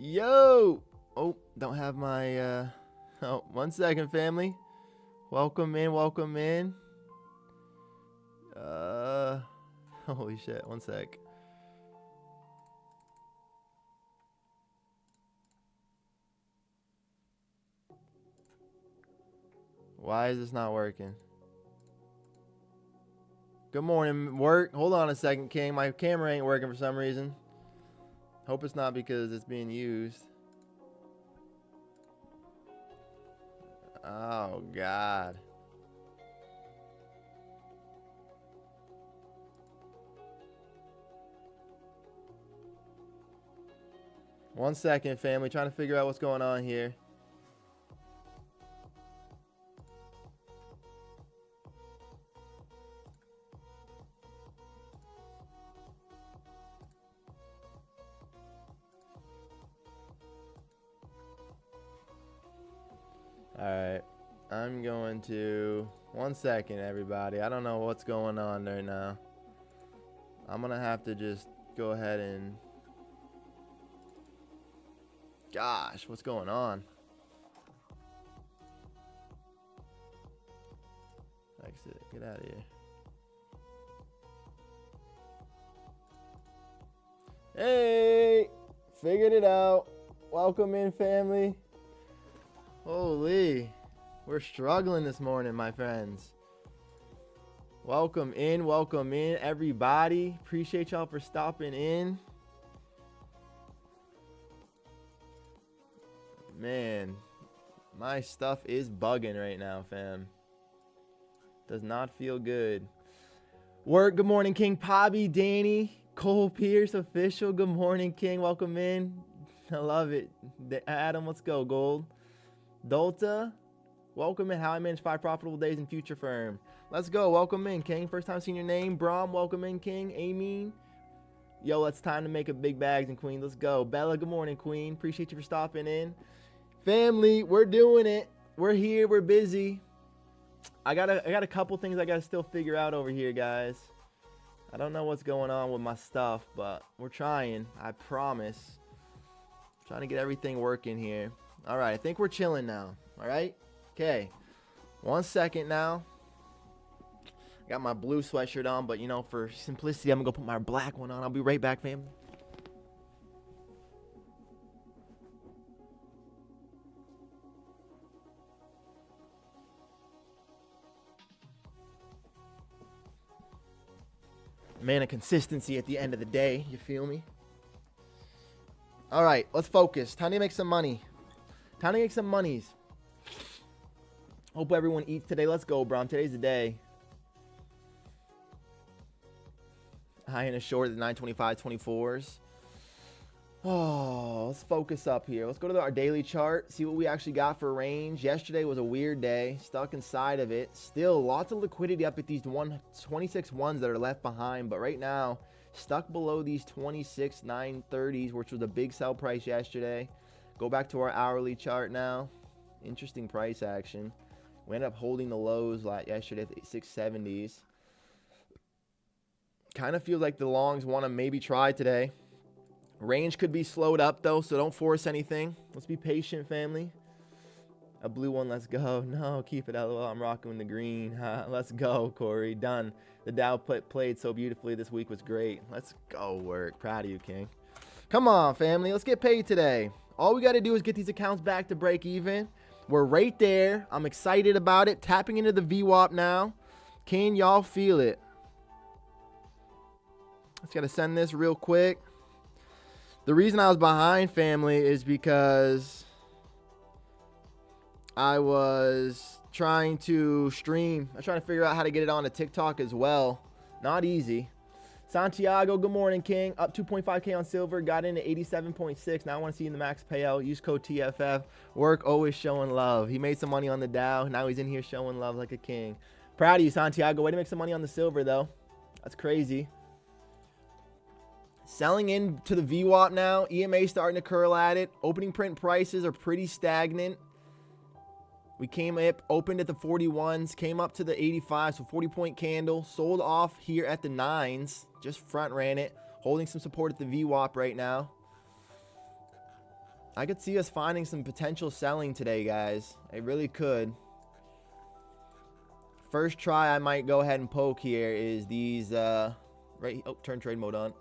Yo! Oh, don't have my, oh, 1 second, family. Welcome in, welcome in. Holy shit, 1 sec. Why is this not working? Good morning, work. Hold on a second, King. My camera ain't working for some reason. Hope it's not because it's being used. Oh, God. One second, family. Trying to figure out what's going on here. Alright, I'm going to... 1 second, everybody. I don't know what's going on right now. I'm going to have to just go ahead and... Gosh, what's going on? Exit, get out of here. Hey! Figured it out. Welcome in, family. Holy, we're struggling this morning, my friends. Welcome in, everybody. Appreciate y'all for stopping in. Man, my stuff is bugging right now, fam. Does not feel good. Work, good morning, King. Pobby, Danny, Cole Pierce, official. Good morning, King. Welcome in. I love it. Adam, let's go, Gold. Dolta, welcome in. How I manage 5 profitable days in future firm. Let's go. Welcome in, King. First time seeing your name. Brom, welcome in, King. Amin. Yo, it's time to make a big bags and Queen. Let's go. Bella, good morning, Queen. Appreciate you for stopping in. Family, we're doing it. We're here. We're busy. I got a couple things I got to still figure out over here, guys. I don't know what's going on with my stuff, but we're trying. I promise. Trying to get everything working here. All right, I think we're chilling now. All right? Okay. 1 second now. Got my blue sweatshirt on, but, you know, for simplicity, I'm going to go put my black one on. I'll be right back, family. Man of consistency at the end of the day. You feel me? All right, let's focus. Time to make some money. Time to make some monies. Hope everyone eats today. Let's go, Brom. Today's the day. High and a short, the 925 24s. Oh, let's focus up here. Let's go to our daily chart. See what we actually got for range. Yesterday was a weird day. Stuck inside of it. Still lots of liquidity up at these 26 ones that are left behind. But right now, stuck below these 26 930s, which was a big sell price yesterday. Go back to our hourly chart now. Interesting price action. We ended up holding the lows like yesterday at the 670s. Kind of feels like the longs want to maybe try today. Range could be slowed up though, so don't force anything. Let's be patient, family. A blue one, let's go. No, keep it LOL. I'm rocking with the green. Let's go, Corey. Done. The Dow played so beautifully this week was great. Let's go, work. Proud of you, King. Come on, family. Let's get paid today. All we got to do is get these accounts back to break even. We're right there. I'm excited about it. Tapping into the VWAP now. Can y'all feel it? Just got to send this real quick. The reason I was behind, family, is because I was trying to stream. I was trying to figure out how to get it on to TikTok as well. Not easy. Santiago, good morning, King. Up 2.5K on silver. Got in at 87.6. Now I want to see you in the max payout. Use code TFF. Work always showing love. He made some money on the Dow. Now he's in here showing love like a king. Proud of you, Santiago. Way to make some money on the silver, though. That's crazy. Selling into the VWAP now. EMA starting to curl at it. Opening print prices are pretty stagnant. We came up, opened at the 41s, came up to the 85, so 40-point candle. Sold off here at the 9s. Just front ran it. Holding some support at the VWAP right now. I could see us finding some potential selling today, guys. I really could. First try I might go ahead and poke here is these, right, oh, turn trade mode on.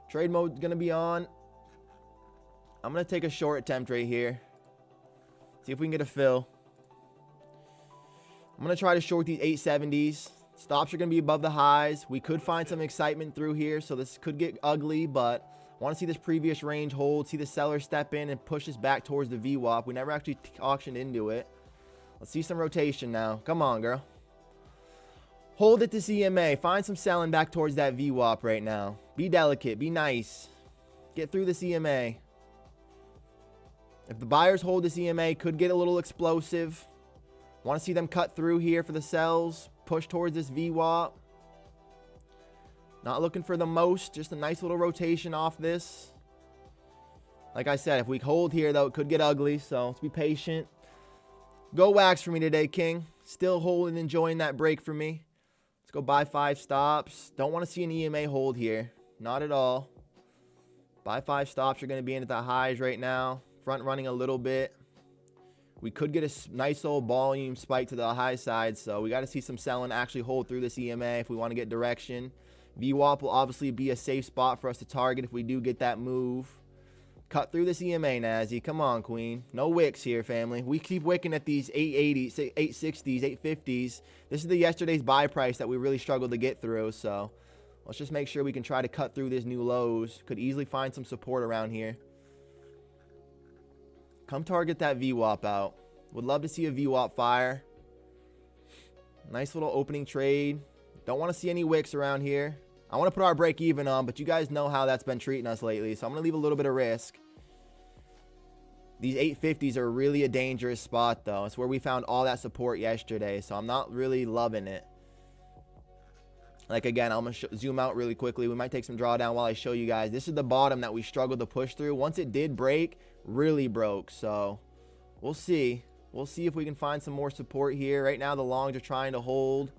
Trade mode's going to be on. I'm going to take a short attempt right here. See if we can get a fill. I'm going to try to short these 870s. Stops are going to be above the highs. We could find some excitement through here, so this could get ugly, but I want to see this previous range hold, see the seller step in and push us back towards the VWAP. We never actually auctioned into it. Let's see some rotation now. Come on, girl. Hold it to EMA. Find some selling back towards that VWAP right now. Be delicate. Be nice. Get through this EMA. If the buyers hold this EMA, could get a little explosive. Want to see them cut through here for the sells. Push towards this VWAP. Not looking for the most. Just a nice little rotation off this. Like I said, if we hold here, though, it could get ugly. So let's be patient. Go wax for me today, King. Still holding, enjoying that break for me. Let's go buy 5 stops. Don't want to see an EMA hold here. Not at all. Buy 5 stops are going to be in at the highs right now. Front running a little bit. We could get a nice old volume spike to the high side. So we got to see some selling actually hold through this EMA if we want to get direction. VWAP will obviously be a safe spot for us to target if we do get that move. Cut through this EMA, Nazi. Come on, Queen. No wicks here, family. We keep wicking at these 880s, 860s, 850s. This is the yesterday's buy price that we really struggled to get through. So let's just make sure we can try to cut through these new lows. Could easily find some support around here. Come target that VWAP out. Would love to see a VWAP fire. Nice little opening trade. Don't want to see any wicks around here. I want to put our break even on, but you guys know how that's been treating us lately. So I'm going to leave a little bit of risk. These 850s are really a dangerous spot, though. It's where we found all that support yesterday. So I'm not really loving it. Like, again, I'm going to zoom out really quickly. We might take some drawdown while I show you guys. This is the bottom that we struggled to push through. Once it did break, really broke. So we'll see. We'll see if we can find some more support here. Right now, the longs are trying to hold.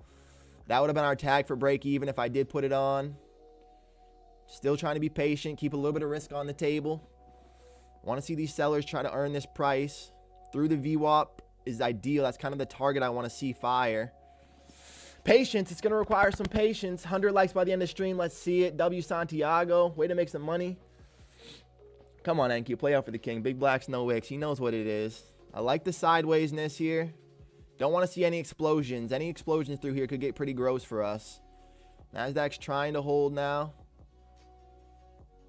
That would have been our tag for break even if I did put it on. Still trying to be patient. Keep a little bit of risk on the table. Want to see these sellers try to earn this price. Through the VWAP is ideal. That's kind of the target I want to see fire. Patience. It's going to require some patience. 100 likes by the end of the stream. Let's see it. W Santiago. Way to make some money. Come on, NQ. Play out for the king. Big blacks, no wicks. He knows what it is. I like the sidewaysness here. Don't want to see any explosions. Any explosions through here could get pretty gross for us. Nasdaq's trying to hold now.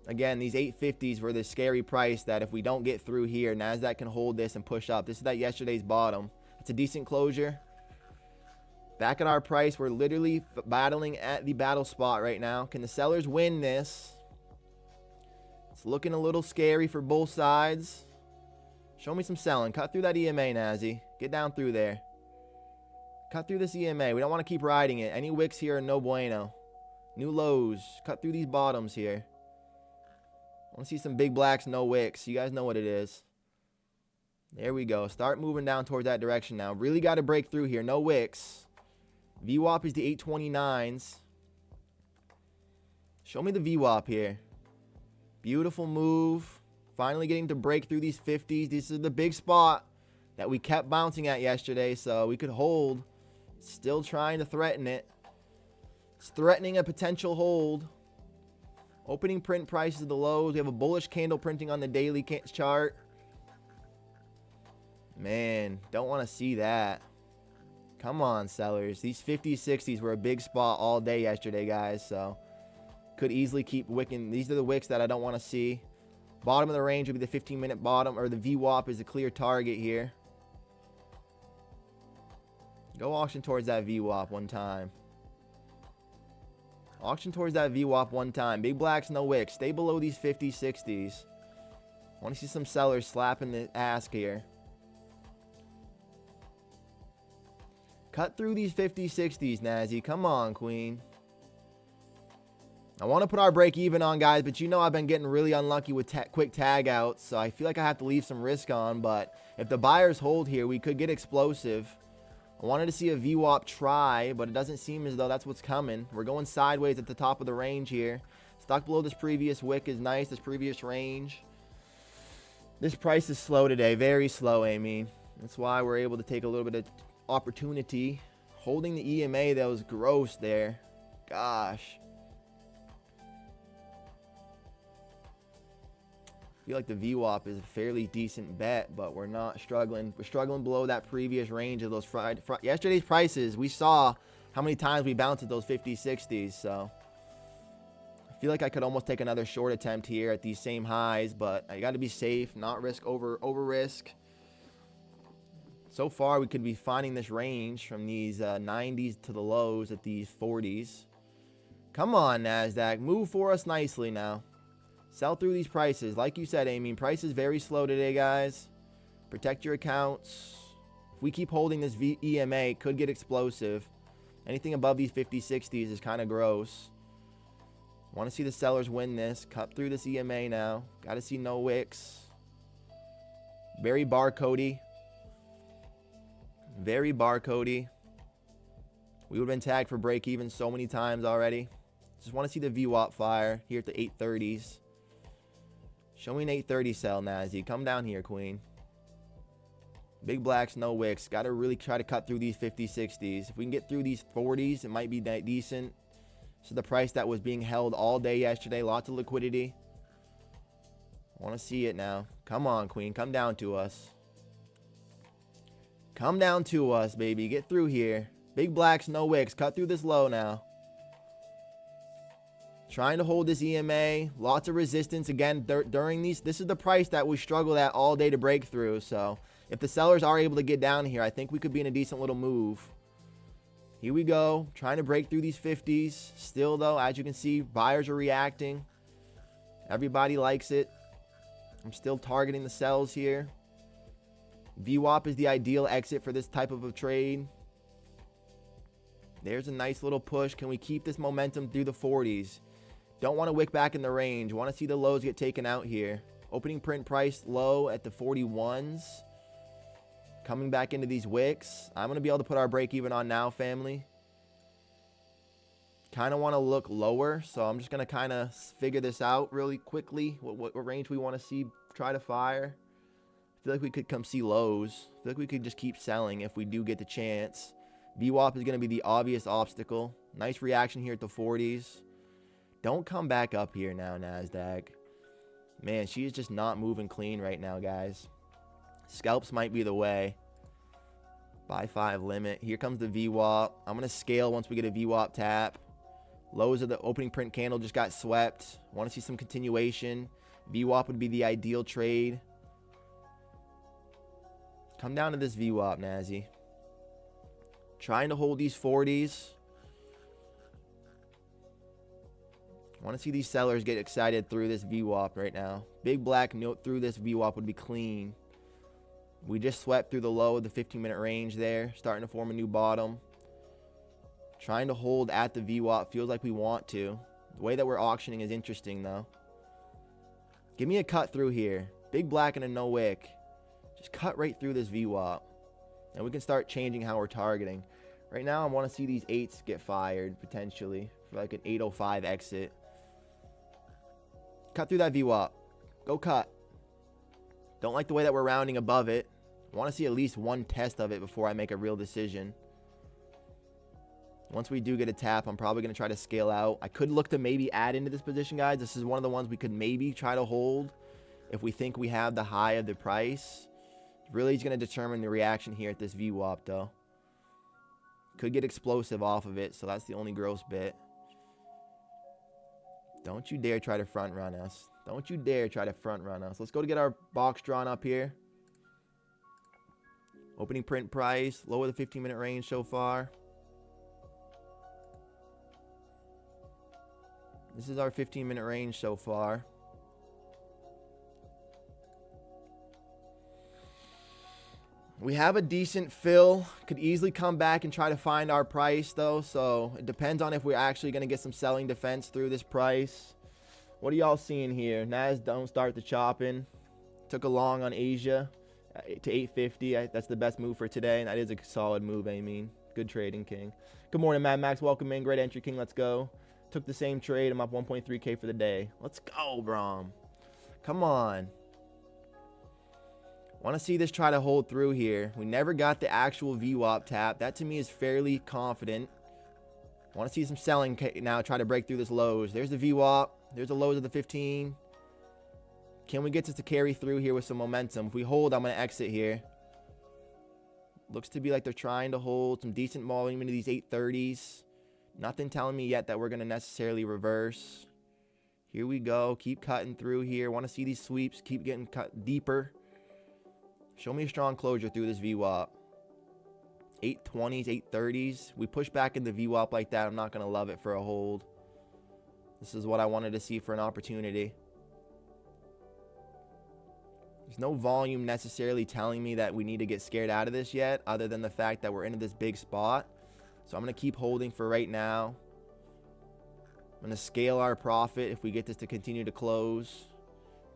Again, these 850s were the scary price that if we don't get through here, Nasdaq can hold this and push up. This is that yesterday's bottom. It's a decent closure. Back at our price, we're literally battling at the battle spot right now. Can the sellers win this? It's looking a little scary for both sides. Show me some selling. Cut through that EMA, Nazi. Get down through there. Cut through this EMA. We don't want to keep riding it. Any wicks here are no bueno. New lows. Cut through these bottoms here. I want to see some big blacks, no wicks. You guys know what it is. There we go. Start moving down towards that direction now. Really got to break through here. No wicks. VWAP is the 829s. Show me the VWAP here. Beautiful move. Finally getting to break through these 50s. This is the big spot that we kept bouncing at yesterday, so we could hold. Still trying to threaten it. It's threatening a potential hold. Opening print prices of the lows. We have a bullish candle printing on the daily chart. Man, don't want to see that. Come on, sellers. These 50s, 60s were a big spot all day yesterday, guys, so could easily keep wicking. These are the wicks that I don't want to see. Bottom of the range would be the 15-minute bottom, or the VWAP is a clear target here. Go auction towards that VWAP one time. Auction towards that VWAP one time. Big blacks, no wicks. Stay below these 50s, 60s. Want to see some sellers slapping the ass here. Cut through these 50s, 60s, Nazi. Come on, Queen. I want to put our break even on, guys, but you know I've been getting really unlucky with quick tag outs, so I feel like I have to leave some risk on. But if the buyers hold here, we could get explosive. I wanted to see a VWAP try, but it doesn't seem as though that's what's coming. We're going sideways at the top of the range here. Stuck below this previous wick is nice, this previous range. This price is slow today. Very slow, Amy. That's why we're able to take a little bit of opportunity. Holding the EMA, that was gross there. Gosh. I feel like the VWAP is a fairly decent bet, but we're not struggling. We're struggling below that previous range of those yesterday's prices. We saw how many times we bounced at those 50s, 60s. So I feel like I could almost take another short attempt here at these same highs, but I got to be safe, not risk over risk. So far, we could be finding this range from these 90s to the lows at these 40s. Come on, NASDAQ. Move for us nicely now. Sell through these prices. Like you said, Amy, price is very slow today, guys. Protect your accounts. If we keep holding this EMA, it could get explosive. Anything above these 50, 60s is kind of gross. Want to see the sellers win this. Cut through this EMA now. Got to see no wicks. Very barcodey. Very barcodey. We would have been tagged for break even so many times already. Just want to see the VWAP fire here at the 830s. Show me an 830 sell, Nazi. Come down here, Queen. Big blacks, no wicks. Got to really try to cut through these 50, 60s. If we can get through these 40s, it might be decent. So the price that was being held all day yesterday. Lots of liquidity. Want to see it now. Come on, Queen. Come down to us. Come down to us, baby. Get through here. Big blacks, no wicks. Cut through this low now. Trying to hold this EMA. Lots of resistance. Again, during these, this is the price that we struggled at all day to break through. So if the sellers are able to get down here, I think we could be in a decent little move. Here we go. Trying to break through these 50s. Still, though, as you can see, buyers are reacting. Everybody likes it. I'm still targeting the sells here. VWAP is the ideal exit for this type of a trade. There's a nice little push. Can we keep this momentum through the 40s? Don't want to wick back in the range. Want to see the lows get taken out here. Opening print price low at the 41s. Coming back into these wicks. I'm going to be able to put our break even on now, family. Kind of want to look lower, so I'm just going to kind of figure this out really quickly. What range we want to see try to fire. I feel like we could come see lows. I feel like we could just keep selling if we do get the chance. VWAP is going to be the obvious obstacle. Nice reaction here at the 40s. Don't come back up here now, NASDAQ. Man, she is just not moving clean right now, guys. Scalps might be the way. Buy 5 limit. Here comes the VWAP. I'm going to scale once we get a VWAP tap. Lows of the opening print candle just got swept. Want to see some continuation. VWAP would be the ideal trade. Come down to this VWAP, Nazi. Trying to hold these 40s. Want to see these sellers get excited through this VWAP right now. Big black note through this VWAP would be clean. We just swept through the low of the 15-minute range there. Starting to form a new bottom. Trying to hold at the VWAP. Feels like we want to. The way that we're auctioning is interesting, though. Give me a cut through here. Big black and a no wick. Just cut right through this VWAP. And we can start changing how we're targeting. Right now, I want to see these 8s get fired, potentially. For like an 805 exit. Cut through that VWAP. Go cut. Don't like the way that we're rounding above it. I want to see at least one test of it before I make a real decision. Once we do get a tap, I'm probably going to try to scale out. I could look to maybe add into this position, guys. This is one of the ones we could maybe try to hold if we think we have the high of the price. Really is going to determine the reaction here at this VWAP, though. Could get explosive off of it, so that's the only gross bit. Don't you dare try to front run us. Don't you dare try to front run us. Let's go to get our box drawn up here. Opening print price, lower the 15-minute range so far. This is our 15-minute range so far. We have a decent fill. Could easily come back and try to find our price, though. So it depends on if we're actually going to get some selling defense through this price. What are y'all seeing here? Nas, don't start the chopping. Took a long on Asia to 850. That's the best move for today. And that is a solid move, I mean. Good trading, King. Good morning, Mad Max. Welcome in. Great entry, King. Let's go. Took the same trade. I'm up 1.3K for the day. Let's go, Brom. Come on. Want to see this try to hold through here. We never got the actual VWAP tap. That to me is fairly confident. Want to see some selling now. Try to break through this lows. There's the VWAP. There's the lows of the 15. Can we get this to carry through here with some momentum? If we hold, I'm going to exit here. Looks to be like they're trying to hold some decent volume into these 830s. Nothing telling me yet that we're going to necessarily reverse. Here we go. Keep cutting through here. Want to see these sweeps keep getting cut deeper. Show me a strong closure through this VWAP. 820s, 830s. We push back in the VWAP like that. I'm not going to love it for a hold. This is what I wanted to see for an opportunity. There's no volume necessarily telling me that we need to get scared out of this yet, other than the fact that we're into this big spot. So I'm going to keep holding for right now. I'm going to scale our profit if we get this to continue to close.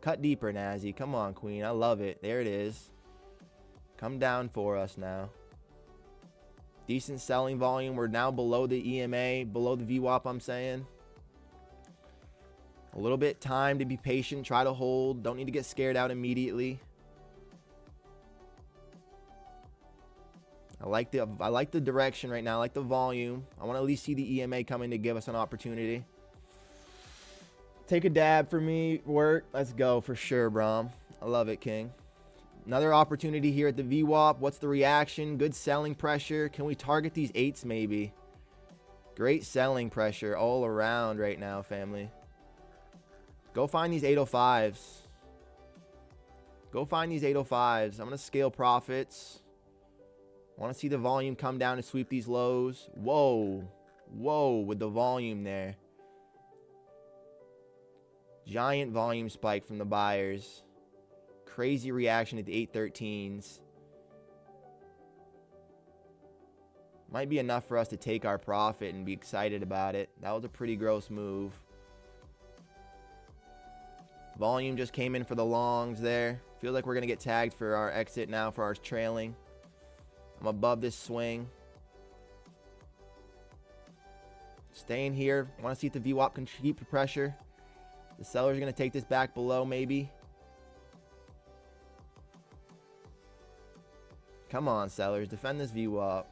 Cut deeper, Nazi. Come on, Queen. I love it. There it is. Come down for us now. Decent selling volume. We're now below the EMA, below the VWAP, I'm saying. A little bit time to be patient. Try to hold. Don't need to get scared out immediately. I like the direction right now. I like the volume. I want to at least see the EMA coming to give us an opportunity. Take a dab for me. Work. Let's go for sure, Brom. I love it, King. Another opportunity here at the VWAP. What's the reaction? Good selling pressure. Can we target these 8s maybe? Great selling pressure all around right now, family. Go find these 805s. Go find these 805s. I'm going to scale profits. I want to see the volume come down and sweep these lows. Whoa. Whoa, with the volume there. Giant volume spike from the buyers. Crazy reaction at the 813s. Might be enough for us to take our profit and be excited about it. That was a pretty gross move. Volume just came in for the longs there. Feels like we're going to get tagged for our exit now for our trailing. I'm above this swing. Staying here. Want to see if the VWAP can keep the pressure. The seller's going to take this back below maybe. Come on, sellers. Defend this VWAP.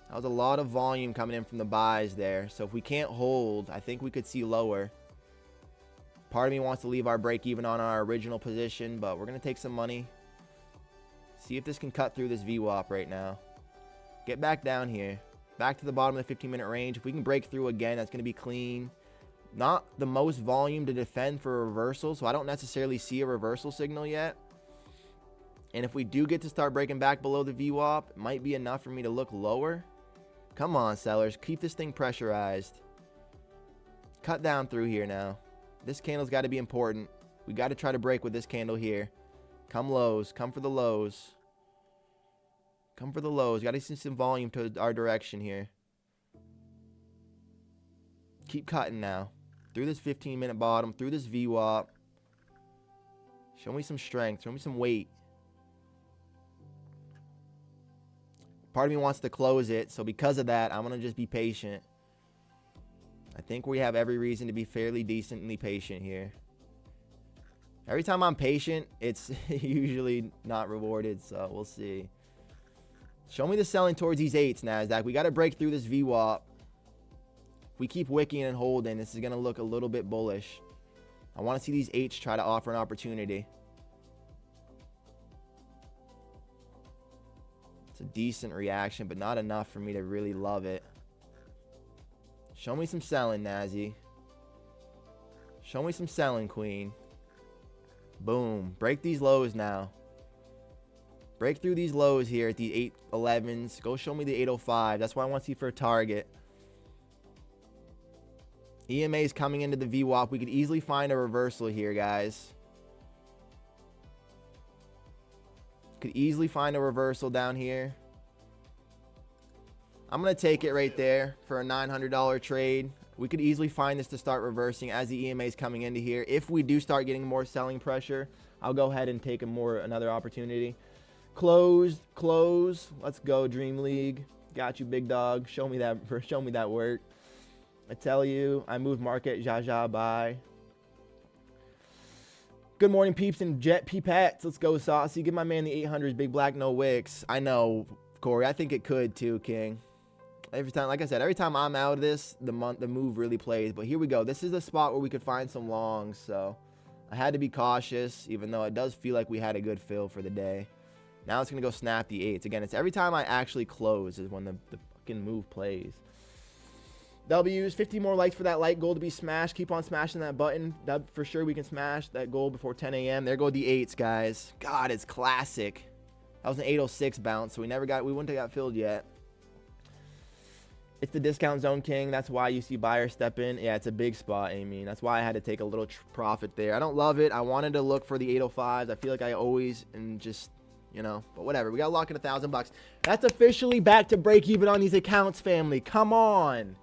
That was a lot of volume coming in from the buys there. So if we can't hold, I think we could see lower. Part of me wants to leave our break even on our original position, but we're going to take some money. See if this can cut through this VWAP right now. Get back down here. Back to the bottom of the 15-minute range. If we can break through again, that's going to be clean. Not the most volume to defend for a reversal, so I don't necessarily see a reversal signal yet. And if we do get to start breaking back below the VWAP, it might be enough for me to look lower. Come on, sellers. Keep this thing pressurized. Cut down through here now. This candle's got to be important. We got to try to break with this candle here. Come lows. Come for the lows. Come for the lows. Got to see some volume to our direction here. Keep cutting now. Through this 15-minute bottom. Through this VWAP. Show me some strength. Show me some weight. Part of me wants to close it. So because of that, I'm going to just be patient. I think we have every reason to be fairly decently patient here. Every time I'm patient, it's usually not rewarded, so we'll see. Show me the selling towards these 8s, NASDAQ. We got to break through this VWAP. If we keep wicking and holding, this is going to look a little bit bullish. I want to see these 8s try to offer an opportunity. It's a decent reaction, but not enough for me to really love it. Show me some selling, Nazi. Show me some selling, Queen. Boom. Break these lows now. Break through these lows here at the 811s. Go show me the 805. That's what I want to see for a target. EMA is coming into the VWAP. We could easily find a reversal here, guys. Could easily find a reversal down here. I'm going to take it right there for a $900 trade. We could easily find this to start reversing as the EMA is coming into here. If we do start getting more selling pressure, I'll go ahead and take another opportunity. Close. Let's go, Dream League. Got you, big dog. Show me that work. I tell you, I moved market, buy. Good morning, peeps and jet peepettes. Let's go, Saucy. Give my man the 800s, big black, no wicks. I know, Corey. I think it could too, King. Every time, like I said, every time I'm out of this, the move really plays. But here we go. This is a spot where we could find some longs, so I had to be cautious, even though it does feel like we had a good fill for the day. Now it's going to go snap the 8s. Again, it's every time I actually close is when the fucking move plays. W's, 50 more likes for that light goal to be smashed. Keep on smashing that button. That for sure we can smash that goal before 10 a.m. There go the 8s, guys. God, it's classic. That was an 806 bounce, so we wouldn't have got filled yet. It's the discount zone, King. That's why you see buyers step in. Yeah, it's a big spot, Amy. That's why I had to take a little profit there. I don't love it. I wanted to look for the 805s. I feel like I always, and just, you know, but whatever. We got to lock in $1,000. That's officially back to break even on these accounts, family. Come on.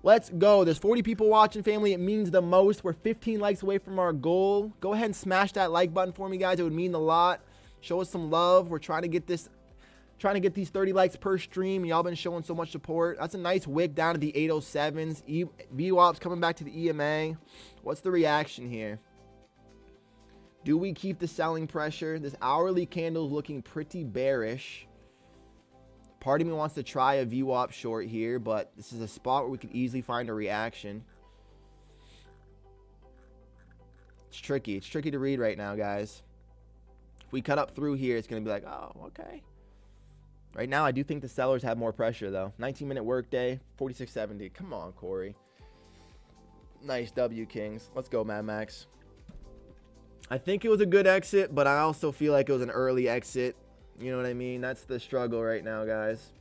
Let's go. There's 40 people watching, family. It means the most. We're 15 likes away from our goal. Go ahead and smash that like button for me, guys. It would mean a lot. Show us some love. We're trying to get these 30 likes per stream. Y'all been showing so much support. That's a nice wick down to the 807s. VWAP's coming back to the EMA. What's the reaction here? Do we keep the selling pressure? This hourly candle is looking pretty bearish. Part of me wants to try a VWAP short here, but this is a spot where we could easily find a reaction. It's tricky. It's tricky to read right now, guys. If we cut up through here, it's going to be like, oh, okay. Right now, I do think the sellers have more pressure, though. 19-minute workday, 46.70. Come on, Corey. Nice W, Kings. Let's go, Mad Max. I think it was a good exit, but I also feel like it was an early exit. You know what I mean? That's the struggle right now, guys.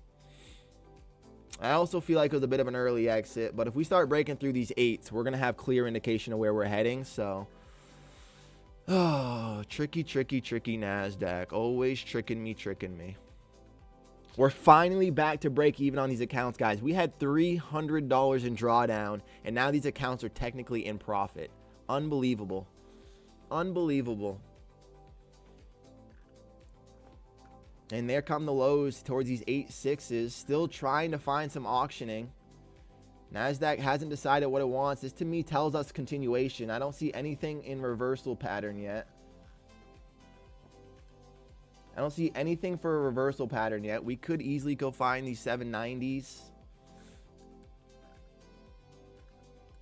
I also feel like it was a bit of an early exit, but if we start breaking through these 8s, we're going to have clear indication of where we're heading, so. Oh, tricky, tricky, tricky NASDAQ. Always tricking me. We're finally back to break even on these accounts, guys. We had $300 in drawdown, and now these accounts are technically in profit. Unbelievable. Unbelievable. And there come the lows towards these 8.6s. Still trying to find some auctioning. NASDAQ hasn't decided what it wants. This, to me, tells us continuation. I don't see anything in reversal pattern yet. I don't see anything for a reversal pattern yet. We could easily go find these 790s.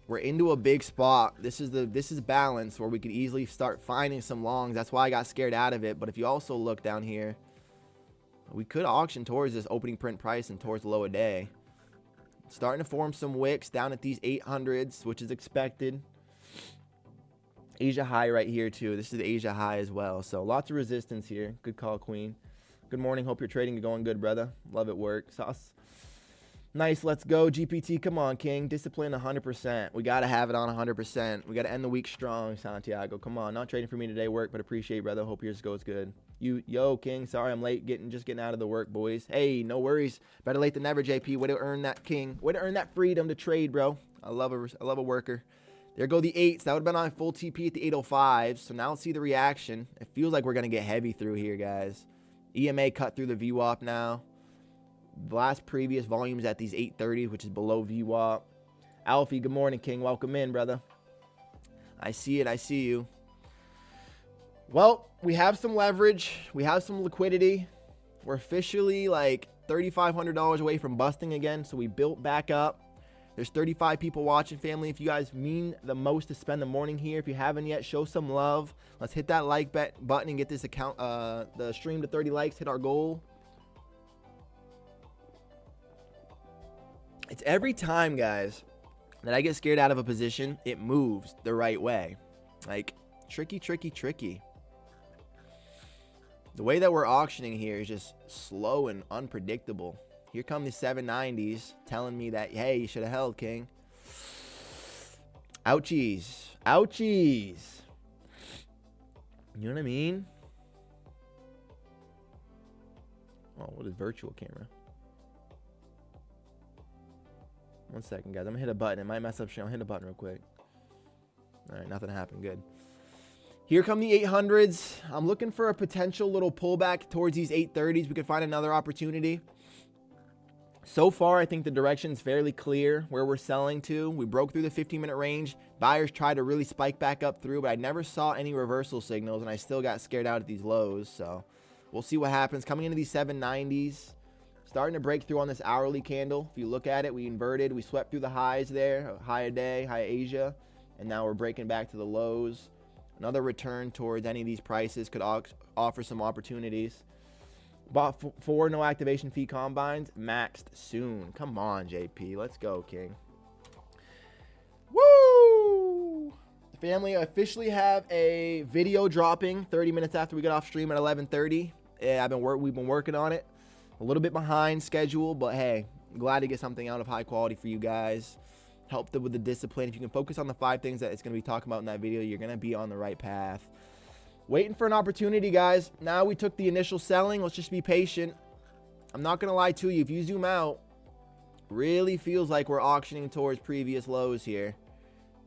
We're into a big spot. This is balance where we could easily start finding some longs. That's why I got scared out of it. But if you also look down here, we could auction towards this opening print price and towards the low of day. Starting to form some wicks down at these 800s, which is expected. Asia high right here too. This is the Asia high as well. So lots of resistance here. Good call, Queen. Good morning. Hope your trading is going good, brother. Love it, work. Sauce. Nice. Let's go. GPT. Come on, King. Discipline 100%. We got to have it on 100%. We got to end the week strong, Santiago. Come on. Not trading for me today, work, but appreciate, brother. Hope yours goes good. Yo, King. Sorry I'm late. Just getting out of the work, boys. Hey, no worries. Better late than never, JP. Way to earn that, King. Way to earn that freedom to trade, bro. I love a worker. There go the 8s. That would have been on full TP at the 805s. So now let's see the reaction. It feels like we're going to get heavy through here, guys. EMA cut through the VWAP now. The last previous volumes at these 830s, which is below VWAP. Alfie, good morning, King. Welcome in, brother. I see it. I see you. Well, we have some leverage. We have some liquidity. We're officially like $3,500 away from busting again. So we built back up. There's 35 people watching, family. If you guys mean the most to spend the morning here, if you haven't yet, show some love. Let's hit that like button and get this account, the stream to 30 likes, hit our goal. It's every time, guys, that I get scared out of a position, it moves the right way. Like, tricky, tricky, tricky. The way that we're auctioning here is just slow and unpredictable. Here come the 790s telling me that, hey, you should have held, King. Ouchies. Ouchies. You know what I mean? Oh, what is virtual camera? One second, guys. I'm going to hit a button. It might mess up. I'll hit a button real quick. All right, nothing happened. Good. Here come the 800s. I'm looking for a potential little pullback towards these 830s. We could find another opportunity. So far, I think the direction's fairly clear where we're selling to. We broke through the 15-minute range. Buyers tried to really spike back up through, but I never saw any reversal signals, and I still got scared out at these lows. So we'll see what happens. Coming into these 790s, starting to break through on this hourly candle. If you look at it, we inverted. We swept through the highs there, high a day, high Asia, and now we're breaking back to the lows. Another return towards any of these prices could offer some opportunities. Bought 4 no activation fee combines, maxed soon. Come on, JP. Let's go, King. Woo! The family officially have a video dropping 30 minutes after we get off stream at 11:30. Yeah, we've been working on it. A little bit behind schedule, but hey, glad to get something out of high quality for you guys. Help them with the discipline. If you can focus on the 5 things that it's going to be talking about in that video, you're going to be on the right path. Waiting for an opportunity, guys. Now we took the initial selling. Let's just be patient. I'm not going to lie to you. If you zoom out, really feels like we're auctioning towards previous lows here.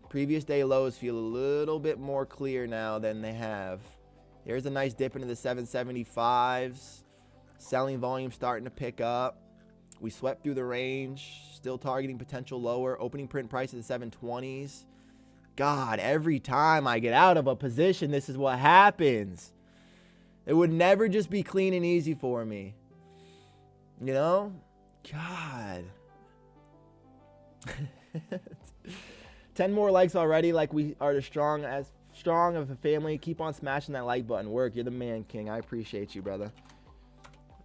Previous day lows feel a little bit more clear now than they have. There's a nice dip into the 775s. Selling volume starting to pick up. We swept through the range. Still targeting potential lower. Opening print price at the 720s. God, every time I get out of a position, this is what happens. It would never just be clean and easy for me. You know? God. 10 more likes already, like we are as strong of a family. Keep on smashing that like button. Work. You're the man, King. I appreciate you, brother.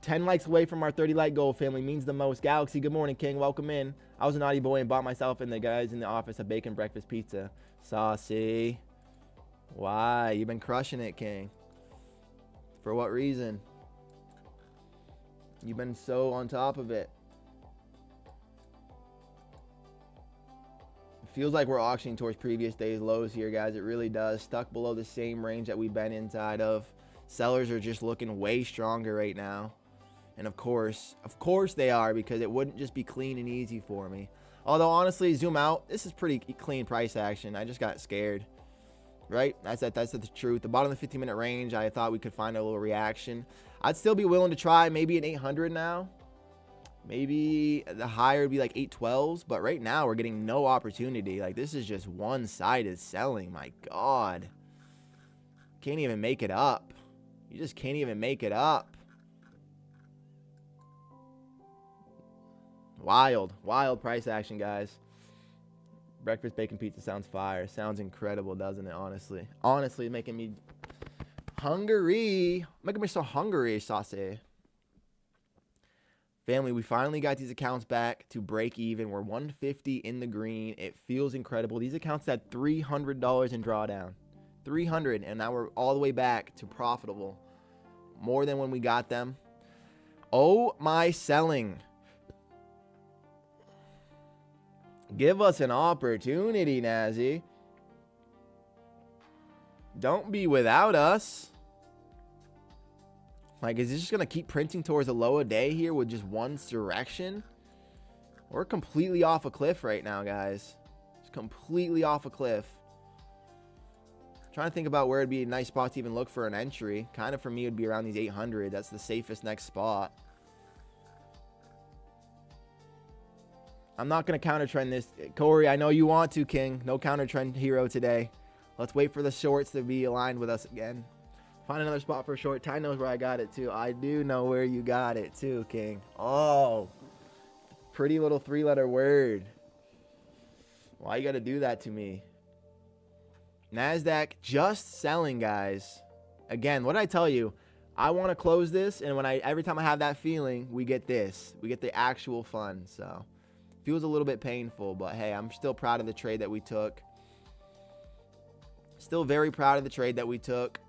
10 likes away from our 30 like goal, family. Means the most. Galaxy, good morning, King. Welcome in. I was a naughty boy and bought myself and the guys in the office a bacon breakfast pizza. Saucy. Why? You've been crushing it, King. For what reason? You've been so on top of it. It feels like we're auctioning towards previous days lows here, guys. It really does. Stuck below the same range that we've been inside of. Sellers are just looking way stronger right now. And of course they are, because it wouldn't just be clean and easy for me. Although, honestly, zoom out, this is pretty clean price action. I just got scared, right? That's the truth. The bottom of the 15-minute range, I thought we could find a little reaction. I'd still be willing to try maybe an 800 now. Maybe the higher would be like 812s. But right now, we're getting no opportunity. Like, this is just one-sided selling. My God. Can't even make it up. You just can't even make it up. Wild price action, guys. Breakfast bacon pizza sounds fire. Sounds incredible, doesn't it? Honestly, making me hungry. Making me so hungry, saucy. Family, we finally got these accounts back to break even. We're 150 in the green. It feels incredible. These accounts had $300 in drawdown. 300, and now we're all the way back to profitable. More than when we got them. Oh, my selling. Give us an opportunity, Nazi. Don't be without us. Like, is this just going to keep printing towards a low a day here with just one direction? We're completely off a cliff right now, guys. It's completely off a cliff. Trying to think about where it'd be a nice spot to even look for an entry. Kind of for me, it would be around these 800. That's the safest next spot. I'm not going to counter trend this. Corey, I know you want to, King. No counter trend hero today. Let's wait for the shorts to be aligned with us again. Find another spot for a short. Ty knows where I got it, too. I do know where you got it, too, King. Oh, pretty little 3-letter word. Why you got to do that to me? NASDAQ just selling, guys. Again, what did I tell you? I want to close this, and every time I have that feeling, we get this. We get the actual fun, so... Feels a little bit painful, but hey, I'm still proud of the trade that we took. Still very proud of the trade that we took.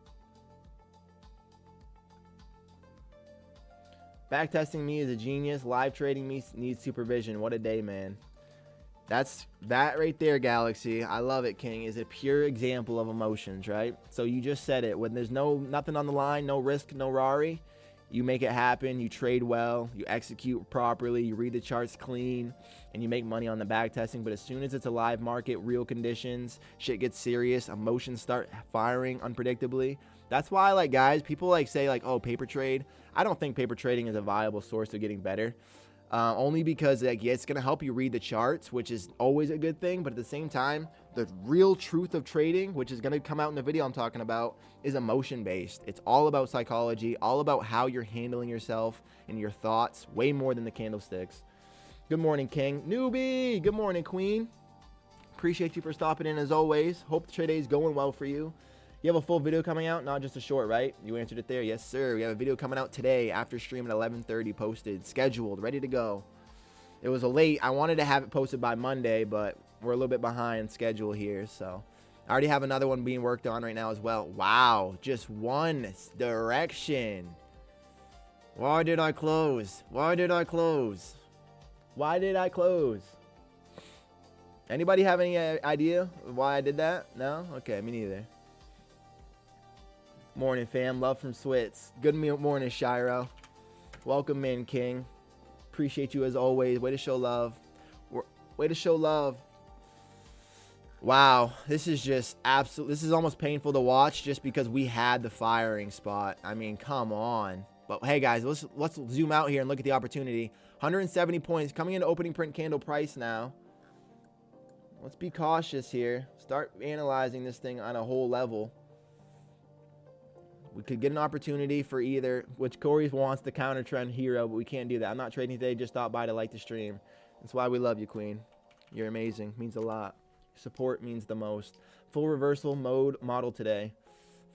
Backtesting me is a genius. Live trading me needs supervision. What a day, man. That right there, Galaxy. I love it, King. Is a pure example of emotions, right? So you just said it. When there's nothing on the line, no risk, no Rari, you make it happen. You trade well. You execute properly. You read the charts clean. And you make money on the back testing. But as soon as it's a live market, real conditions, shit gets serious, emotions start firing unpredictably. That's why, like, guys, people like say, like, oh, paper trade. I don't think paper trading is a viable source of getting better. Only because like, yeah, it's going to help you read the charts, which is always a good thing. But at the same time, the real truth of trading, which is going to come out in the video I'm talking about, is emotion-based. It's all about psychology, all about how you're handling yourself and your thoughts, way more than the candlesticks. Good morning, King. Newbie, good morning, Queen. Appreciate you for stopping in as always. Hope the trade day is going well for you. You have a full video coming out, not just a short, right? You answered it there. Yes, sir. We have a video coming out today after stream at 11:30, posted, scheduled, ready to go. It was a late. I wanted to have it posted by Monday, but we're a little bit behind schedule here. So I already have another one being worked on right now as well. Wow, just one direction. Why did I close? Why did I close? Why did I close? Anybody have any idea why I did that? No? Okay, me neither. Morning, fam. Love from Switz. Good morning, Shiro. Welcome in, King. Appreciate you as always. Way to show love. Way to show love. Wow, this is just absolute. This is almost painful to watch just because we had the firing spot. I mean, come on. But hey, guys, let's zoom out here and look at the opportunity. 170 points coming into opening print candle price now. Let's be cautious here. Start analyzing this thing on a whole level. We could get an opportunity for either, which Corey wants the counter trend hero, but we can't do that. I'm not trading today. Just stop by to like the stream. That's why we love you, Queen. You're amazing. Means a lot. Support means the most. Full reversal mode model today.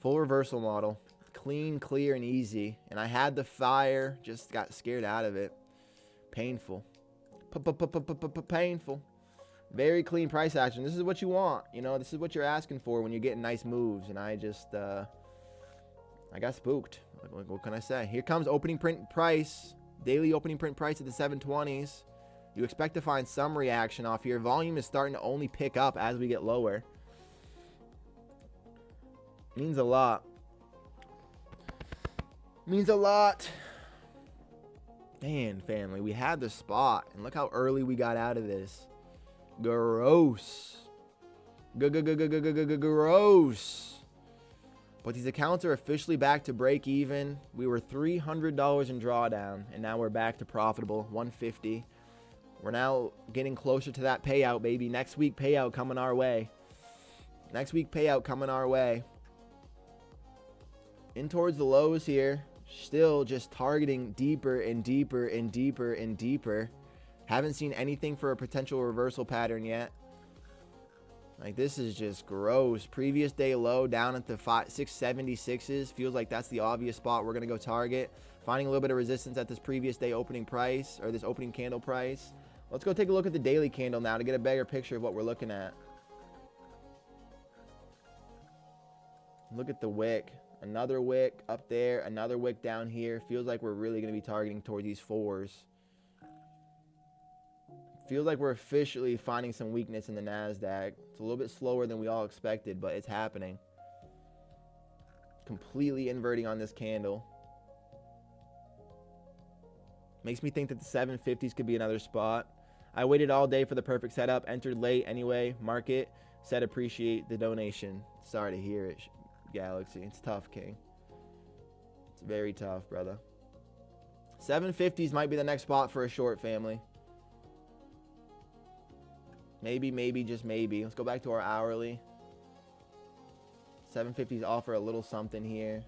Full reversal model. Clean, clear, and easy. And I had the fire. Just got scared out of it. Painful. Painful. Very clean price action. This is what you want. You know, this is what you're asking for when you're getting nice moves. And I just, I got spooked. What can I say? Here comes opening print price. Daily opening print price at the 720s. You expect to find some reaction off here. Volume is starting to only pick up as we get lower. Means a lot. Means a lot. Man, family, we had the spot. And look how early we got out of this. Gross. Gross. But these accounts are officially back to break even. We were $300 in drawdown, and now we're back to profitable, 150. We're now getting closer to that payout, baby. Next week payout coming our way. Next week payout coming our way. In towards the lows here. Still just targeting deeper and deeper and deeper and deeper. Haven't seen anything for a potential reversal pattern yet. Like, this is just gross. Previous day low down at the 676s. Feels like that's the obvious spot we're going to go target. Finding a little bit of resistance at this previous day opening price, or this opening candle price. Let's go take a look at the daily candle now to get a better picture of what we're looking at. Look at the wick. Another wick up there. Another wick down here. Feels like we're really going to be targeting toward these fours. Feels like we're officially finding some weakness in the NASDAQ. It's a little bit slower than we all expected, but it's happening. Completely inverting on this candle. Makes me think that the 750s could be another spot. I waited all day for the perfect setup. Entered late anyway. Market. Said appreciate the donation. Sorry to hear it, Galaxy. It's tough, King. It's very tough, brother. 750s might be the next spot for a short, family. Maybe, just maybe. Let's go back to our hourly. 750s offer a little something here.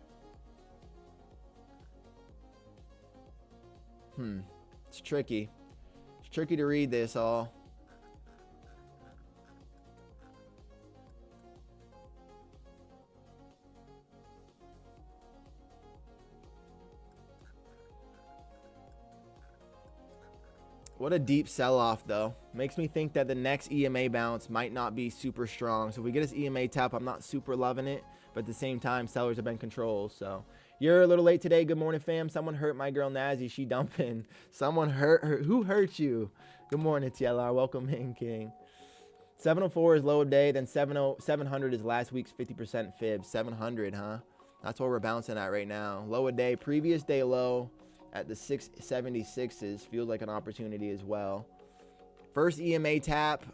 It's tricky. It's tricky to read this all. What a deep sell-off, though. Makes me think that the next EMA bounce might not be super strong. So if we get this EMA tap, I'm not super loving it. But at the same time, sellers have been controlled. So you're a little late today. Good morning, fam. Someone hurt my girl, Nazi. She dumping. Someone hurt her. Who hurt you? Good morning, TLR. Welcome in, King. 704 is low of day. Then 700 is last week's 50% fib. 700, huh? That's what we're bouncing at right now. Low of day. Previous day low at the 676s. Feels like an opportunity as well. First EMA tap.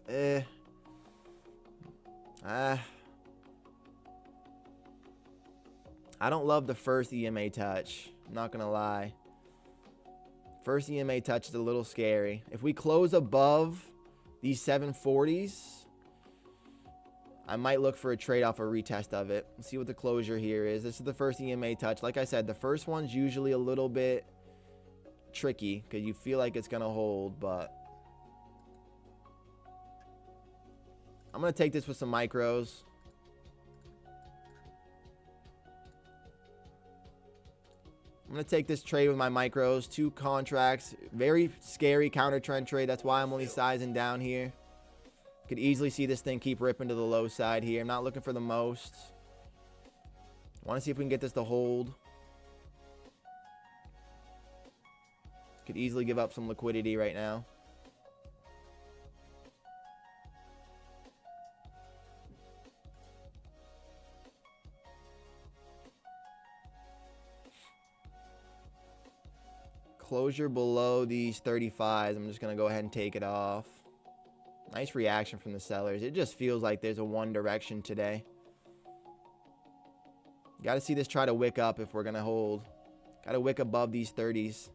I don't love the first EMA touch. I'm not going to lie. First EMA touch is a little scary. If we close above these 740s, I might look for a trade off or retest of it. Let's see what the closure here is. This is the first EMA touch. Like I said, the first one's usually a little bit tricky because you feel like it's going to hold, but I'm going to take this with some micros. I'm going to take this trade with my micros. 2 contracts. Very scary counter trend trade. That's why I'm only sizing down here. Could easily see this thing keep ripping to the low side here. I'm not looking for the most. I want to see if we can get this to hold. Could easily give up some liquidity right now. Closure below these 35s. I'm just going to go ahead and take it off. Nice reaction from the sellers. It just feels like there's a one direction today. Got to see this try to wick up if we're going to hold. Got to wick above these 30s.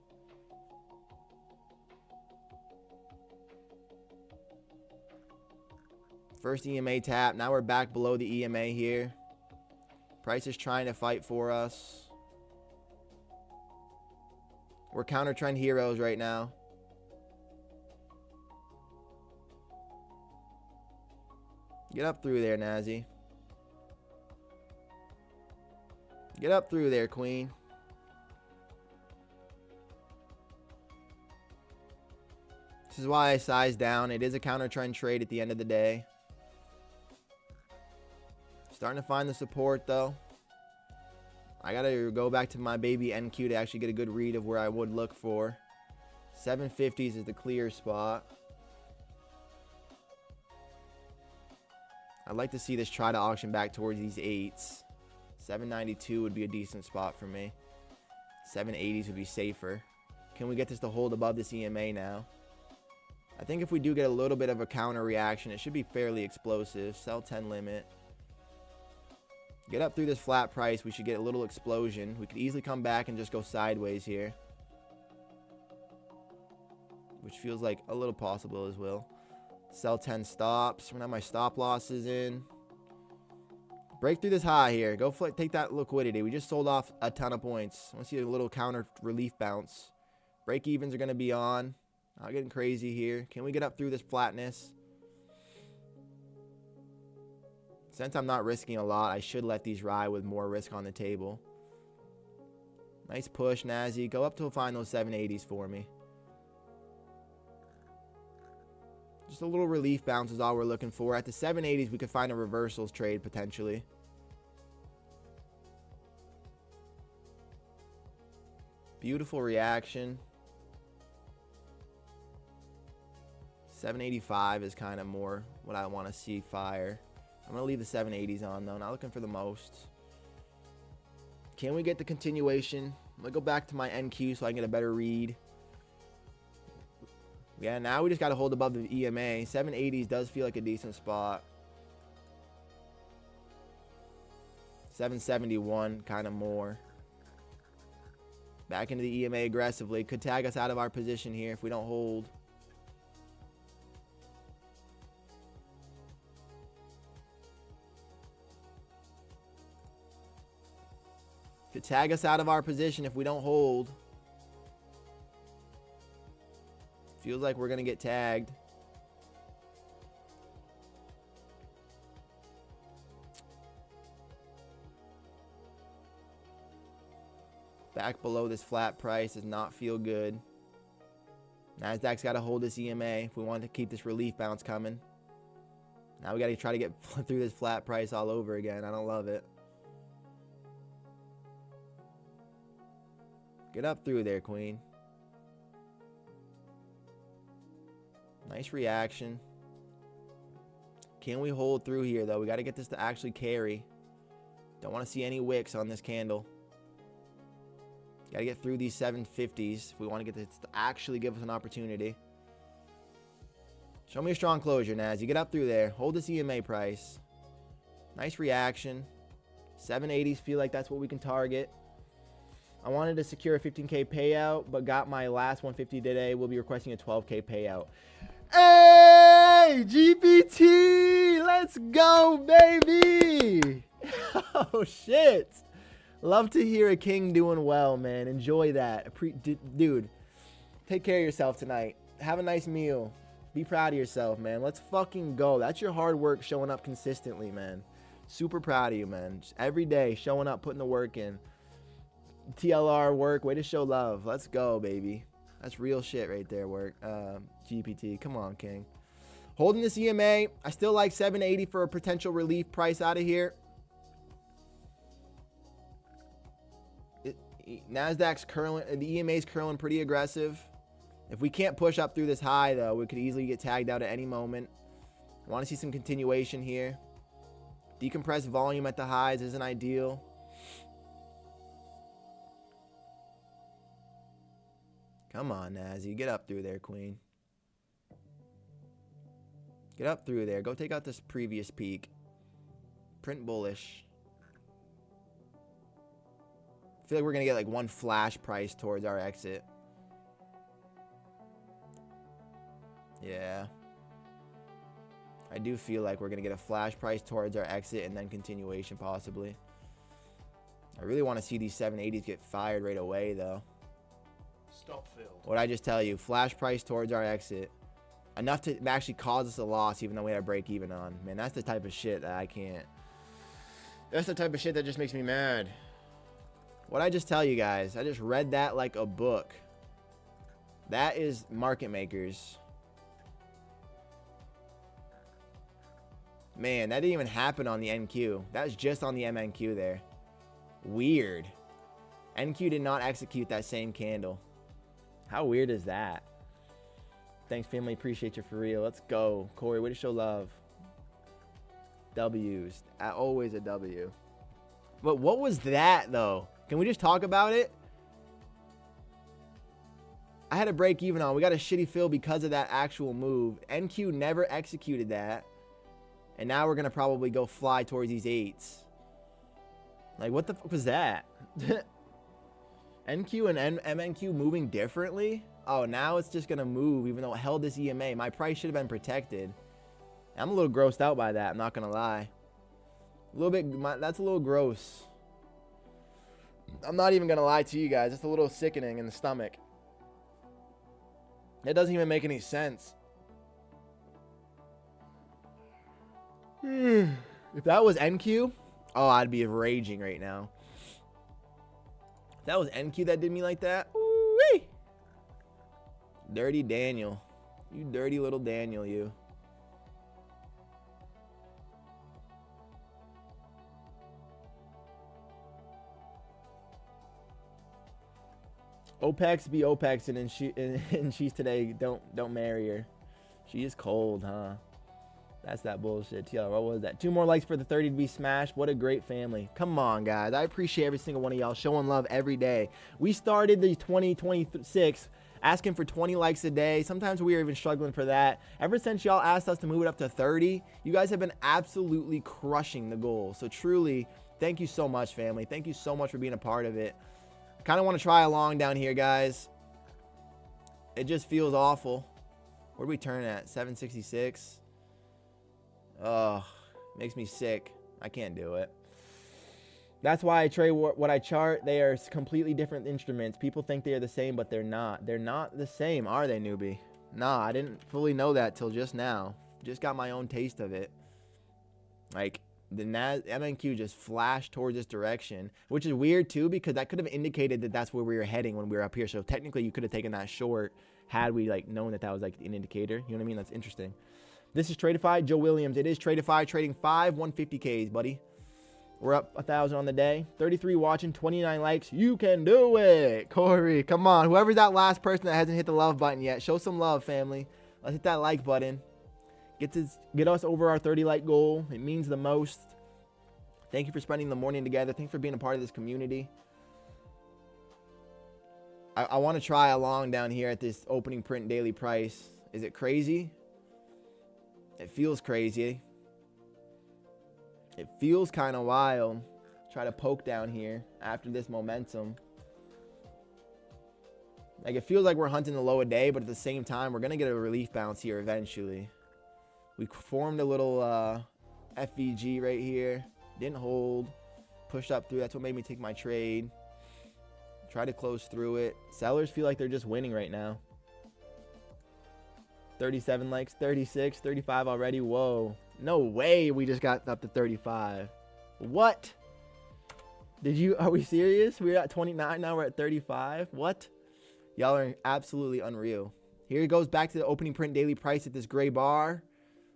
First EMA tap. Now we're back below the EMA here. Price is trying to fight for us. We're counter trend heroes right now. Get up through there, Nazi. Get up through there, Queen. This is why I size down. It is a counter trend trade at the end of the day. Starting to find the support, though. I got to go back to my baby NQ to actually get a good read of where I would look for. 750s is the clear spot. I'd like to see this try to auction back towards these 8s. 792 would be a decent spot for me. 780s would be safer. Can we get this to hold above this EMA now? I think if we do get a little bit of a counter reaction, it should be fairly explosive. Sell 10 limit. Get up through this flat price. We should get a little explosion. We could easily come back and just go sideways here, which feels like a little possible as well. Sell 10 stops. I'm going to have my stop losses in. Break through this high here. Go take that liquidity. We just sold off a ton of points. I want to see a little counter relief bounce. Break evens are going to be on. Not getting crazy here. Can we get up through this flatness? Since I'm not risking a lot, I should let these ride with more risk on the table. Nice push, Nazi. Go up to find those 780s for me. Just a little relief bounce is all we're looking for. At the 780s, we could find a reversals trade potentially. Beautiful reaction. 785 is kind of more what I want to see fire. I'm going to leave the 780s on, though. Not looking for the most. Can we get the continuation? I'm going to go back to my NQ so I can get a better read. Yeah, now we just got to hold above the EMA. 780s does feel like a decent spot. 771, kind of more. Back into the EMA aggressively. Could tag us out of our position here if we don't hold. Could tag us out of our position if we don't hold. Feels like we're going to get tagged. Back below this flat price does not feel good. Nasdaq's got to hold this EMA if we want to keep this relief bounce coming. Now we got to try to get through this flat price all over again. I don't love it. Get up through there, Queen. Nice reaction. Can we hold through here, though? We got to get this to actually carry. Don't want to see any wicks on this candle. Got to get through these 750s if we want to get this to actually give us an opportunity. Show me a strong closure, Naz. You get up through there. Hold this EMA price. Nice reaction. 780s feel like that's what we can target. I wanted to secure a 15K payout, but got my last 150 today. We'll be requesting a 12K payout. Hey, GPT, let's go, baby. Oh, shit. Love to hear a king doing well, man. Enjoy that. Dude, take care of yourself tonight. Have a nice meal. Be proud of yourself, man. Let's fucking go. That's your hard work showing up consistently, man. Super proud of you, man. Just every day showing up, putting the work in. TLR work, way to show love. Let's go, baby. That's real shit right there, work. GPT, come on, king. Holding this EMA. I still like 780 for a potential relief price out of here. Nasdaq's curling, the EMA's curling pretty aggressive. If we can't push up through this high, though, we could easily get tagged out at any moment. I want to see some continuation here. Decompressed volume at the highs isn't ideal. Come on, Nazi. Get up through there, queen. Get up through there. Go take out this previous peak. Print bullish. I feel like we're going to get like one flash price towards our exit. Yeah. I do feel like we're going to get a flash price towards our exit and then continuation possibly. I really want to see these 780s get fired right away, though. Stop filled. What'd I just tell you? Flash price towards our exit. Enough to actually cause us a loss even though we had a break even on. Man, that's the type of shit that I can't. That's the type of shit that just makes me mad. What'd I just tell you guys? I just read that like a book. That is market makers. Man, that didn't even happen on the NQ. That was just on the MNQ there. Weird. NQ did not execute that same candle. How weird is that? Thanks, family. Appreciate you for real. Let's go. Corey, way to show love. W's. Always a W. But what was that, though? Can we just talk about it? I had a break even on. We got a shitty fill because of that actual move. NQ never executed that. And now we're going to probably go fly towards these 8s. Like, what the fuck was that? NQ and MNQ moving differently? Oh, now it's just going to move even though it held this EMA. My price should have been protected. I'm a little grossed out by that. I'm not going to lie. A little bit, that's a little gross. I'm not even going to lie to you guys. It's a little sickening in the stomach. It doesn't even make any sense. If that was NQ, oh, I'd be raging right now. If that was NQ that did me like that, ooh-wee. Dirty Daniel. You dirty little Daniel, you. OPEX be OPEX and she's today. Don't marry her. She is cold, huh? That's that bullshit. TL, what was that? 2 more likes for the 30 to be smashed. What a great family. Come on, guys. I appreciate every single one of y'all showing love every day. We started the 2026 asking for 20 likes a day. Sometimes we are even struggling for that. Ever since y'all asked us to move it up to 30, you guys have been absolutely crushing the goal. So truly, thank you so much, family. Thank you so much for being a part of it. I kind of want to try along down here, guys. It just feels awful. Where do we turn at? 766. Oh, makes me sick. I can't do it. That's why I trade what I chart. They are completely different instruments. People think they are the same, but they're not. They're not the same, are they, newbie? Nah, I didn't fully know that till just now. Just got my own taste of it. Like, the MNQ just flashed towards this direction, which is weird, too, because that could have indicated that that's where we were heading when we were up here. So, technically, you could have taken that short had we, like, known that that was, like, an indicator. You know what I mean? That's interesting. This is Tradeify. Joe Williams. It is Tradeify. Trading 5 150Ks, buddy. We're up 1,000 on the day. 33 watching. 29 likes. You can do it. Corey, come on. Whoever's that last person that hasn't hit the love button yet, show some love, family. Let's hit that like button. Get us over our 30 like goal. It means the most. Thank you for spending the morning together. Thanks for being a part of this community. I want to try along down here at this opening print daily price. Is it crazy? It feels crazy. It feels kind of wild. Try to poke down here after this momentum. Like, it feels like we're hunting the low a day, but at the same time, we're going to get a relief bounce here eventually. We formed a little FVG right here. Didn't hold. Pushed up through. That's what made me take my trade. Try to close through it. Sellers feel like they're just winning right now. 37 likes, 36, 35 already. Whoa. No way we just got up to 35. What? Are we serious? We were at 29, now we're at 35. What? Y'all are absolutely unreal. Here it goes back to the opening print daily price at this gray bar.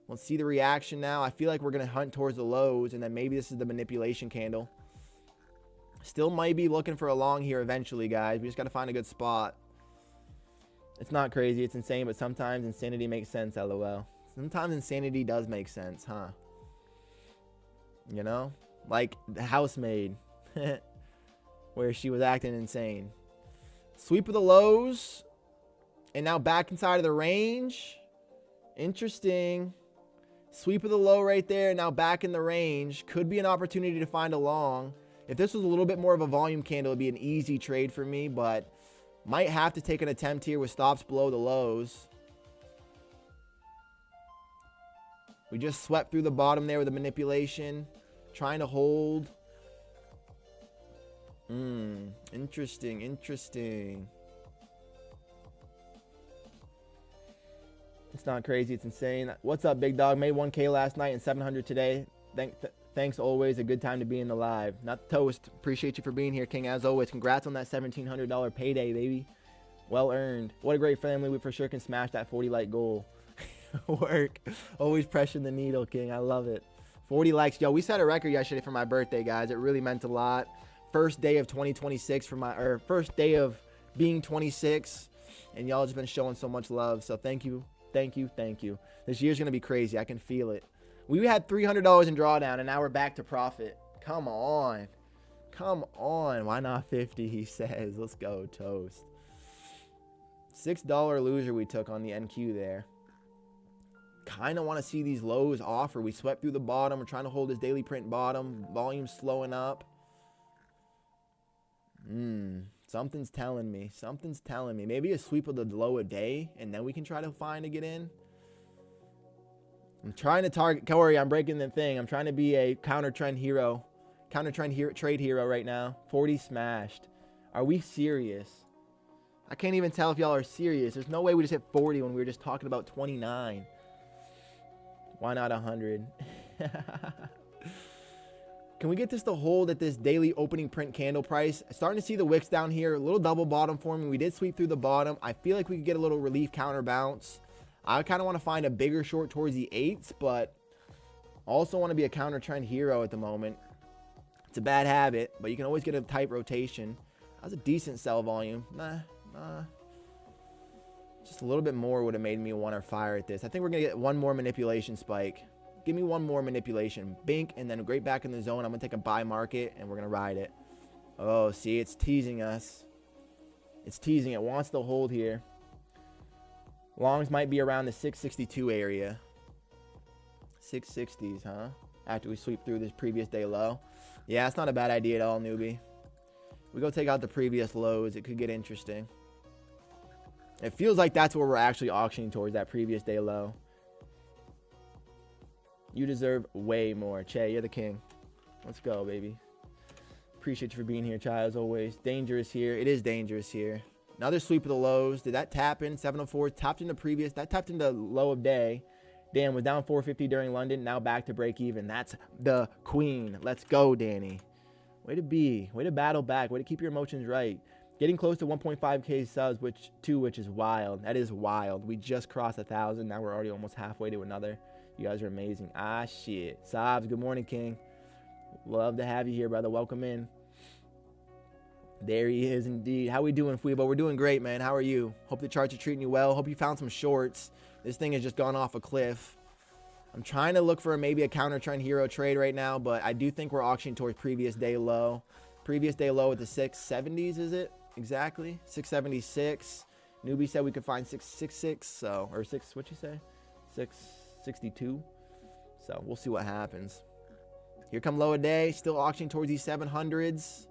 Let's see the reaction now. I feel like we're going to hunt towards the lows, and then maybe this is the manipulation candle. Still might be looking for a long here eventually, guys. We just got to find a good spot. It's not crazy. It's insane, but sometimes insanity makes sense, LOL. Sometimes insanity does make sense, huh? You know? Like the housemaid, where she was acting insane. Sweep of the lows, and now back inside of the range. Interesting. Sweep of the low right there, now back in the range. Could be an opportunity to find a long. If this was a little bit more of a volume candle, it'd be an easy trade for me, but might have to take an attempt here with stops below the lows. We just swept through the bottom there with a manipulation. Trying to hold. Interesting, interesting. It's not crazy, it's insane. What's up, big dog? Made 1K last night and 700 today. Thanks always. A good time to be in the live. Not toast. Appreciate you for being here, King. As always, congrats on that $1,700 payday, baby. Well earned. What a great family. We for sure can smash that 40 like goal. Work. Always pressing the needle, King. I love it. 40 likes. Yo, we set a record yesterday for my birthday, guys. It really meant a lot. First day of 2026 first day of being 26, and y'all just been showing so much love. So thank you, thank you, thank you. This year's gonna be crazy. I can feel it. We had $300 in drawdown, and now we're back to profit. Come on, come on. Why not 50? He says. Let's go, toast. $6 loser we took on the NQ there. Kind of want to see these lows offer. We swept through the bottom. We're trying to hold this daily print bottom. Volume slowing up. Something's telling me. Something's telling me. Maybe a sweep of the low a day, and then we can try to find to get in. I'm trying to target. Corey, I'm breaking the thing. I'm trying to be a counter trend hero. Trade hero right now. 40 smashed. Are we serious? I can't even tell if y'all are serious. There's no way we just hit 40 when we were just talking about 29. Why not 100? Can we get this to hold at this daily opening print candle price? Starting to see the wicks down here. A little double bottom forming. We did sweep through the bottom. I feel like we could get a little relief counter bounce. I kind of want to find a bigger short towards the 8s, but also want to be a counter trend hero at the moment. It's a bad habit, but you can always get a tight rotation. That was a decent sell volume. Nah. Just a little bit more would have made me want to fire at this. I think we're going to get one more manipulation spike. Give me one more manipulation. Bink, and then right back in the zone. I'm going to take a buy market, and we're going to ride it. Oh, see, it's teasing us. It's teasing. It wants to hold here. Longs might be around the 662 area. 660s, huh? After we sweep through this previous day low. Yeah, it's not a bad idea at all, newbie. We go take out the previous lows. It could get interesting. It feels like that's where we're actually auctioning towards, that previous day low. You deserve way more. Che, you're the king. Let's go, baby. Appreciate you for being here, Chai, as always. Dangerous here. It is dangerous here. Another sweep of the lows. Did that tap in? 704. Tapped into previous. That tapped into low of day. Damn, was down 450 during London. Now back to break even. That's the queen. Let's go, Danny. Way to be. Way to battle back. Way to keep your emotions right. Getting close to 1.5K's subs, which is wild. That is wild. We just crossed 1,000. Now we're already almost halfway to another. You guys are amazing. Ah, shit. Sobs, good morning, King. Love to have you here, brother. Welcome in. There he is, indeed. How we doing, Fuibo? We're doing great, man. How are you? Hope the charts are treating you well. Hope you found some shorts. This thing has just gone off a cliff. I'm trying to look for maybe a counter trend hero trade right now, but I do think we're auctioning towards previous day low. Previous day low at the 670s, is it? Exactly. 676. Newbie said we could find 666, so, or 6, what'd you say? 662. So we'll see what happens. Here come low a day. Still auctioning towards these 700s.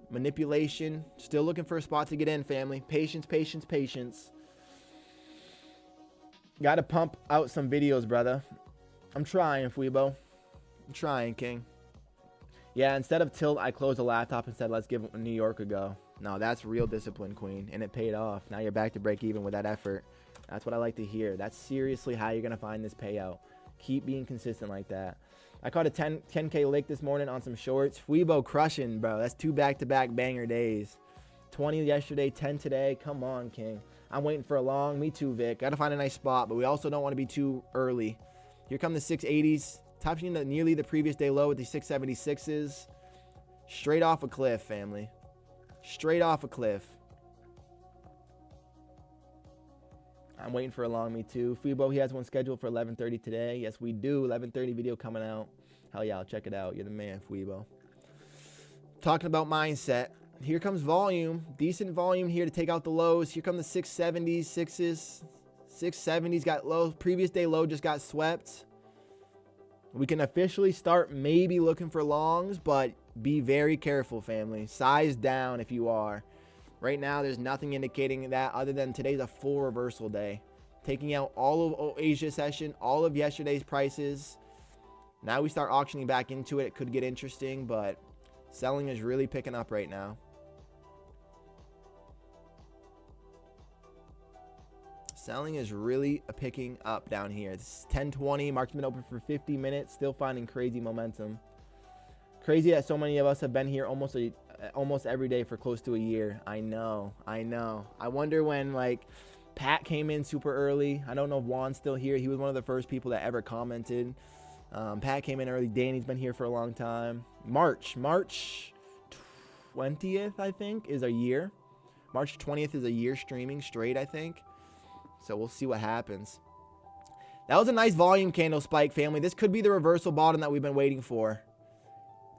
manipulation. Still looking for a spot to get in, family. Patience, patience, patience. Got to pump out some videos, brother. I'm trying, Fuibo. I'm trying, King. Yeah, instead of tilt, I closed the laptop and said, let's give New York a go. No, that's real discipline, Queen. And it paid off. Now you're back to break even with that effort. That's what I like to hear. That's seriously how you're going to find this payout. Keep being consistent like that. I caught a 10K lick this morning on some shorts. Fuibo crushing, bro. That's 2 back-to-back banger days. 20 yesterday, 10 today. Come on, King. I'm waiting for a long. Me too, Vic. Got to find a nice spot, but we also don't want to be too early. Here come the 680s. Touching nearly the previous day low with the 676s. Straight off a cliff, family. Straight off a cliff. I'm waiting for a long. Me too. Fuibo, he has one scheduled for 11:30 today. Yes, we do. 11:30 video coming out. Hell yeah, I'll check it out. You're the man, Fuibo. Talking about mindset. Here comes volume. Decent volume here to take out the lows. Here come the 670s, 6s. 670s got low. Previous day low just got swept. We can officially start maybe looking for longs, but be very careful, family. Size down if you are. Right now, there's nothing indicating that other than today's a full reversal day. Taking out all of Asia session, all of yesterday's prices. Now we start auctioning back into it. It could get interesting, but selling is really picking up right now. Selling is really picking up down here. It's 10:20. Market's been open for 50 minutes. Still finding crazy momentum. Crazy that so many of us have been here almost every day for close to a year. I know. I wonder when, like, Pat came in super early. I don't know if Juan's still here. He was one of the first people that ever commented. Pat came in early. Danny's been here for a long time. March 20th, I think, is a year. March 20th is a year streaming straight, I think. So we'll see what happens. That was a nice volume candle spike, family. This could be the reversal bottom that we've been waiting for.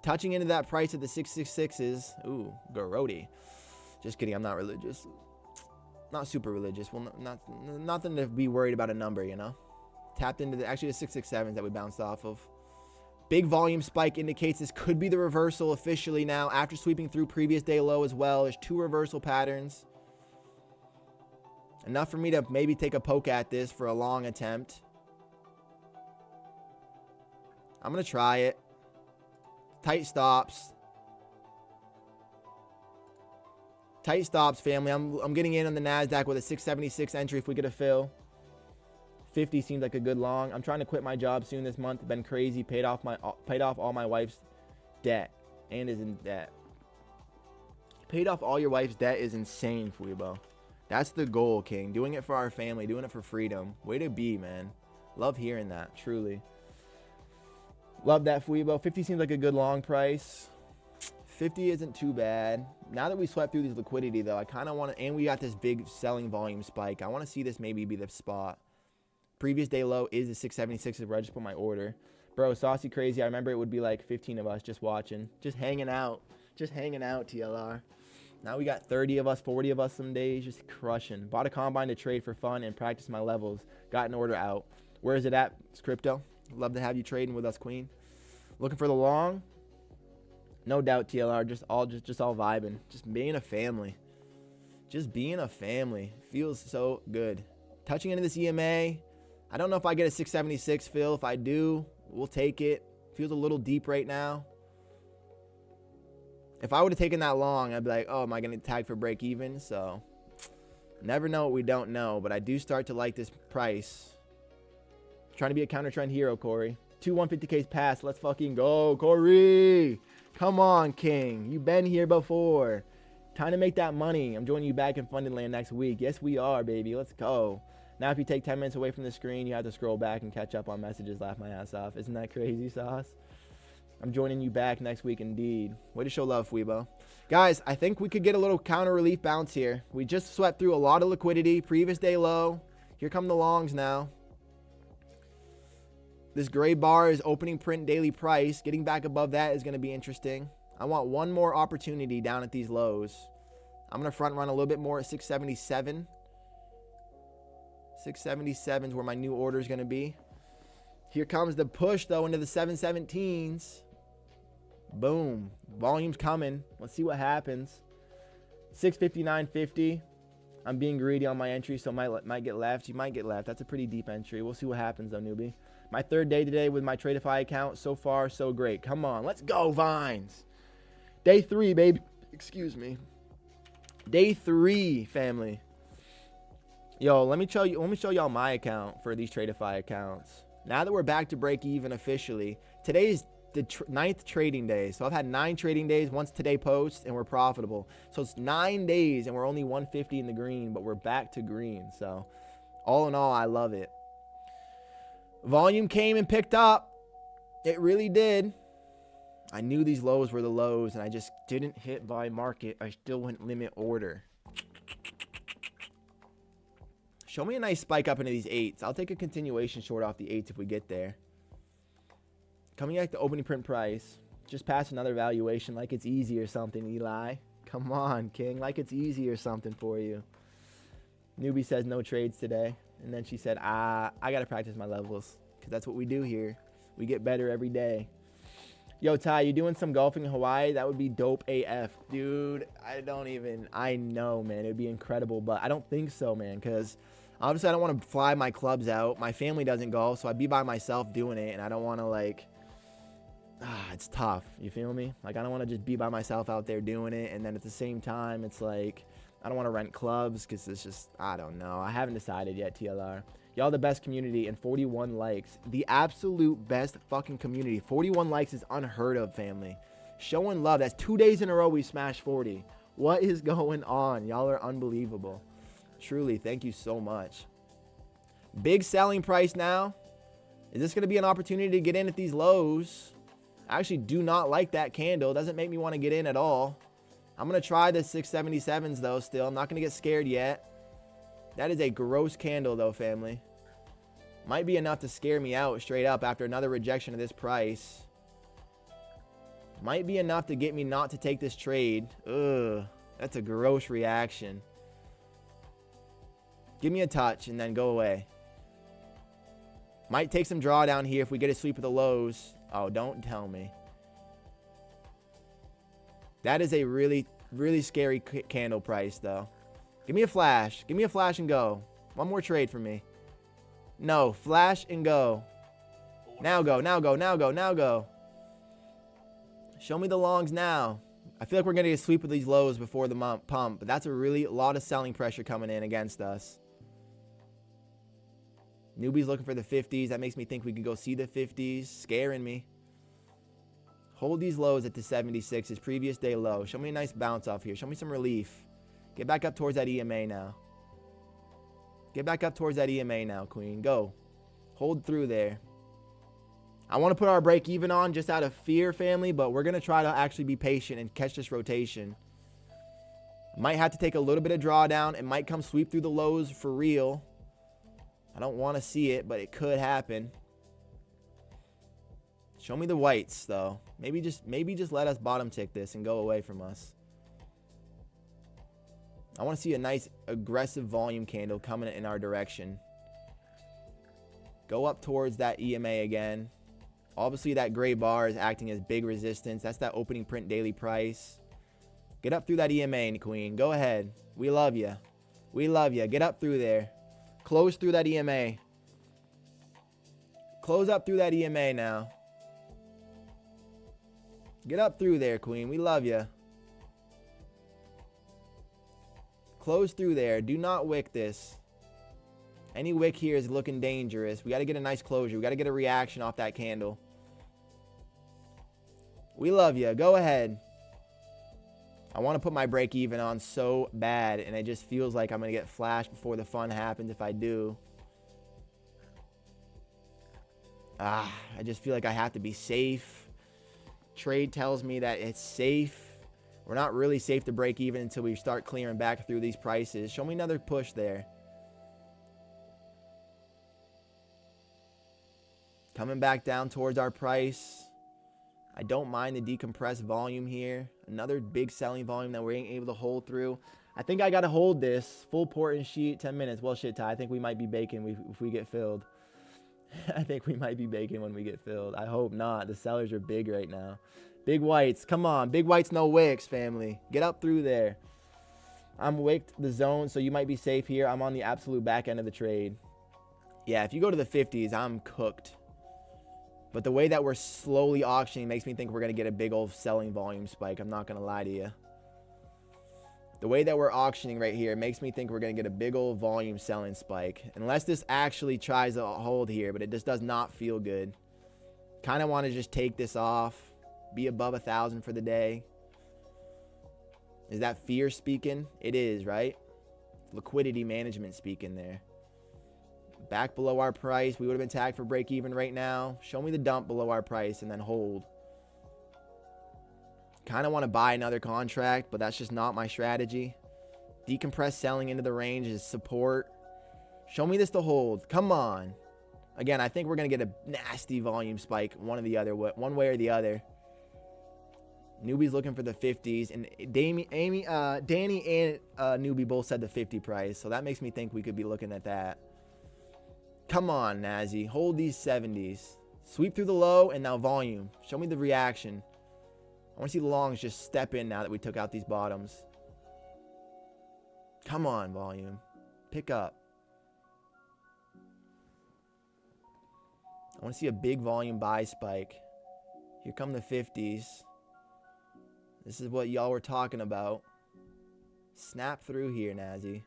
Touching into that price of the 666s. Ooh, Garodi. Just kidding. I'm not religious. Not super religious. Well, nothing to be worried about a number, you know. Tapped into actually the 667s that we bounced off of. Big volume spike indicates this could be the reversal officially now after sweeping through previous day low as well. There's 2 reversal patterns. Enough for me to maybe take a poke at this for a long attempt. I'm going to try it. Tight stops. Tight stops, family. I'm getting in on the NASDAQ with a 676 entry if we get a fill. 50 seems like a good long. I'm trying to quit my job soon this month. Been crazy. Paid off all my wife's debt and is in debt. Paid off all your wife's debt is insane, Fuibo. That's the goal, King. Doing it for our family. Doing it for freedom. Way to be, man. Love hearing that, truly. Love that, Fuibo. 50 seems like a good long price. 50 isn't too bad. Now that we swept through this liquidity, though, I kind of want to... And we got this big selling volume spike. I want to see this maybe be the spot. Previous day low is the 676 where I just put my order. Bro, saucy crazy. I remember it would be like 15 of us just watching. Just hanging out. Just hanging out, TLR. Now we got 30 of us, 40 of us some days, just crushing. Bought a combine to trade for fun and practice my levels. Got an order out. Where is it at? It's crypto. Love to have you trading with us, Queen. Looking for the long? No doubt, TLR. Just all vibing. Just being a family. Just being a family. Feels so good. Touching into this EMA. I don't know if I get a 676 fill. If I do, we'll take it. Feels a little deep right now. If I would have taken that long, I'd be like, oh, am I going to tag for break even? So, never know what we don't know. But I do start to like this price. Trying to be a counter trend hero, Corey. 2 150K's pass. Let's fucking go, Corey. Come on, King. You've been here before. Time to make that money. I'm joining you back in Funded Land next week. Yes, we are, baby. Let's go. Now, if you take 10 minutes away from the screen, you have to scroll back and catch up on messages. Laugh my ass off. Isn't that crazy, Sauce? I'm joining you back next week indeed. Way to show love, Fuibo. Guys, I think we could get a little counter relief bounce here. We just swept through a lot of liquidity. Previous day low. Here come the longs now. This gray bar is opening print daily price. Getting back above that is going to be interesting. I want one more opportunity down at these lows. I'm going to front run a little bit more at 677. 677 is where my new order is going to be. Here comes the push, though, into the 717s. Boom. Volume's coming. Let's see what happens. 659.50. I'm being greedy on my entry, so might get left. You might get left. That's a pretty deep entry. We'll see what happens, though, newbie. My third day today with my Tradeify account. So far, so great. Come on. Let's go, Vines. Day 3, baby. Excuse me. Day 3, family. Yo, let me show y'all my account for these Tradeify accounts. Now that we're back to break even officially, today is the 9th trading day. So I've had 9 trading days once today posts, and we're profitable. So it's 9 days, and we're only 150 in the green, but we're back to green. So all in all, I love it. Volume came and picked up. It really did. I knew these lows were the lows, and I just didn't hit buy market. I still went limit order. Show me a nice spike up into these 8s. I'll take a continuation short off the 8s if we get there. Coming back to opening print price. Just past another valuation like it's easy or something, Eli. Come on, King. Like it's easy or something for you. Newbie says no trades today. And then she said, I got to practice my levels. Because that's what we do here. We get better every day. Yo, Ty, you doing some golfing in Hawaii? That would be dope AF. Dude, I know, man. It would be incredible. But I don't think so, man. Because obviously I don't want to fly my clubs out. My family doesn't golf. So I'd be by myself doing it. And I don't want to, like... it's tough. You feel me? Like, I don't want to just be by myself out there doing it. And then at the same time, it's like, I don't want to rent clubs because it's just, I don't know. I haven't decided yet, TLR. Y'all the best community and 41 likes. The absolute best fucking community. 41 likes is unheard of, family. Showing love. That's 2 days in a row we smashed 40. What is going on? Y'all are unbelievable. Truly, thank you so much. Big selling price now. Is this going to be an opportunity to get in at these lows? I actually do not like that candle. It doesn't make me want to get in at all. I'm going to try the 677s, though, still. I'm not going to get scared yet. That is a gross candle, though, family. Might be enough to scare me out straight up after another rejection of this price. Might be enough to get me not to take this trade. Ugh, that's a gross reaction. Give me a touch and then go away. Might take some drawdown here if we get a sweep of the lows. Oh, don't tell me. That is a really, really scary candle price, though. Give me a flash. Give me a flash and go. One more trade for me. No, flash and go. Now go, now go, now go, now go. Show me the longs now. I feel like we're going to get a sweep of these lows before the pump, but that's a lot of selling pressure coming in against us. Newbie's looking for the 50s. That makes me think we could go see the 50s. Scaring me. Hold these lows at the 76s. Previous day low. Show me a nice bounce off here. Show me some relief. Get back up towards that EMA now. Get back up towards that EMA now, Queen. Go. Hold through there. I want to put our break even on just out of fear, family, but we're going to try to actually be patient and catch this rotation. Might have to take a little bit of drawdown. It might come sweep through the lows for real. I don't want to see it, but it could happen. Show me the whites, though. Maybe just let us bottom tick this and go away from us. I want to see a nice aggressive volume candle coming in our direction. Go up towards that EMA again. Obviously, that gray bar is acting as big resistance. That's that opening print daily price. Get up through that EMA, Queen. Go ahead. We love you. We love you. Get up through there. Close through that EMA. Close up through that EMA now. Get up through there, Queen. We love you. Close through there. Do not wick this. Any wick here is looking dangerous. We got to get a nice closure. We got to get a reaction off that candle. We love you. Go ahead. I want to put my break even on so bad, and it just feels like I'm going to get flashed before the fun happens if I do. I just feel like I have to be safe. Trade tells me that it's safe. We're not really safe to break even until we start clearing back through these prices. Show me another push there. Coming back down towards our price. I don't mind the decompressed volume here. Another big selling volume that we ain't able to hold through. I think I got to hold this. Full port and sheet, 10 minutes. Well, shit, Ty. I think we might be baking if we get filled. I think we might be baking when we get filled. I hope not. The sellers are big right now. Big whites. Come on. Big whites, no wicks, family. Get up through there. I'm wicked the zone, so you might be safe here. I'm on the absolute back end of the trade. Yeah, if you go to the 50s, I'm cooked. But the way that we're slowly auctioning makes me think we're going to get a big old selling volume spike. I'm not going to lie to you. The way that we're auctioning right here makes me think we're going to get a big old volume selling spike. Unless this actually tries to hold here, but it just does not feel good. Kind of want to just take this off. Be above 1,000 for the day. Is that fear speaking? It is, right? Liquidity management speaking there. Back below our price. We would have been tagged for break even right now. Show me the dump below our price and then hold. Kind of want to buy another contract, but that's just not my strategy. Decompress selling into the range is support. Show me this to hold. Come on. Again, I think we're going to get a nasty volume spike one way or the other. Newbie's looking for the 50s, and Danny and Newbie both said the 50 price, so that makes me think we could be looking at that. Come on, Nazi. Hold these 70s. Sweep through the low, and now volume. Show me the reaction. I want to see the longs just step in now that we took out these bottoms. Come on, volume. Pick up. I want to see a big volume buy spike. Here come the 50s. This is what y'all were talking about. Snap through here, Nazi.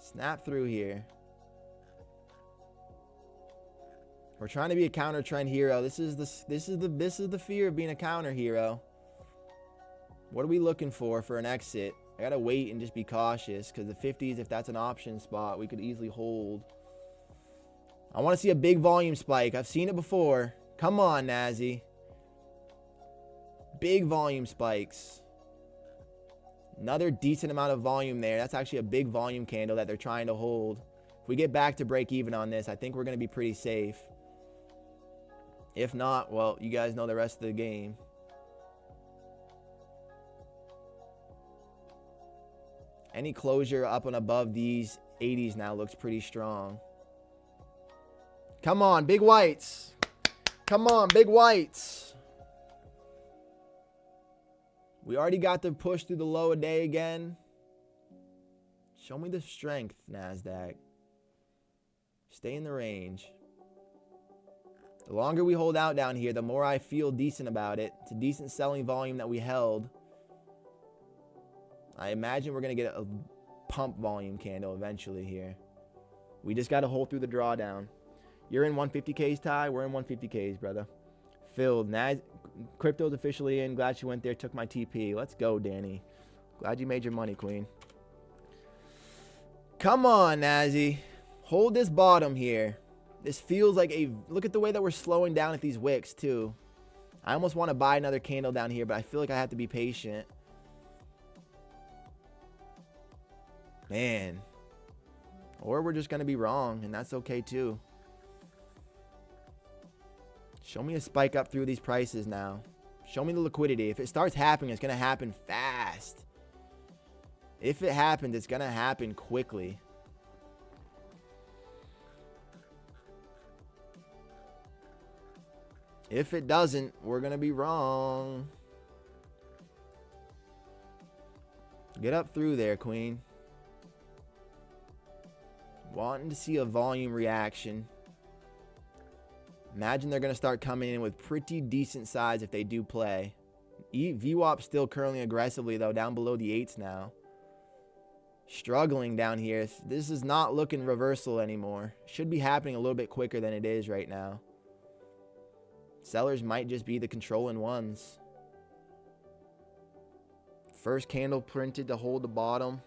Snap through here. We're trying to be a counter trend hero. This is the fear of being a counter hero. What are we looking for an exit? I gotta wait and just be cautious because the 50s, if that's an option spot, we could easily hold. I want to see a big volume spike. I've seen it before. Come on, Nazi. Big volume spikes. Another decent amount of volume there. That's actually a big volume candle that they're trying to hold. If we get back to break even on this, I think we're going to be pretty safe. If not, well, you guys know the rest of the game. Any closure up and above these 80s now looks pretty strong. Come on, big whites. Come on, big whites. We already got the push through the low a day again. Show me the strength, NASDAQ. Stay in the range. The longer we hold out down here, the more I feel decent about it. It's a decent selling volume that we held. I imagine we're going to get a pump volume candle eventually here. We just got to hold through the drawdown. You're in 150K's, Ty. We're in 150K's, brother. Filled. Crypto's officially in. Glad she went there. Took my TP. Let's go, Danny. Glad you made your money, queen. Come on, Nazi. Hold this bottom here. This feels like a... Look at the way that we're slowing down at these wicks, too. I almost want to buy another candle down here, but I feel like I have to be patient. Man. Or we're just going to be wrong, and that's okay, too. Show me a spike up through these prices now. Show me the liquidity. If it starts happening, it's going to happen fast. If it happens, it's going to happen quickly. If it doesn't, we're going to be wrong. Get up through there, queen. Wanting to see a volume reaction. Imagine they're going to start coming in with pretty decent size if they do play. VWAP still curling aggressively, though, down below the 8s now. Struggling down here. This is not looking reversal anymore. Should be happening a little bit quicker than it is right now. Sellers might just be the controlling ones. First candle printed to hold the bottom.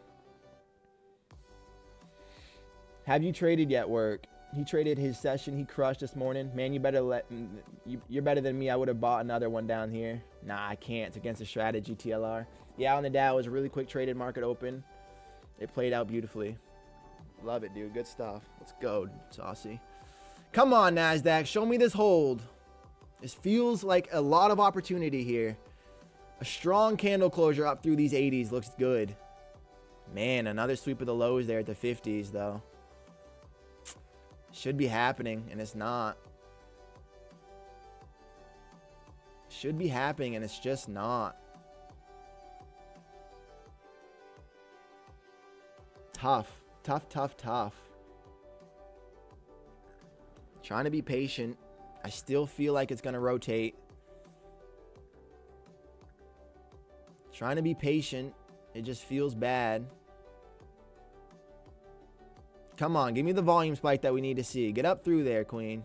Have you traded yet, Work? He traded his session. He crushed this morning. Man, you better you're better than me. I would have bought another one down here. Nah, I can't. It's against the strategy, TLR. Yeah, on the Dow, it was a really quick traded market open. It played out beautifully. Love it, dude. Good stuff. Let's go, Saucy. Come on, NASDAQ. Show me this hold. This feels like a lot of opportunity here. A strong candle closure up through these 80s looks good. Man, another sweep of the lows there at the 50s, though. Should be happening, and it's not. Should be happening, and it's just not. Tough. Tough, tough, tough. Trying to be patient. I still feel like it's going to rotate. Trying to be patient. It just feels bad. Come on, give me the volume spike that we need to see. Get up through there, Queen.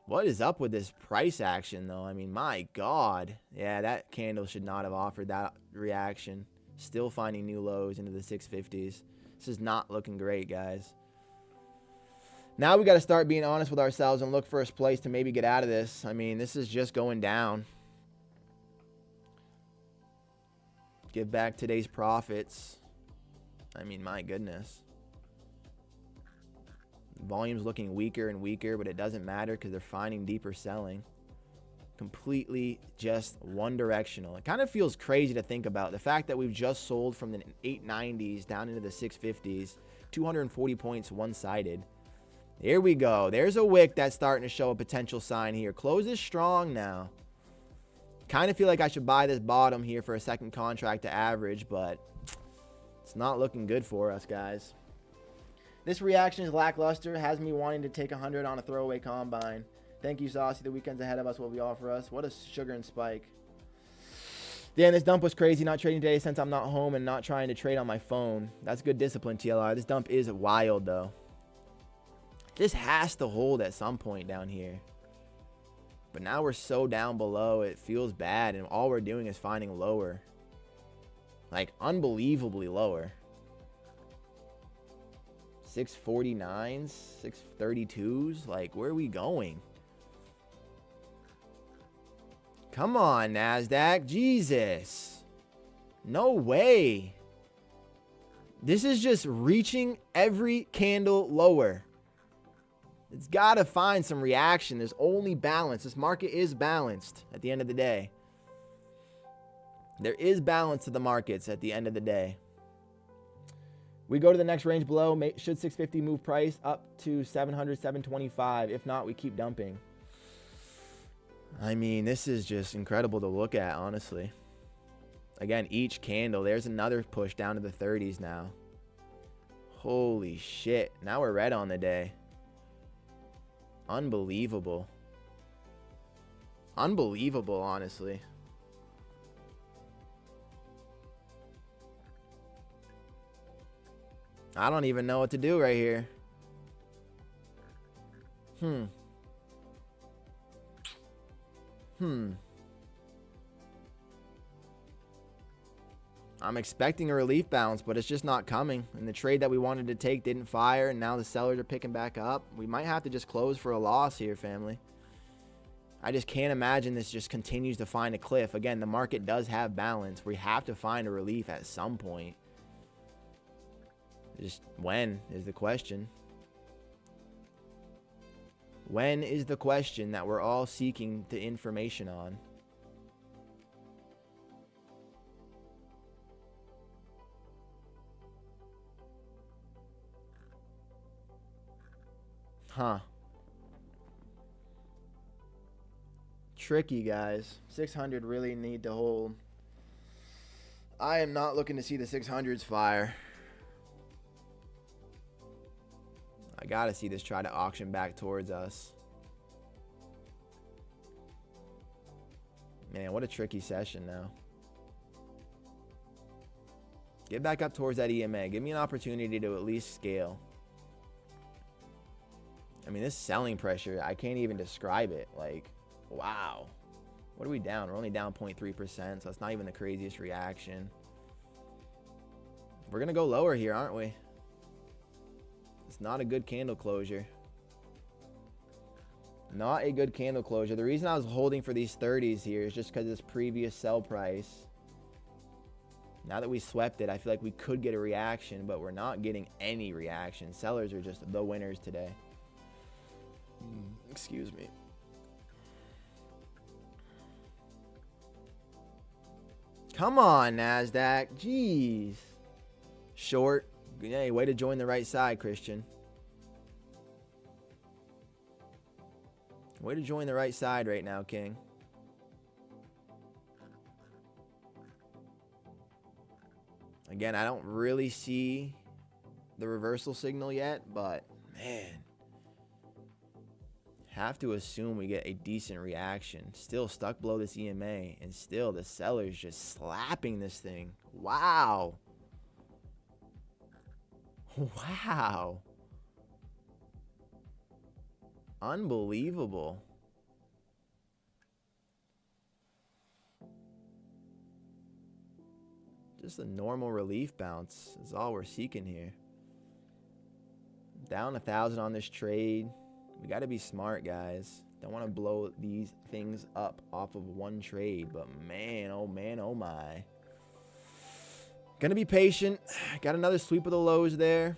What is up with this price action, though? I mean, my God. Yeah, that candle should not have offered that reaction. Still finding new lows into the 650s. This is not looking great, guys. Now we got to start being honest with ourselves and look for a place to maybe get out of this. I mean, this is just going down. Give back today's profits. I mean, my goodness. Volume's looking weaker and weaker, but it doesn't matter because they're finding deeper selling. Completely just one directional. It kind of feels crazy to think about. The fact that we've just sold from the 890s down into the 650s. 240 points one-sided. Here we go. There's a wick that's starting to show a potential sign here. Close is strong now. Kind of feel like I should buy this bottom here for a second contract to average, but it's not looking good for us, guys. This reaction is lackluster. Has me wanting to take 100 on a throwaway combine. Thank you, Saucy. The weekend's ahead of us. What will be all for us? What a sugar and spike. Damn, this dump was crazy. Not trading today since I'm not home and not trying to trade on my phone. That's good discipline, TLR. This dump is wild, though. This has to hold at some point down here. But now we're so down below, it feels bad. And all we're doing is finding lower. Like, unbelievably lower. 649s, 632s. Like, where are we going? Come on, NASDAQ. Jesus. No way. This is just reaching every candle lower. It's got to find some reaction. There's only balance. This market is balanced at the end of the day. There is balance to the markets at the end of the day. We go to the next range below. Should 650 move price up to 700, 725? If not, we keep dumping. I mean, this is just incredible to look at, honestly. Again, each candle. There's another push down to the 30s now. Holy shit. Now we're red on the day. Unbelievable. Unbelievable, honestly. I don't even know what to do right here. I'm expecting a relief bounce, but it's just not coming. And the trade that we wanted to take didn't fire, and now the sellers are picking back up. We might have to just close for a loss here, family. I just can't imagine this just continues to find a cliff. Again, the market does have balance. We have to find a relief at some point. Just when is the question. When is the question that we're all seeking the information on? Huh. Tricky, guys. 600 really need to hold. I am not looking to see the 600s fire. I gotta see this try to auction back towards us. Man, what a tricky session now. Get back up towards that EMA. Give me an opportunity to at least scale. I mean, this selling pressure, I can't even describe it. Like, wow. What are we down? We're only down 0.3%, so it's not even the craziest reaction. We're going to go lower here, aren't we? It's not a good candle closure. Not a good candle closure. The reason I was holding for these 30s here is just because of this previous sell price. Now that we swept it, I feel like we could get a reaction, but we're not getting any reaction. Sellers are just the winners today. Excuse me. Come on, NASDAQ. Jeez. Short. Hey, way to join the right side, Christian. Way to join the right side right now, King. Again, I don't really see the reversal signal yet, but man, have to assume we get a decent reaction. Still stuck below this EMA, and still the seller's just slapping this thing. Wow. Wow. Unbelievable. Just a normal relief bounce is all we're seeking here. Down 1,000 on this trade. We got to be smart, guys. Don't want to blow these things up off of one trade, but man, oh my. Gonna be patient. Got another sweep of the lows there.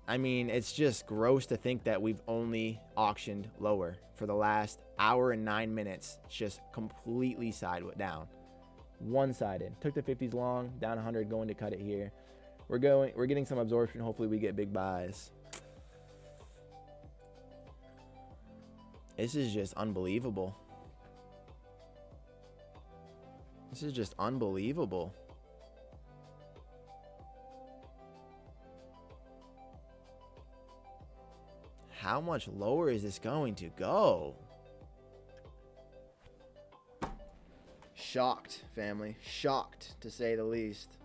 I mean, it's just gross to think that we've only auctioned lower for the last hour and 9 minutes. It's just completely down. One-sided. Took the 50s long, down 100, going to cut it here. We're getting some absorption. Hopefully we get big buys. This is just unbelievable. This is just unbelievable. How much lower is this going to go? Shocked, family. Shocked, to say the least.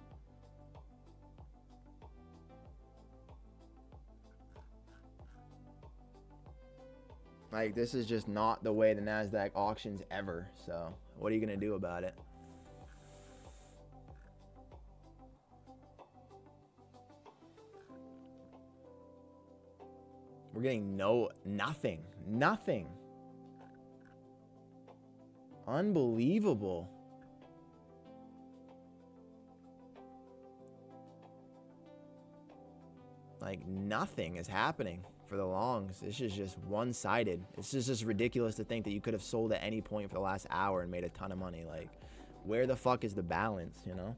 Like, this is just not the way the NASDAQ auctions ever. So, what are you going to do about it? We're getting nothing. Nothing. Unbelievable. Like, nothing is happening for the longs. This is just one-sided. This is just ridiculous to think that you could have sold at any point for the last hour and made a ton of money. Like, where the fuck is the balance, you know?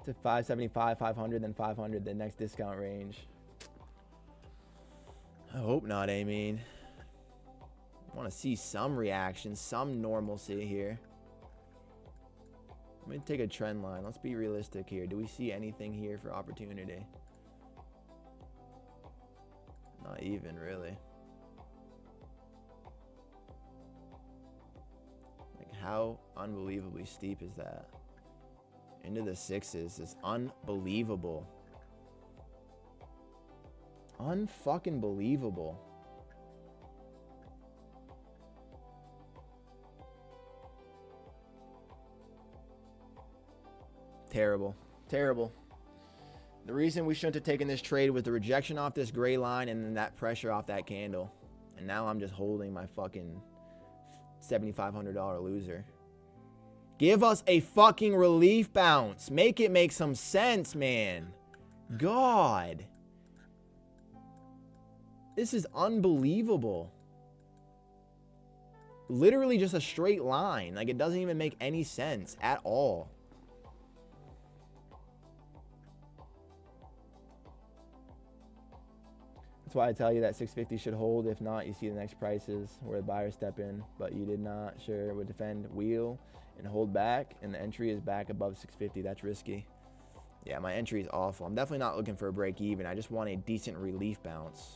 To 575, 500, then 500, the next discount range. I hope not, I mean. I want to see some reaction, some normalcy here. Let me take a trend line. Let's be realistic here. Do we see anything here for opportunity? Not even, really. Like, how unbelievably steep is that? Into the sixes is unbelievable. Unfucking believable. Terrible. Terrible. The reason we shouldn't have taken this trade was the rejection off this gray line and then that pressure off that candle. And now I'm just holding my fucking $7,500 loser. Give us a fucking relief bounce. Make it make some sense, man. God. This is unbelievable. Literally just a straight line. Like, it doesn't even make any sense at all. That's why I tell you that 650 should hold. If not, you see the next prices where the buyers step in. But you did not. Sure, would defend, wheel, and hold back. And the entry is back above 650. That's risky. Yeah, my entry is awful. I'm definitely not looking for a break even. I just want a decent relief bounce.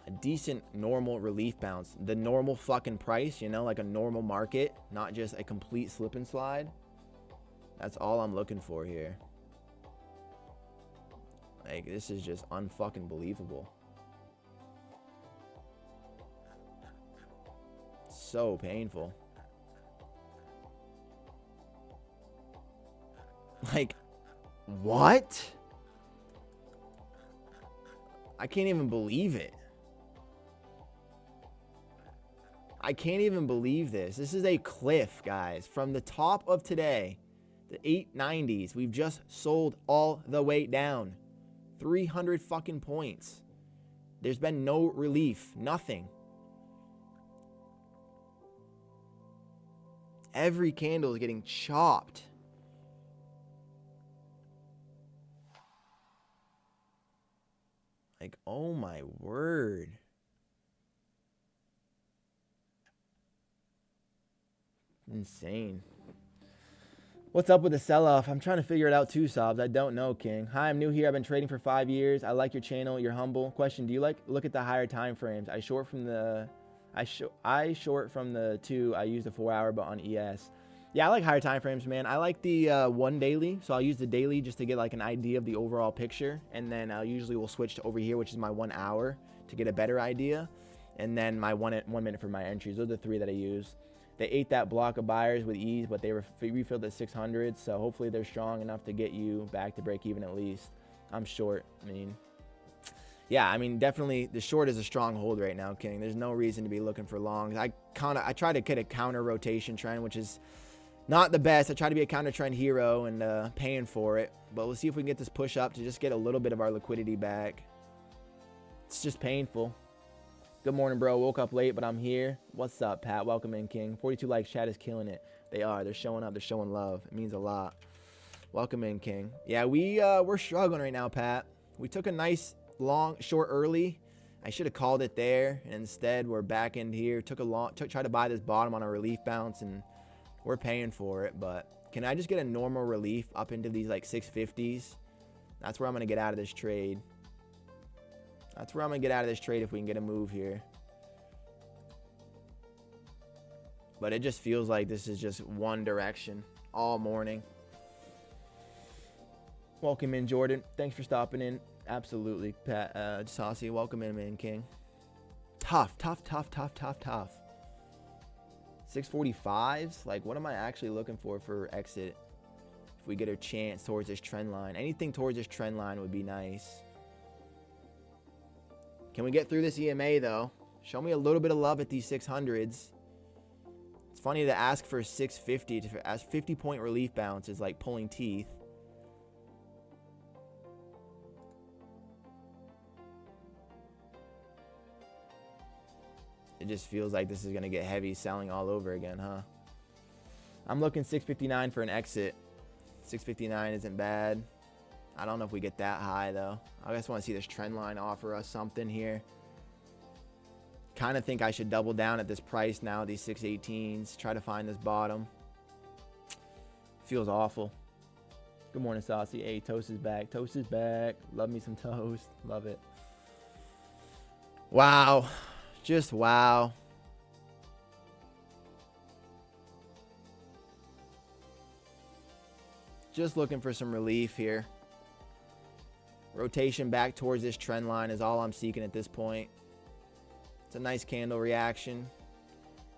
A decent normal relief bounce. The normal fucking price, you know, like a normal market. Not just a complete slip and slide. That's all I'm looking for here. Like, this is just unfucking believable. So painful. Like, what? I can't even believe it. I can't even believe this. This is a cliff, guys. From the top of today, the 890s, we've just sold all the way down. 300 fucking points. There's been no relief. Nothing. Every candle is getting chopped. Like, oh my word. Insane. What's up with the sell-off? I'm trying to figure it out too, Sobs. I don't know, King. Hi, I'm new here. I've been trading for 5 years. I like your channel. You're humble. Question, do you look at the higher time frames? I short from the 2. I use the 4 hour, but on ES. Yeah, I like higher time frames, man. I like the 1 daily. So I'll use the daily just to get like an idea of the overall picture. And then I usually will switch to over here, which is my 1 hour to get a better idea. And then my 1 minute for my entries. Those are the 3 that I use. They ate that block of buyers with ease, but they were refilled at 600. So hopefully they're strong enough to get you back to break even at least. I'm short. I mean, yeah, I mean, definitely the short is a strong hold right now, King. There's no reason to be looking for longs. I try to get a counter rotation trend, which is not the best. I try to be a counter trend hero and paying for it. But we'll see if we can get this push up to just get a little bit of our liquidity back. It's just painful. Good morning, bro. Woke up late, but I'm here. What's up, Pat? Welcome in, King. 42 likes. Chat is killing it. They are. They're showing up. They're showing love. It means a lot. Welcome in, King. Yeah, we're struggling right now, Pat. We took a nice short early. I should have called it there, and instead we're back in here. Tried to buy this bottom on a relief bounce, and we're paying for it. But can I just get a normal relief up into these like 650s? That's where I'm gonna get out of this trade. That's where I'm going to get out of this trade if we can get a move here. But it just feels like this is just one direction all morning. Welcome in, Jordan. Thanks for stopping in. Absolutely, Pat. Saucy, welcome in, man, King. Tough. 645s? Like, what am I actually looking for exit if we get a chance towards this trend line? Anything towards this trend line would be nice. Can we get through this EMA, though? Show me a little bit of love at these 600s. It's funny to ask for 650. To ask 50-point relief bounce is like pulling teeth. It just feels like this is going to get heavy selling all over again, huh? I'm looking 659 for an exit. 659 isn't bad. I don't know if we get that high, though. I just want to see this trend line offer us something here. Kind of think I should double down at this price now, these 618s. Try to find this bottom. Feels awful. Good morning, Saucy. Hey, Toast is back. Toast is back. Love me some toast. Love it. Wow. Just wow. Just looking for some relief here. Rotation back towards this trend line is all I'm seeking at this point. It's a nice candle reaction.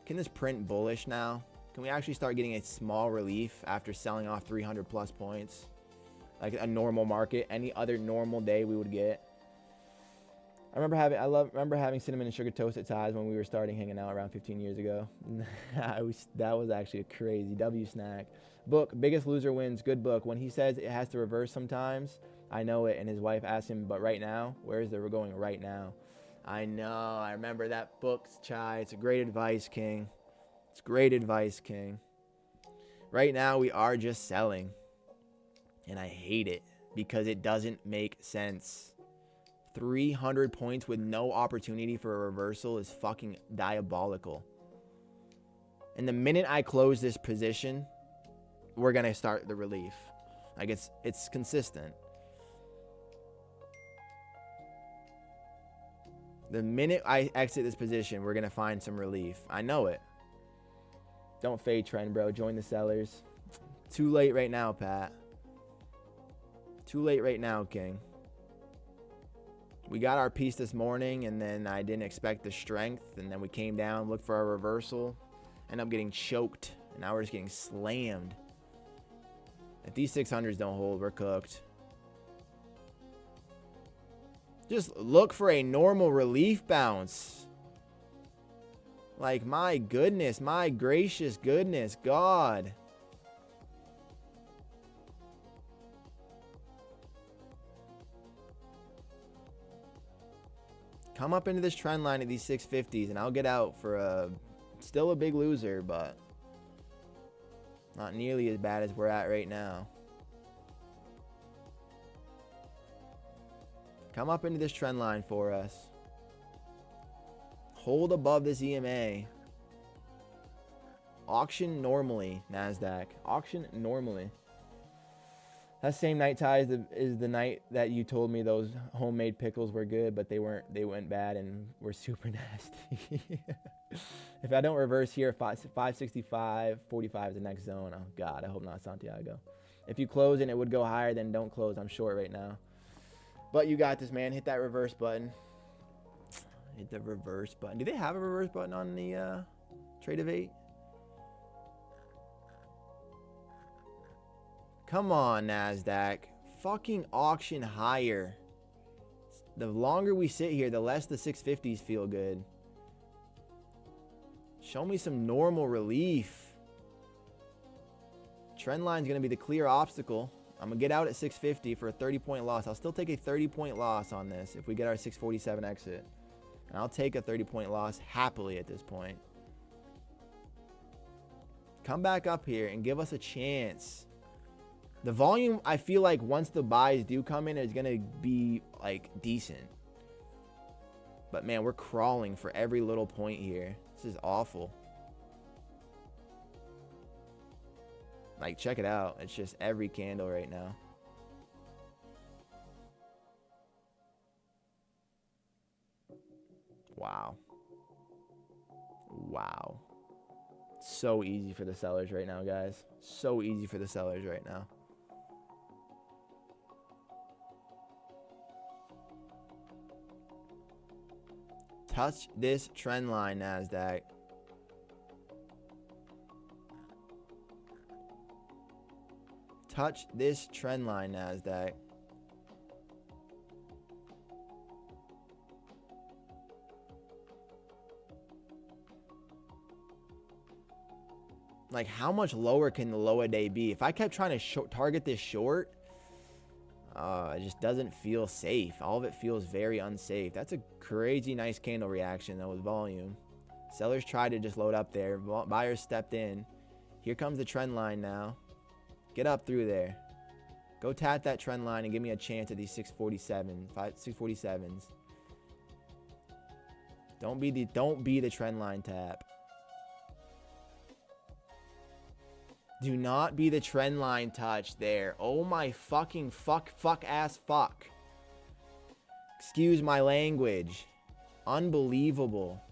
Can this print bullish now? Can we actually start getting a small relief after selling off 300 plus points? Like a normal market, any other normal day we would get. I remember having cinnamon and sugar toast at Ty's when we were starting hanging out around 15 years ago. That was actually a crazy W snack. Book, Biggest Loser Wins, good book. When he says it has to reverse sometimes, I know it, and his wife asked him, but right now? Where is it? We're going right now. I know. I remember that book, Chai. It's a great advice, King. It's great advice, King. Right now, we are just selling. And I hate it because it doesn't make sense. 300 points with no opportunity for a reversal is fucking diabolical. And the minute I close this position, we're going to start the relief. Like, it's consistent. The minute I exit this position, we're going to find some relief. I know it. Don't fade trend, bro. Join the sellers. Too late right now, Pat. Too late right now, King. We got our piece this morning, and then I didn't expect the strength, and then we came down, looked for our reversal, ended up getting choked, and now we're just getting slammed. If these 600s don't hold, we're cooked. Just look for a normal relief bounce. Like, my goodness, my gracious goodness, God. Come up into this trend line at these 650s, and I'll get out for still a big loser, but not nearly as bad as we're at right now. Come up into this trend line for us. Hold above this EMA. Auction normally, NASDAQ. Auction normally. That same night, Ty, is the night that you told me those homemade pickles were good, but they went bad and were super nasty. If I don't reverse here, 565, 45 is the next zone. Oh, God, I hope not Santiago. If you close and it would go higher, then don't close. I'm short right now. But you got this, man. Hit that reverse button. Hit the reverse button. Do they have a reverse button on the Tradeify? Come on, NASDAQ. Fucking auction higher. The longer we sit here, the less the 650s feel good. Show me some normal relief. Trend line's going to be the clear obstacle. I'm going to get out at 650 for a 30-point loss. I'll still take a 30-point loss on this if we get our 647 exit. And I'll take a 30-point loss happily at this point. Come back up here and give us a chance. The volume, I feel like once the buys do come in, is going to be like decent. But man, we're crawling for every little point here. This is awful. Like, check it out. It's just every candle right now. Wow. Wow. So easy for the sellers right now, guys. So easy for the sellers right now. Touch this trend line, NASDAQ. Touch this trend line, NASDAQ. Like, how much lower can the low a day be? If I kept trying to target this short, it just doesn't feel safe. All of it feels very unsafe. That's a crazy nice candle reaction, though, with volume. Sellers tried to just load up there. Buyers stepped in. Here comes the trend line now. Get up through there. Go tap that trend line and give me a chance at these 647s. Don't be the trend line tap. Do not be the trend line touch there. Oh my fucking fuck ass fuck. Excuse my language. Unbelievable.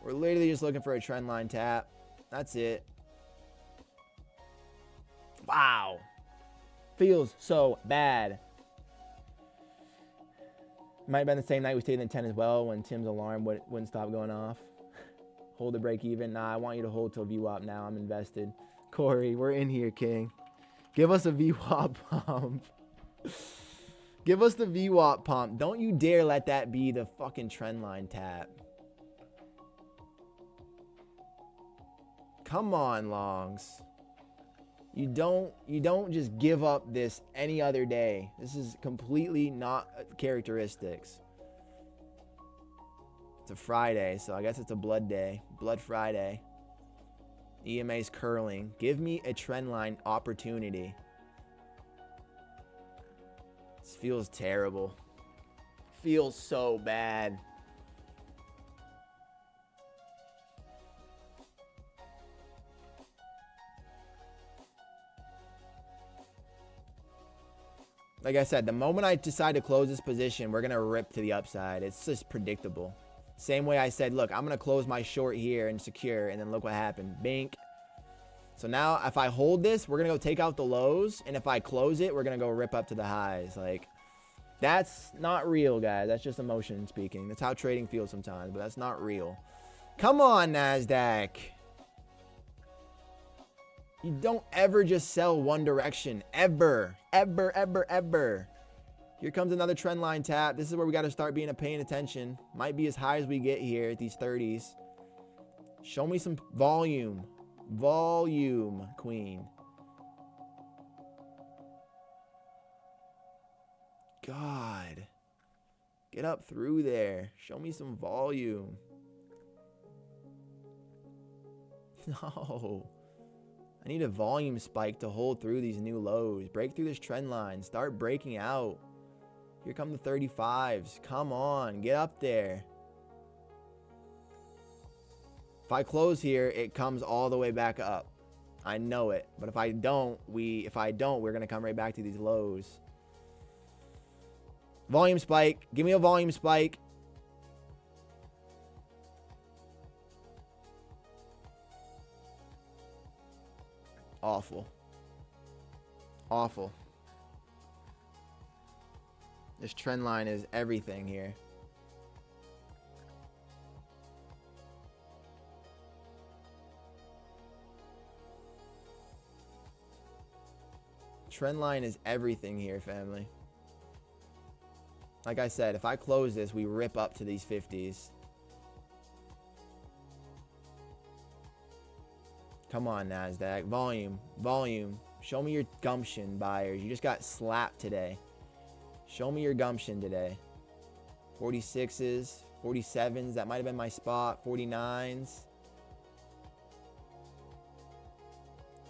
We're literally just looking for a trend line tap. That's it. Wow. Feels so bad. Might have been the same night we stayed in the 10 as well when Tim's alarm wouldn't stop going off. Hold the break even. Nah, I want you to hold till VWAP now. I'm invested. Corey, we're in here, King. Give us a VWAP pump. Give us the VWAP pump. Don't you dare let that be the fucking trend line tap. Come on, longs. You don't just give up this any other day. This is completely not characteristics. It's a Friday, so I guess it's a blood day. Blood Friday. EMA's curling. Give me a trend line opportunity. This feels terrible. Feels so bad. Like I said, the moment I decide to close this position, we're going to rip to the upside. It's just predictable. Same way I said, look, I'm going to close my short here and secure, and then look what happened. Bink. So now if I hold this, we're going to go take out the lows, and if I close it, we're going to go rip up to the highs. Like, that's not real, guys. That's just emotion speaking. That's how trading feels sometimes, but that's not real. Come on, NASDAQ. You don't ever just sell one direction. Ever. Ever, ever, ever. Here comes another trend line tap. This is where we got to start paying attention. Might be as high as we get here at these 30s. Show me some volume. Volume, queen. God. Get up through there. Show me some volume. No. I need a volume spike to hold through these new lows. Break through this trend line. Start breaking out. Here come the 35s. Come on, get up there. If I close here, it comes all the way back up. I know it. But if I don't, we're going to come right back to these lows. Volume spike. Give me a volume spike. Awful. Awful. This trend line is everything here. Trend line is everything here, family. Like I said, if I close this, we rip up to these 50s. Come on, NASDAQ. Volume. Volume. Show me your gumption, buyers. You just got slapped today. Show me your gumption today. 46s, 47s. That might have been my spot. 49s.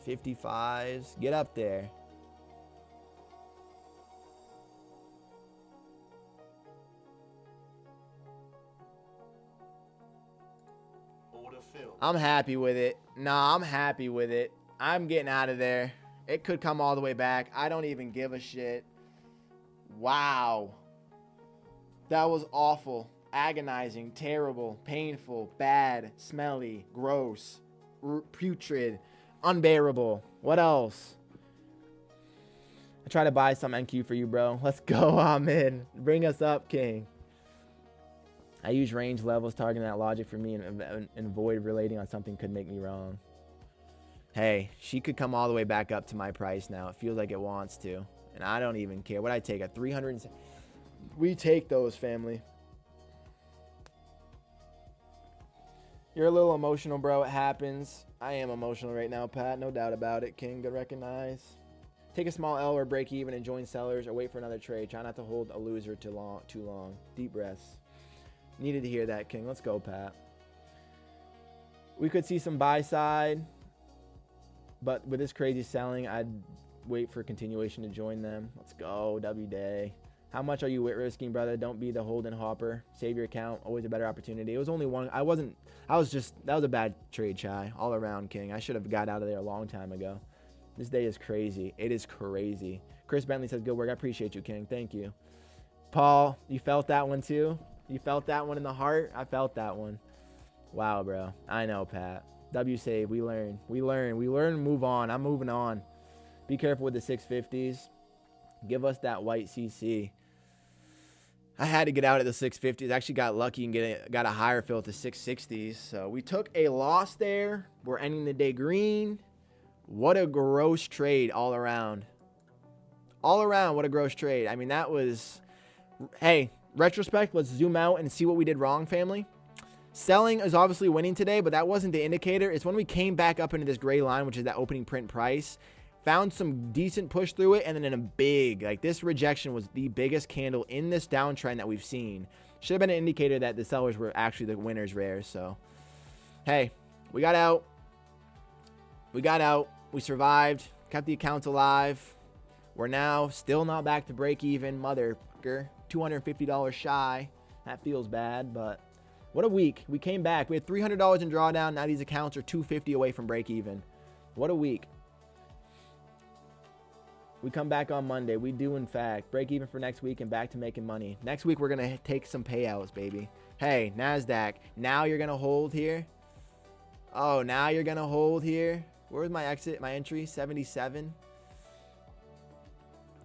55s. Get up there. Order filled. I'm happy with it. Nah, I'm happy with it. I'm getting out of there. It could come all the way back. I don't even give a shit. Wow. That was awful. Agonizing. Terrible. Painful. Bad. Smelly. Gross. Putrid. Unbearable. What else? I try to buy some NQ for you, bro. Let's go. I'm in. Bring us up, King. I use range levels targeting that logic for me and avoid relating on something could make me wrong. Hey, she could come all the way back up to my price now. It feels like it wants to. And I don't even care. What I take at 300. We take those, family. You're a little emotional, bro. It happens. I am emotional right now, Pat. No doubt about it, King. Good recognize. Take a small L or break even and join sellers or wait for another trade. Try not to hold a loser too long. Deep breaths. Needed to hear that, King. Let's go, Pat. We could see some buy side. But with this crazy selling, I'd wait for continuation to join them. Let's go, W Day. How much are you risking, brother? Don't be the Holden Hopper. Save your account. Always a better opportunity. It was only one. That was a bad trade, Chai. All around, King. I should have got out of there a long time ago. This day is crazy. It is crazy. Chris Bentley says, good work. I appreciate you, King. Thank you. Paul, you felt that one too? You felt that one in the heart? I felt that one. Wow, bro. I know, Pat. W save. We learn. We learn, move on. I'm moving on. Be careful with the 650s. Give us that white CC. I had to get out at the 650s. Actually got lucky and got a higher fill at the 660s. So we took a loss there. We're ending the day green. What a gross trade all around. All around, what a gross trade. I mean, that was... Hey, retrospect, let's zoom out and see what we did wrong, family. Selling is obviously winning today, but that wasn't the indicator. It's when we came back up into this gray line, which is that opening print price, found some decent push through it, and then in a big, like this rejection was the biggest candle in this downtrend that we've seen. Should have been an indicator that the sellers were actually the winners rare. So, hey, we got out. We survived, kept the accounts alive. We're now still not back to break even, motherfucker. $250 shy. That feels bad, but what a week. We came back. We had $300 in drawdown. Now these accounts are $250 away from break even. What a week. We come back on Monday. We do, in fact, break even for next week and back to making money. Next week, we're going to take some payouts, baby. Hey, NASDAQ, now you're going to hold here? Oh, now you're going to hold here? Where's my exit, my entry? 77.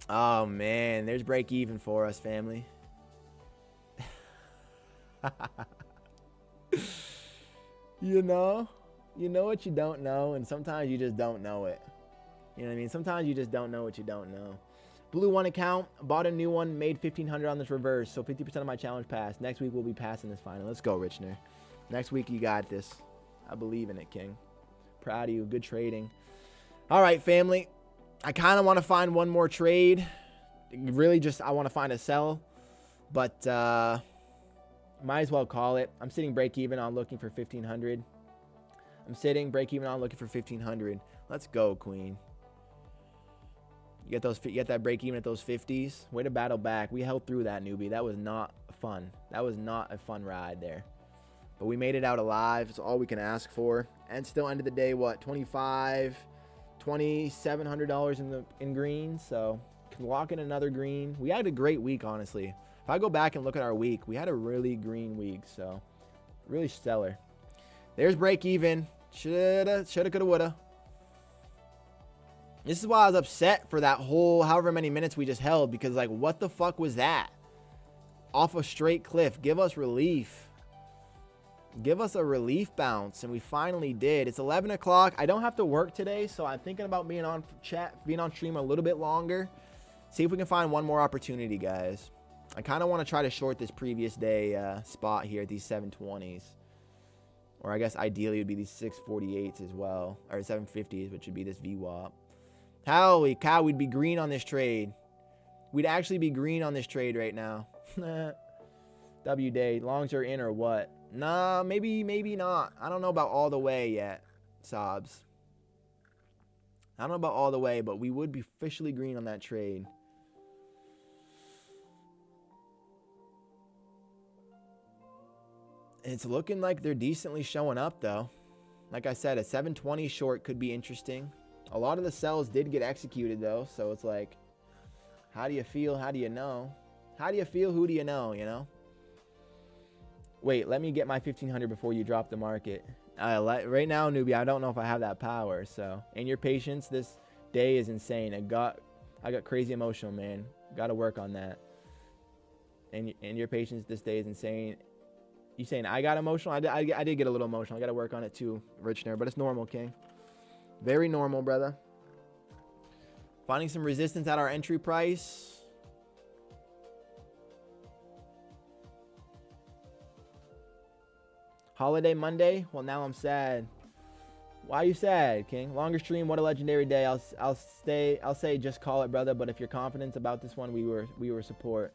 Oh, man. There's break even for us, family. You know what you don't know, and sometimes you just don't know it. You know what I mean? Sometimes you just don't know what you don't know. Blue one account, bought a new one, made $1,500 on this reverse, so 50% of my challenge passed. Next week, we'll be passing this final. Let's go, Richner. Next week, you got this. I believe in it, King. Proud of you. Good trading. All right, family. I kind of want to find one more trade. Really just, I want to find a sell. But might as well call it. I'm sitting break even on looking for 1,500. I'm sitting break even on looking for 1,500. Let's go, queen. You get that break even at those 50s. Way to battle back. We held through that, newbie. That was not fun. That was not a fun ride there. But we made it out alive. It's all we can ask for. And still ended the day, what, $2,700 in green. So can lock in another green. We had a great week, honestly. If I go back and look at our week, we had a really green week. So really stellar. There's break even. Shoulda, coulda, woulda. This is why I was upset for that whole however many minutes we just held. Because, like, what the fuck was that? Off a straight cliff. Give us relief. Give us a relief bounce. And we finally did. It's 11 o'clock. I don't have to work today. So I'm thinking about being on stream a little bit longer. See if we can find one more opportunity, guys. I kind of want to try to short this previous day spot here at these 720s. Or I guess ideally it would be these 648s as well. Or 750s, which would be this VWAP. Holy cow, we'd be green on this trade. We'd actually be green on this trade right now. W day. Longs are in or what? Nah, maybe not. I don't know about all the way yet, Sobs. I don't know about all the way, but we would be officially green on that trade. It's looking like they're decently showing up, though. Like I said, a 720 short could be interesting. A lot of the sells did get executed, though. So it's like, how do you feel? How do you know? How do you feel? Who do you know, you know? Wait, let me get my 1,500 before you drop the market. Right now, newbie, I don't know if I have that power. So, and your patience this day is insane. I got crazy emotional, man. Got to work on that. And your patience this day is insane. You saying I got emotional? I did get a little emotional. I got to work on it too, Richner. But it's normal, King. Very normal, brother. Finding some resistance at our entry price. Holiday Monday? Well, now I'm sad. Why are you sad, King? Longer stream, what a legendary day. I'll say just call it, brother. But if you're confident about this one, we were support.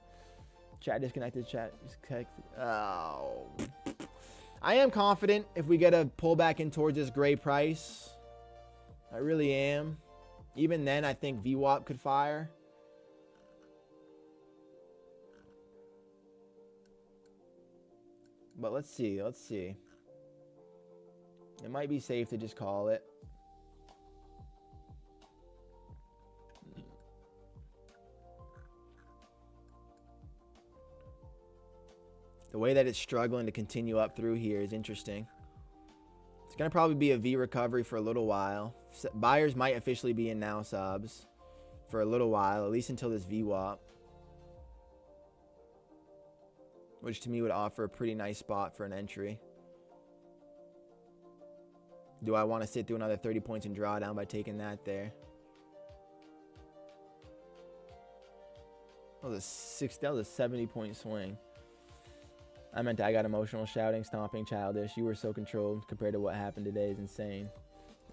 Chat disconnected. Chat disconnected. Oh. I am confident if we get a pullback in towards this gray price. I really am. Even then, I think VWAP could fire. But let's see. Let's see. It might be safe to just call it. The way that it's struggling to continue up through here is interesting. It's going to probably be a V recovery for a little while. Buyers might officially be in now, subs. For a little while, at least until this VWAP. Which to me would offer a pretty nice spot for an entry. Do I want to sit through another 30 points and draw down by taking that there? That was a 70-point swing. I meant I got emotional, shouting, stomping, childish. You were so controlled compared to what happened today is insane.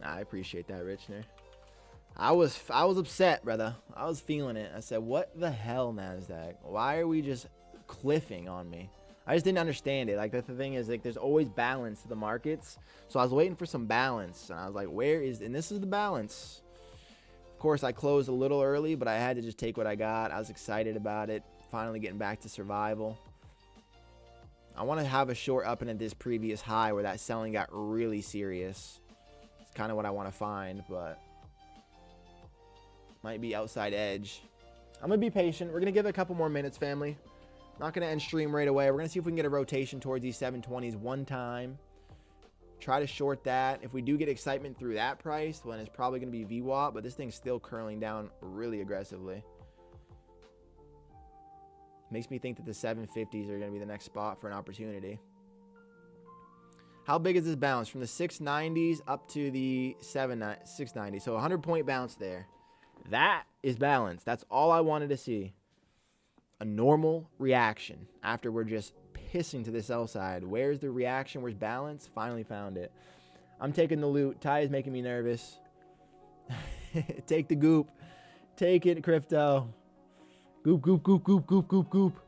I appreciate that, Richner. I was upset, brother. I was feeling it. I said, what the hell, NASDAQ? Why are we just cliffing on me? I just didn't understand it. Like, the thing is, like, there's always balance to the markets. So I was waiting for some balance. And I was like, where is... And this is the balance. Of course, I closed a little early, but I had to just take what I got. I was excited about it. Finally getting back to survival. I want to have a short up and at this previous high where that selling got really serious. It's kind of what I want to find, but might be outside edge. I'm going to be patient. We're going to give it a couple more minutes, family. Not going to end stream right away. We're going to see if we can get a rotation towards these 720s one time. Try to short that. If we do get excitement through that price, then it's probably going to be VWAP, but this thing's still curling down really aggressively. Makes me think that the 750s are going to be the next spot for an opportunity. How big is this bounce? From the 690s up to the 690. So 100-point bounce there. That is balance. That's all I wanted to see. A normal reaction after we're just pissing to the sell side. Where's the reaction? Where's balance? Finally found it. I'm taking the loot. Ty is making me nervous. Take the goop. Take it, crypto. Goop, goop, goop, goop, goop, goop, goop.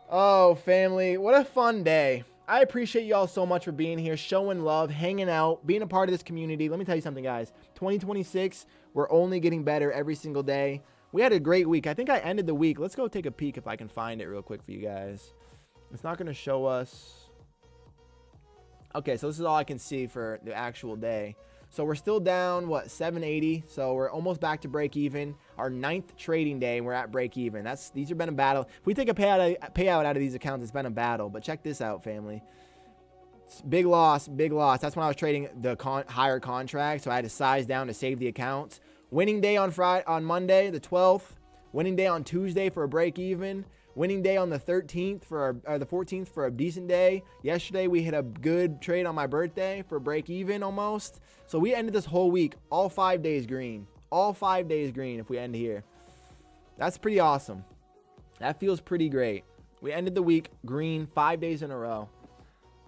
Oh, family. What a fun day. I appreciate y'all so much for being here, showing love, hanging out, being a part of this community. Let me tell you something, guys. 2026, we're only getting better every single day. We had a great week. I think I ended the week. Let's go take a peek if I can find it real quick for you guys. It's not going to show us. Okay, so this is all I can see for the actual day. So we're still down, what, 780. So we're almost back to break even. Our 9th trading day, we're at break even. These have been a battle. If we take a payout out of these accounts, it's been a battle. But check this out, family. Big loss, big loss. That's when I was trading the higher contract. So I had to size down to save the accounts. Winning day on Monday, the 12th. Winning day on Tuesday for a break even. Winning day on the 13th the 14th for a decent day. Yesterday we hit a good trade on my birthday for break even almost. So we ended this whole week all 5 days green. All 5 days green if we end here. That's pretty awesome. That feels pretty great. We ended the week green 5 days in a row.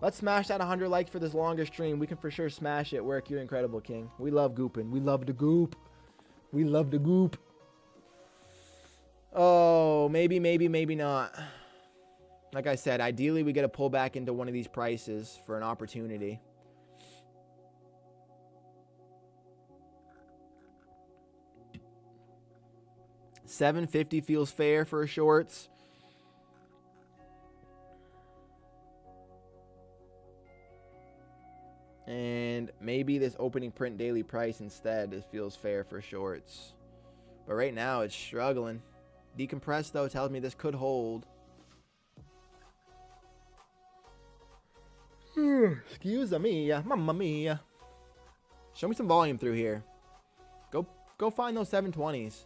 Let's smash that 100 likes for this longer stream. We can for sure smash it. Work, you're incredible, King. We love gooping. We love the goop. We love the goop. Oh, maybe not. Like I said, ideally we get to pull back into one of these prices for an opportunity. $7.50 feels fair for shorts. And maybe this opening print daily price instead. It feels fair for shorts. But right now it's struggling. Decompress though tells me this could hold. Excuse me, mamma mia. Show me some volume through here. Go find those 720s.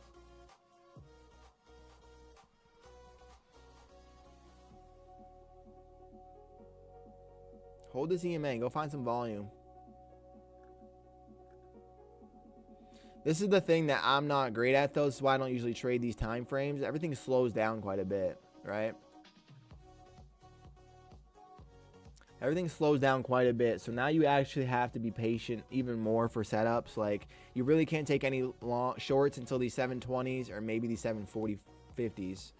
Hold this EMA. Go find some volume. This is the thing that I'm not great at, though. This is why I don't usually trade these time frames. Everything slows down quite a bit, right? Everything slows down quite a bit. So now you actually have to be patient even more for setups. Like, you really can't take any long shorts until these 720s or maybe these 750s.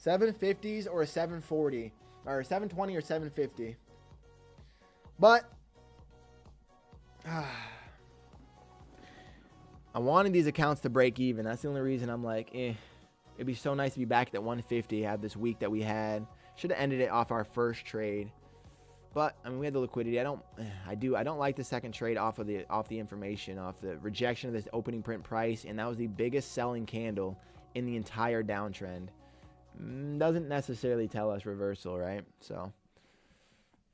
750s or a 740. Or a 720 or 750. But I wanted these accounts to break even. That's the only reason I'm like, it'd be so nice to be back at 150. Have this week that we had. Should have ended it off our first trade. But I mean, we had the liquidity. I don't like the second trade off the information, off the rejection of this opening print price, and that was the biggest selling candle in the entire downtrend. Doesn't necessarily tell us reversal, right? So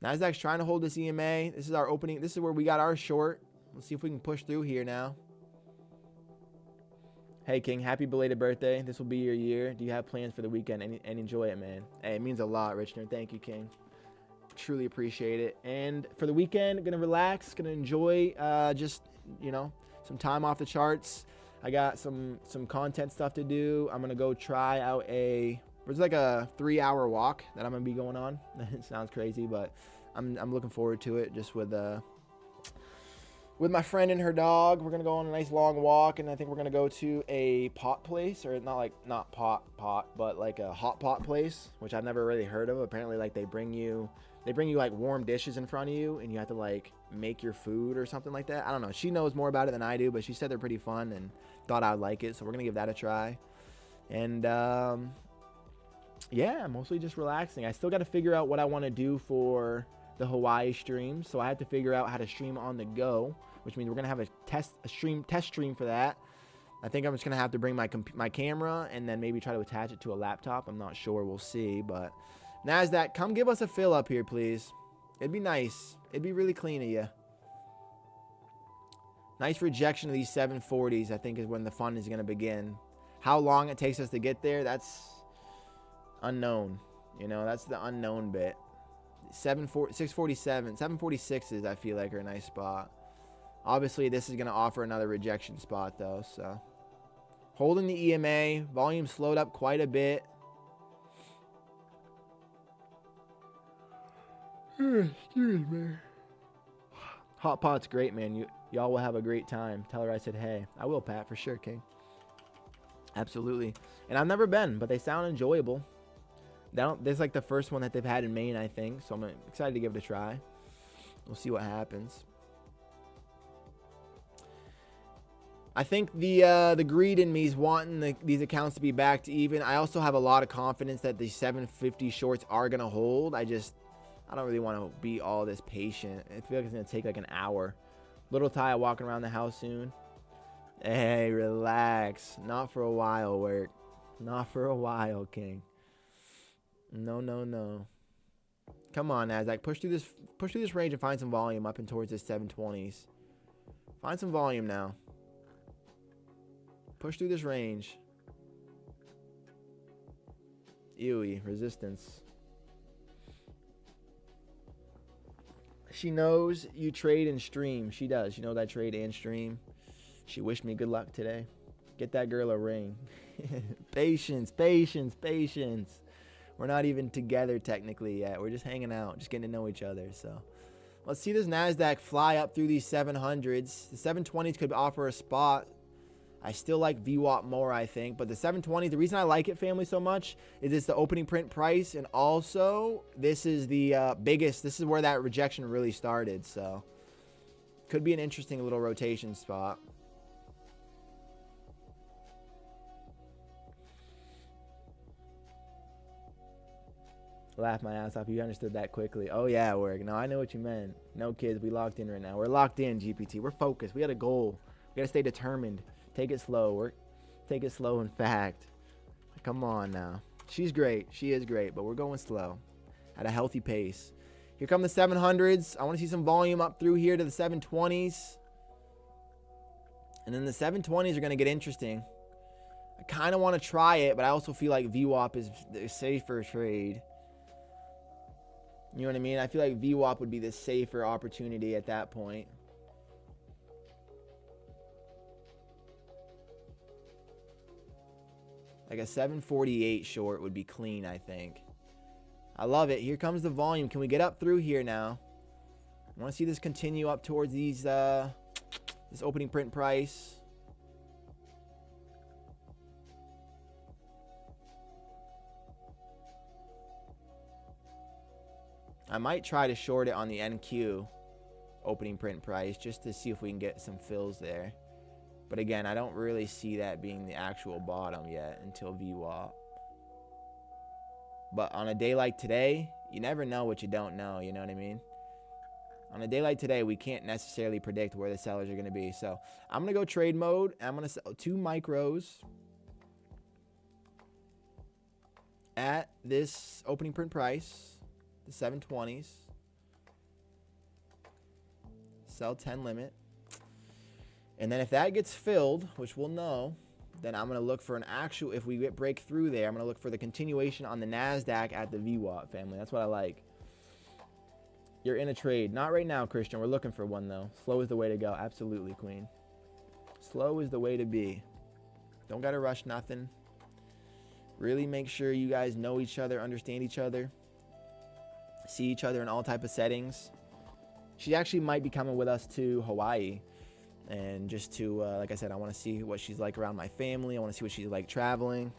Nasdaq's trying to hold this EMA. This is our opening. This is where we got our short. Let's see if we can push through here now. Hey, King, happy belated birthday. This will be your year. Do you have plans for the weekend? And enjoy it, man. Hey, it means a lot, Richard. Thank you, King. Truly appreciate it. And for the weekend, gonna relax, gonna enjoy just, some time off the charts. I got some content stuff to do. I'm gonna go try out it's like a 3-hour walk that I'm gonna be going on. It sounds crazy, but I'm looking forward to it. Just with my friend and her dog, we're gonna go on a nice long walk, and I think we're gonna go to a pot place, or not pot, but like a hot pot place, which I've never really heard of. Apparently, like they bring you like warm dishes in front of you, and you have to like make your food or something like that. I don't know. She knows more about it than I do, but she said they're pretty fun and thought I'd like it, so we're gonna give that a try. And yeah, mostly just relaxing. I still got to figure out what I want to do for the Hawaii stream, so I have to figure out how to stream on the go, which means we're gonna have a test stream for that. I think I'm just gonna have to bring my camera and then maybe try to attach it to a laptop. I'm not sure. We'll see. But Nasdaq, come give us a fill up here, please. It'd be nice. It'd be really clean of you. Nice rejection of these 740s, I think, is when the fun is gonna begin. How long it takes us to get there, that's unknown. That's the unknown bit. 647, 746s, I feel like, are a nice spot. Obviously, this is going to offer another rejection spot, though. So, holding the EMA. Volume slowed up quite a bit. Excuse me. Hot pot's great, man. Y'all will have a great time. Tell her I said hey. I will, Pat, for sure, King. Absolutely. And I've never been, but they sound enjoyable. This is like the first one that they've had in Maine, I think. So I'm excited to give it a try. We'll see what happens. I think the greed in me is wanting these accounts to be back to even. I also have a lot of confidence that the 750 shorts are going to hold. I don't really want to be all this patient. I feel like it's going to take like an hour. Little Ty walking around the house soon. Hey, relax. Not for a while, work. Not for a while, King. No, no, no. Come on, Nasdaq. Push through this range and find some volume up and towards this 720s. Find some volume now. Push through this range. Ewy, resistance. She knows you trade and stream. She does. She knows I trade and stream. She wished me good luck today. Get that girl a ring. Patience, patience, patience. We're not even together technically yet. We're just hanging out, just getting to know each other. So let's see this NASDAQ fly up through these 700s. The 720s could offer a spot. I still like VWAP more, I think. But the 720, the reason I like it, family, so much is it's the opening print price. And also, this is the biggest. This is where that rejection really started. So could be an interesting little rotation spot. Laugh my ass off. You understood that quickly. Oh, yeah, work. No, I know what you meant. No, kids. We locked in right now. We're locked in, GPT. We're focused. We got a goal. We got to stay determined. Take it slow. Take it slow, in fact. Come on now. She's great. She is great, but we're going slow at a healthy pace. Here come the 700s. I want to see some volume up through here to the 720s. And then the 720s are going to get interesting. I kind of want to try it, but I also feel like VWAP is the safer trade. You know what I mean? I feel like VWAP would be the safer opportunity at that point. Like a 748 short would be clean, I think. I love it. Here comes the volume. Can we get up through here now? I want to see this continue up towards these this opening print price. I might try to short it on the NQ opening print price just to see if we can get some fills there. But again, I don't really see that being the actual bottom yet until VWAP. But on a day like today, you never know what you don't know, you know what I mean? On a day like today, we can't necessarily predict where the sellers are going to be. So I'm going to go trade mode. I'm going to sell 2 micros at this opening print price, the 720s. Sell 10 limit. And then if that gets filled, which we'll know, then I'm going to look for an actual, if we break through there, I'm going to look for the continuation on the NASDAQ at the VWAP, family. That's what I like. You're in a trade. Not right now, Christian. We're looking for one, though. Slow is the way to go. Absolutely, Queen. Slow is the way to be. Don't got to rush nothing. Really make sure you guys know each other, understand each other, see each other in all type of settings. She actually might be coming with us to Hawaii. And just to, like I said, I want to see what she's like around my family. I want to see what she's like traveling.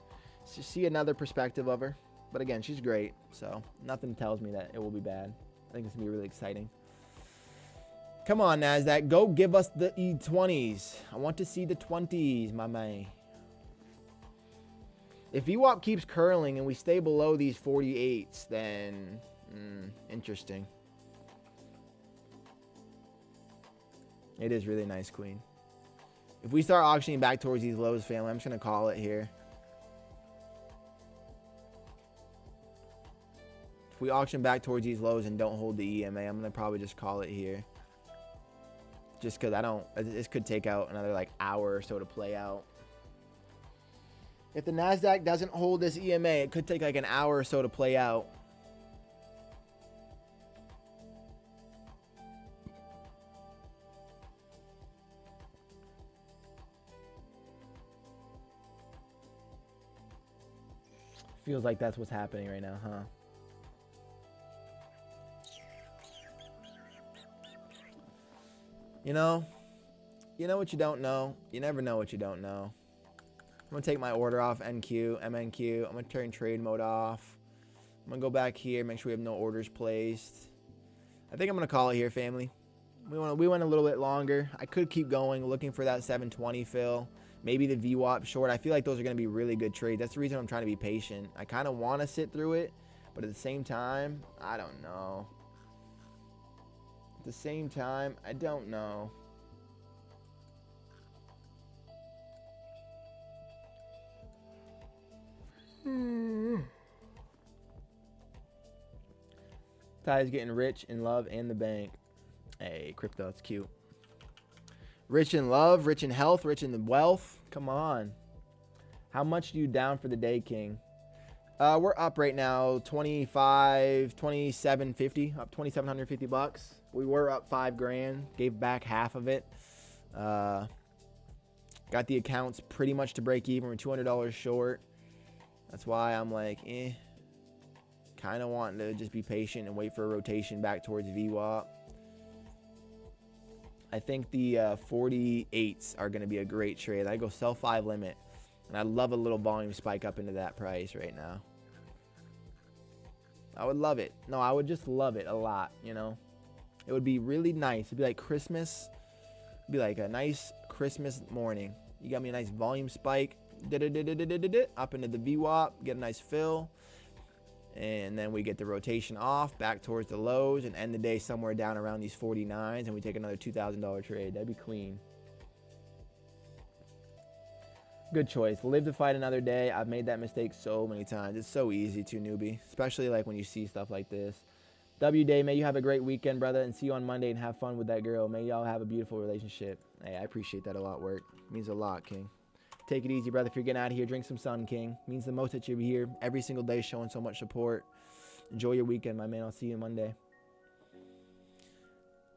Just see another perspective of her. But again, she's great. So nothing tells me that it will be bad. I think it's going to be really exciting. Come on, NASDAQ. Go give us the E20s. I want to see the 20s, my man. If VWAP keeps curling and we stay below these 48s, then interesting. It is really nice, Queen. If we start auctioning back towards these lows, family, I'm just going to call it here. If we auction back towards these lows and don't hold the EMA, I'm going to probably just call it here. Just because this could take out another like hour or so to play out. If the NASDAQ doesn't hold this EMA, it could take like an hour or so to play out. Feels like that's what's happening right now, huh? You know what you don't know. You never know what you don't know. I'm going to take my order off NQ, MNQ. I'm going to turn trade mode off. I'm going to go back here, make sure we have no orders placed. I think I'm going to call it here, family. We went a little bit longer. I could keep going, looking for that 720 fill. Maybe the VWAP short. I feel like those are going to be really good trades. That's the reason I'm trying to be patient. I kind of want to sit through it, but at the same time, I don't know. At the same time, I don't know. Ty's getting rich in love and the bank. Hey, crypto, it's cute. Rich in love, rich in health, rich in the wealth. Come on. How much do you down for the day, King? We're up right now, 2750, up 2,750 bucks. We were up 5 grand, gave back half of it. Got the accounts pretty much to break even. We're $200 short. That's why I'm like, kind of wanting to just be patient and wait for a rotation back towards VWAP. I think the 48s are going to be a great trade. I go sell 5 limit, and I love a little volume spike up into that price right now. I would love it. No, I would just love it a lot, you know. It would be really nice. It'd be like Christmas. It'd be like a nice Christmas morning. You got me a nice volume spike. Up into the VWAP. Get a nice fill. And then we get the rotation off back towards the lows and end the day somewhere down around these 49s, and we take another $2,000 trade. That'd be clean. Good choice. Live to fight another day. I've made that mistake so many times. It's so easy to, newbie, especially like when you see stuff like this. W Day, may you have a great weekend, brother, and see you on Monday and have fun with that girl. May y'all have a beautiful relationship. Hey, I appreciate that a lot, work. It means a lot, King. Take it easy, brother. If you're getting out of here, drink some sun, King. It means the most that you're here every single day, showing so much support. Enjoy your weekend, my man. I'll see you Monday.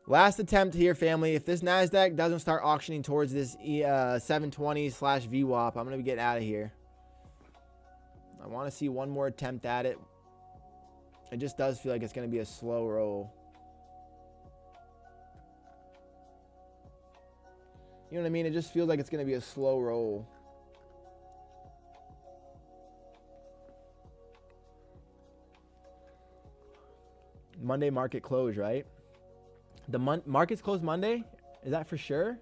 Last attempt here, family. If this NASDAQ doesn't start auctioning towards this 720/VWAP, I'm going to get out of here. I want to see one more attempt at it. It just does feel like it's going to be a slow roll. You know what I mean? It just feels like it's going to be a slow roll. Monday market close, right? The market's closed Monday? Is that for sure?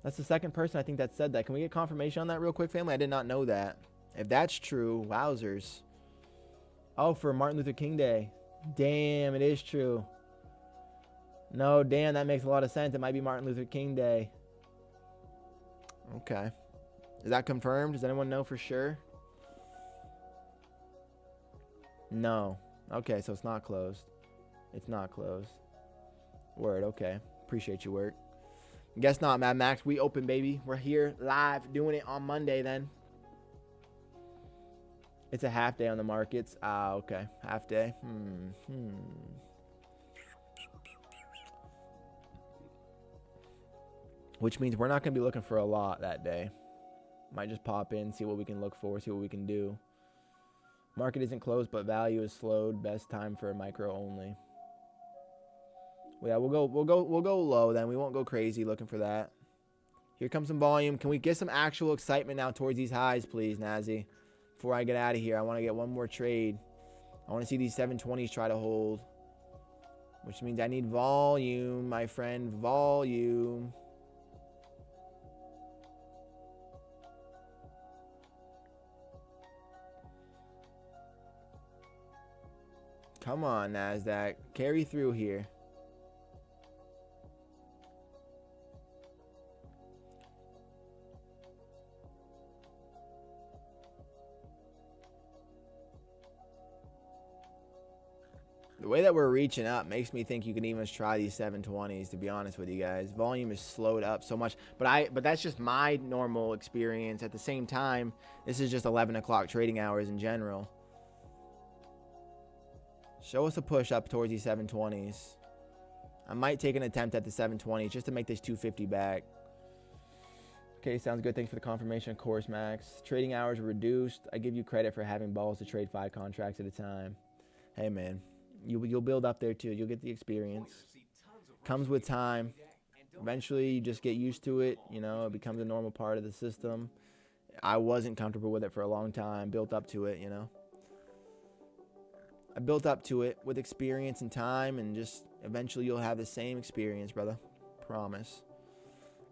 That's the second person I think that said that. Can we get confirmation on that real quick, family? I did not know that. If that's true, wowzers. Oh, for Martin Luther King Day. Damn, it is true. No, damn, that makes a lot of sense. It might be Martin Luther King Day. Okay. Is that confirmed? Does anyone know for sure? No. Okay, so it's not closed. It's not closed. Word, okay. Appreciate your work. Guess not, Mad Max. We open, baby. We're here live doing it on Monday then. It's a half day on the markets. Ah, okay. Half day. Which means we're not going to be looking for a lot that day. Might just pop in, see what we can look for, see what we can do. Market isn't closed, but value is slowed. Best time for a micro only. Well, yeah, we'll go low then. We won't go crazy looking for that. Here comes some volume. Can we get some actual excitement now towards these highs, please, Nazi? Before I get out of here, I want to get one more trade. I want to see these 720s try to hold. Which means I need volume, my friend. Volume. Come on, NASDAQ. Carry through here. The way that we're reaching up makes me think you can even try these 720s, to be honest with you guys. Volume is slowed up so much. But that's just my normal experience. At the same time, this is just 11 o'clock trading hours in general. Show us a push up towards these 720s. I might take an attempt at the 720s just to make this 250 back. Okay, sounds good. Thanks for the confirmation, of course, Max. Trading hours are reduced. I give you credit for having balls to trade 5 contracts at a time. Hey, man. You'll build up there, too. You'll get the experience. Comes with time. Eventually, you just get used to it. You know, it becomes a normal part of the system. I wasn't comfortable with it for a long time. Built up to it, you know. I built up to it with experience and time, and just eventually you'll have the same experience, brother. Promise.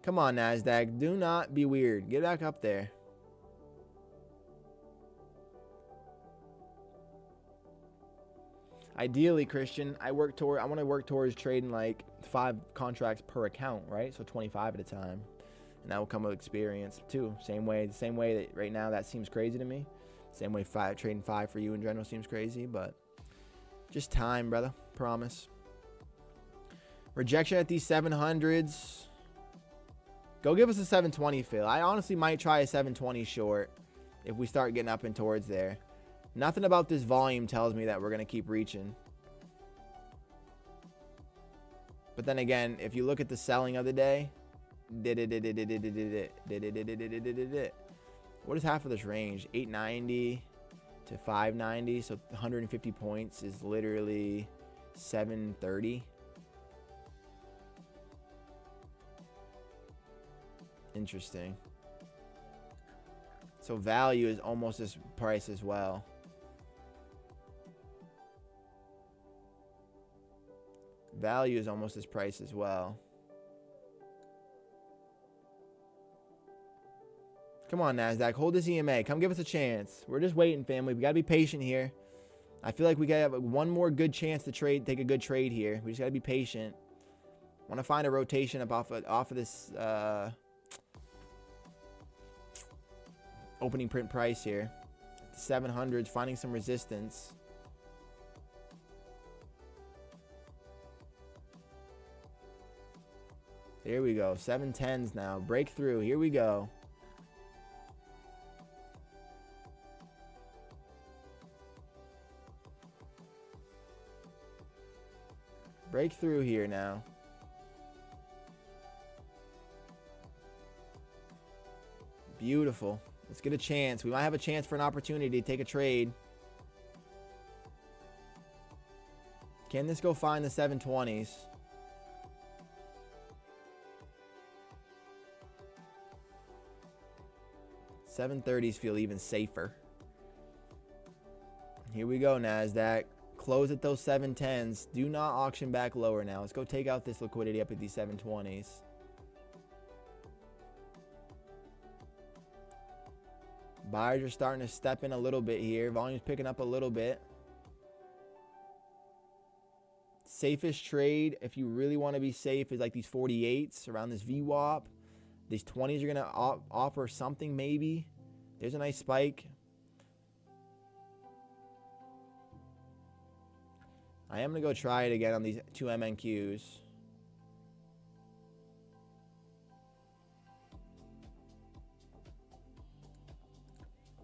Come on, NASDAQ. Do not be weird. Get back up there. Ideally, Christian, I want to work towards trading like 5 contracts per account, right? So 25 at a time. And that will come with experience too. The same way that right now that seems crazy to me. Same way trading 5 for you in general seems crazy, but just time, brother. Promise. Rejection at these 700s. Go give us a 720 fill. I honestly might try a 720 short if we start getting up and towards there. Nothing about this volume tells me that we're going to keep reaching. But then again, if you look at the selling of the day, what is half of this range? 890 to 590. So 150 points is literally 730. Interesting. So value is almost this price as well. Value is almost this price as well. Come on, NASDAQ. Hold this EMA. Come give us a chance. We're just waiting, family. We got to be patient here. I feel like we got to have one more good chance to take a good trade here. We just got to be patient. Want to find a rotation up off of this opening print price here. 700s, finding some resistance. There we go. 710s now. Breakthrough. Here we go. Breakthrough here now. Beautiful. Let's get a chance. We might have a chance for an opportunity to take a trade. Can this go find the 720s? 730s feel even safer. Here we go, NASDAQ. Close at those 710s. Do not auction back lower now. Let's go take out this liquidity up at these 720s. Buyers are starting to step in a little bit here. Volume's picking up a little bit. Safest trade, if you really want to be safe, is like these 48s around this VWAP. These 20s are going to offer something maybe. There's a nice spike. I am going to go try it again on these 2 MNQs.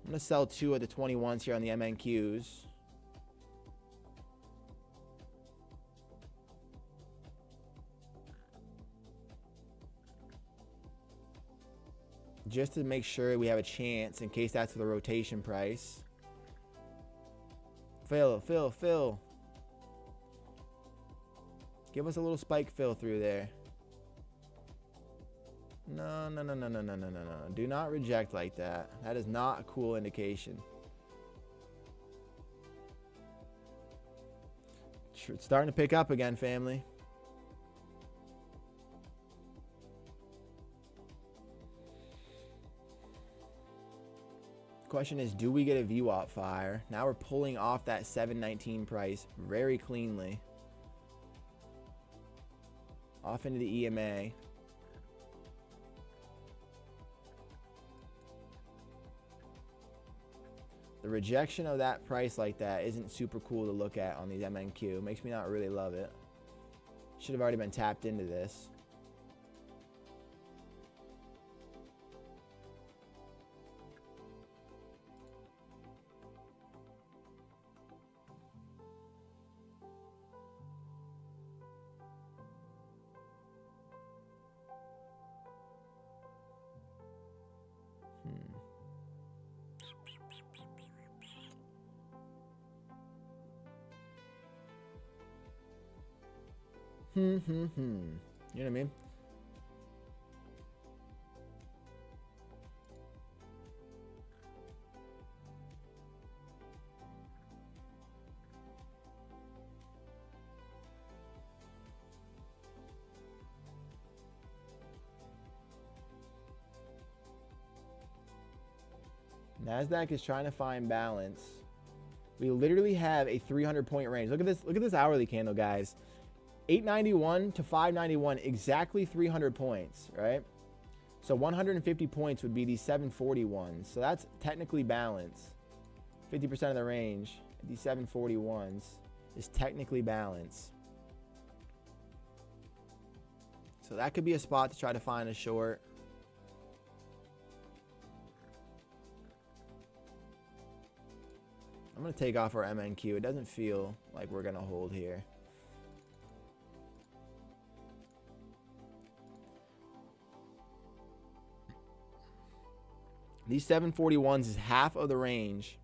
I'm going to sell 2 of the 21s here on the MNQs. Just to make sure we have a chance in case that's the rotation price. Fill. Give us a little spike fill through there. No. Do not reject like that. That is not a cool indication. It's starting to pick up again, family. Question is, do we get a VWAP fire? Now we're pulling off that 719 price very cleanly. Off into the EMA. The rejection of that price like that isn't super cool to look at on these MNQ. Makes me not really love it. Should have already been tapped into this. You know what I mean? NASDAQ is trying to find balance. We literally have a 300-point range. Look at this. Look at this hourly candle, guys. 891 to 591, exactly 300 points, right? So 150 points would be these 741s. So that's technically balanced. 50% of the range, these 741s, is technically balanced. So that could be a spot to try to find a short. I'm going to take off our MNQ. It doesn't feel like we're going to hold here. These 741s is half of the range.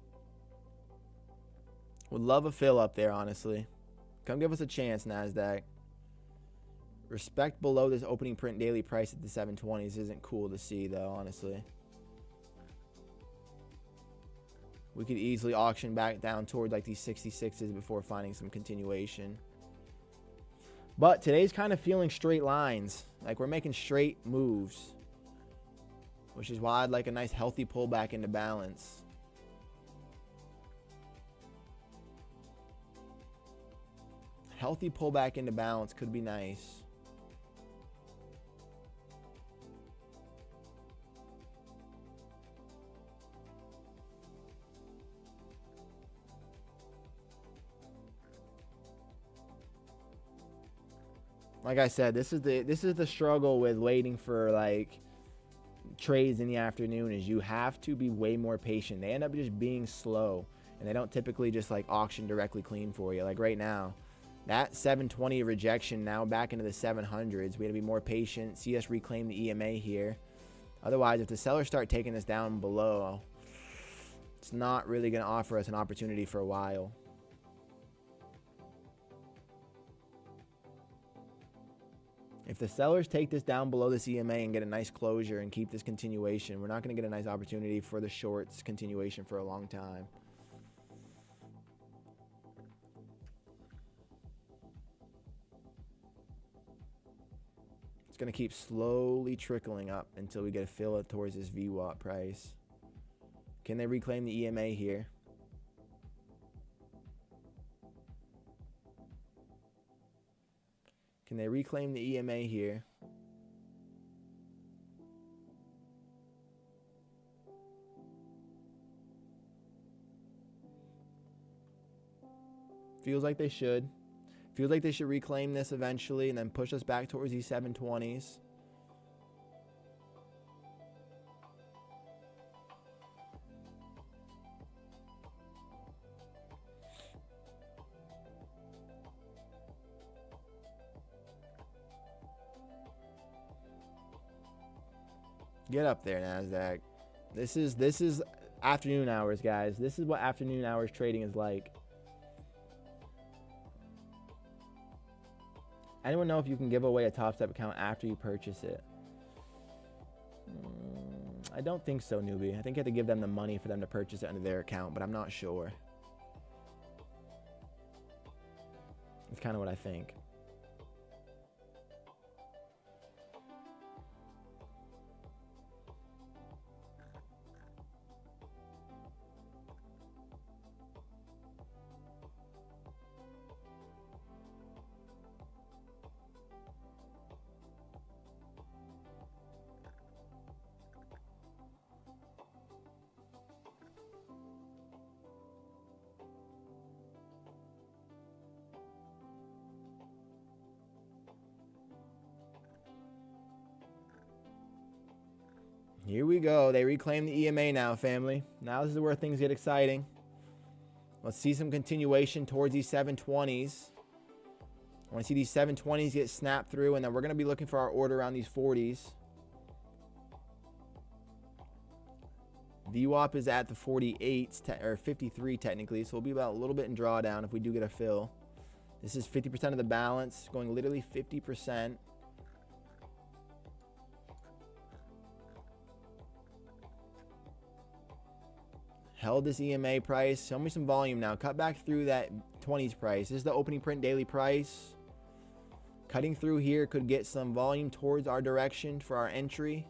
Would love a fill up there, honestly. Come give us a chance, NASDAQ. Respect below this opening print daily price at the 720s isn't cool to see, though, honestly. We could easily auction back down toward like these 66s before finding some continuation. But today's kind of feeling straight lines. Like we're making straight moves. Which is why I'd like a nice healthy pullback into balance. Healthy pullback into balance could be nice. Like I said, this is the struggle with waiting for like trades in the afternoon is you have to be way more patient. They end up just being slow and they don't typically just like auction directly clean for you. Like right now, that 720 rejection now back into the 700s. We got to be more patient, see us reclaim the EMA here. Otherwise, if the sellers start taking this down below, it's not really going to offer us an opportunity for a while. If the sellers take this down below this EMA and get a nice closure and keep this continuation, we're not going to get a nice opportunity for the shorts continuation for a long time. It's going to keep slowly trickling up until we get a fill up towards this VWAP price. Can they reclaim the EMA here? Can they reclaim the EMA here? Feels like they should. Feels like they should reclaim this eventually and then push us back towards these 720s. Get up there, NASDAQ. This is afternoon hours, guys. This is what afternoon hours trading is like. Anyone know if you can give away a Top Step account after you purchase it? I don't think so, newbie. I think you have to give them the money for them to purchase it under their account, but I'm not sure. That's kind of what I think. Here we go. They reclaim the EMA now, family. Now this is where things get exciting. Let's see some continuation towards these 720s. I want to see these 720s get snapped through, and then we're going to be looking for our order around these 40s. VWAP is at the 48s, or 53 technically, so we'll be about a little bit in drawdown if we do get a fill. This is 50% of the balance, going literally 50%. Held this EMA price. Show me some volume now. Cut back through that 20s price. This is the opening print daily price. Cutting through here could get some volume towards our direction for our entry.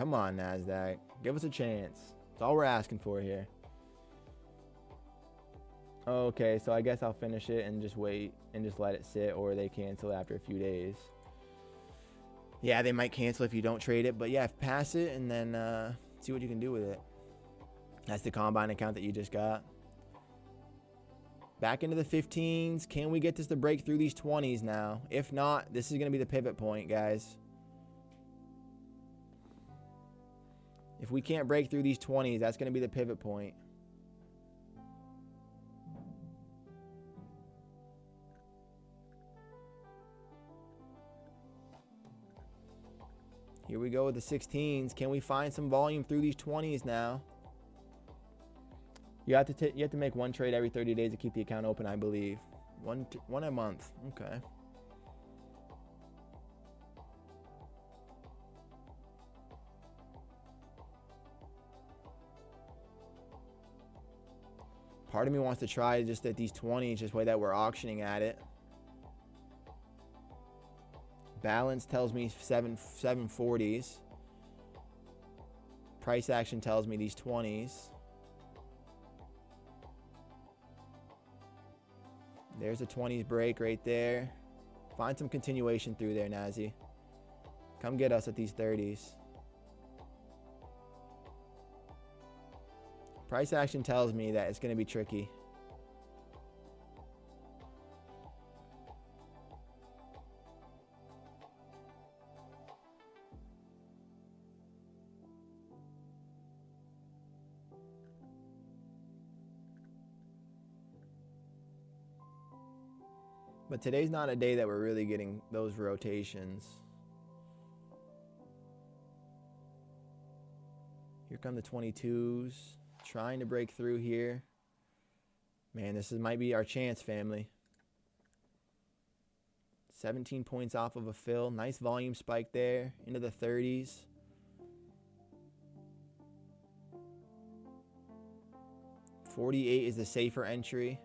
Come on, NASDAQ. Give us a chance. That's all we're asking for here. Okay, so I guess I'll finish it and just wait and just let it sit, or they cancel after a few days. Yeah, they might cancel if you don't trade it, but yeah, pass it and then see what you can do with it. That's the combine account that you just got. Back into the 15s. Can we get this to break through these 20s now? If not, this is going to be the pivot point, guys. If we can't break through these 20s, that's going to be the pivot point. Here we go with the 16s. Can we find some volume through these 20s now? You have to make one trade every 30 days to keep the account open, I believe. One a month. Okay. Part of me wants to try just at these 20s, just way that we're auctioning at it. Balance tells me 740s. Price action tells me these 20s. There's a 20s break right there. Find some continuation through there, Nazi. Come get us at these 30s. Price action tells me that it's going to be tricky. But today's not a day that we're really getting those rotations. Here come the 22s. Trying to break through here. Man, this might be our chance, family. 17 points off of a fill. Nice volume spike there. Into the 30s. $48 is the safer entry.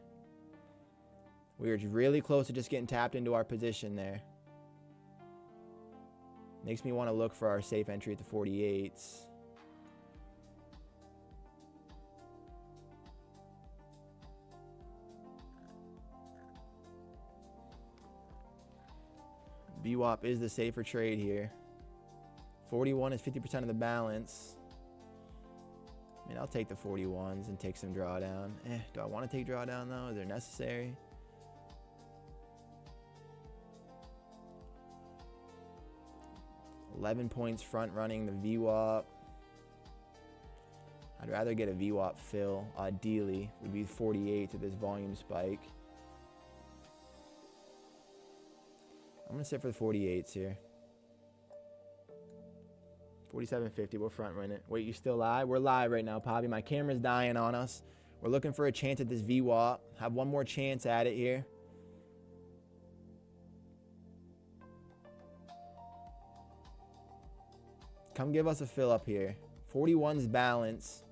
We were really close to just getting tapped into our position there. Makes me want to look for our safe entry at the 48s. VWAP is the safer trade here. 41 is 50% of the balance. I mean, I'll take the 41s and take some drawdown. Do I want to take drawdown though? Is it necessary? $11 points front running the VWAP. I'd rather get a VWAP fill. Ideally, would be 48 to this volume spike. I'm gonna sit for the 48s here. 47.50. We'll front run it. Wait, you still live? We're live right now, Poppy. My camera's dying on us. We're looking for a chance at this VWAP. Have one more chance at it here. Come give us a fill up here. 41's balance.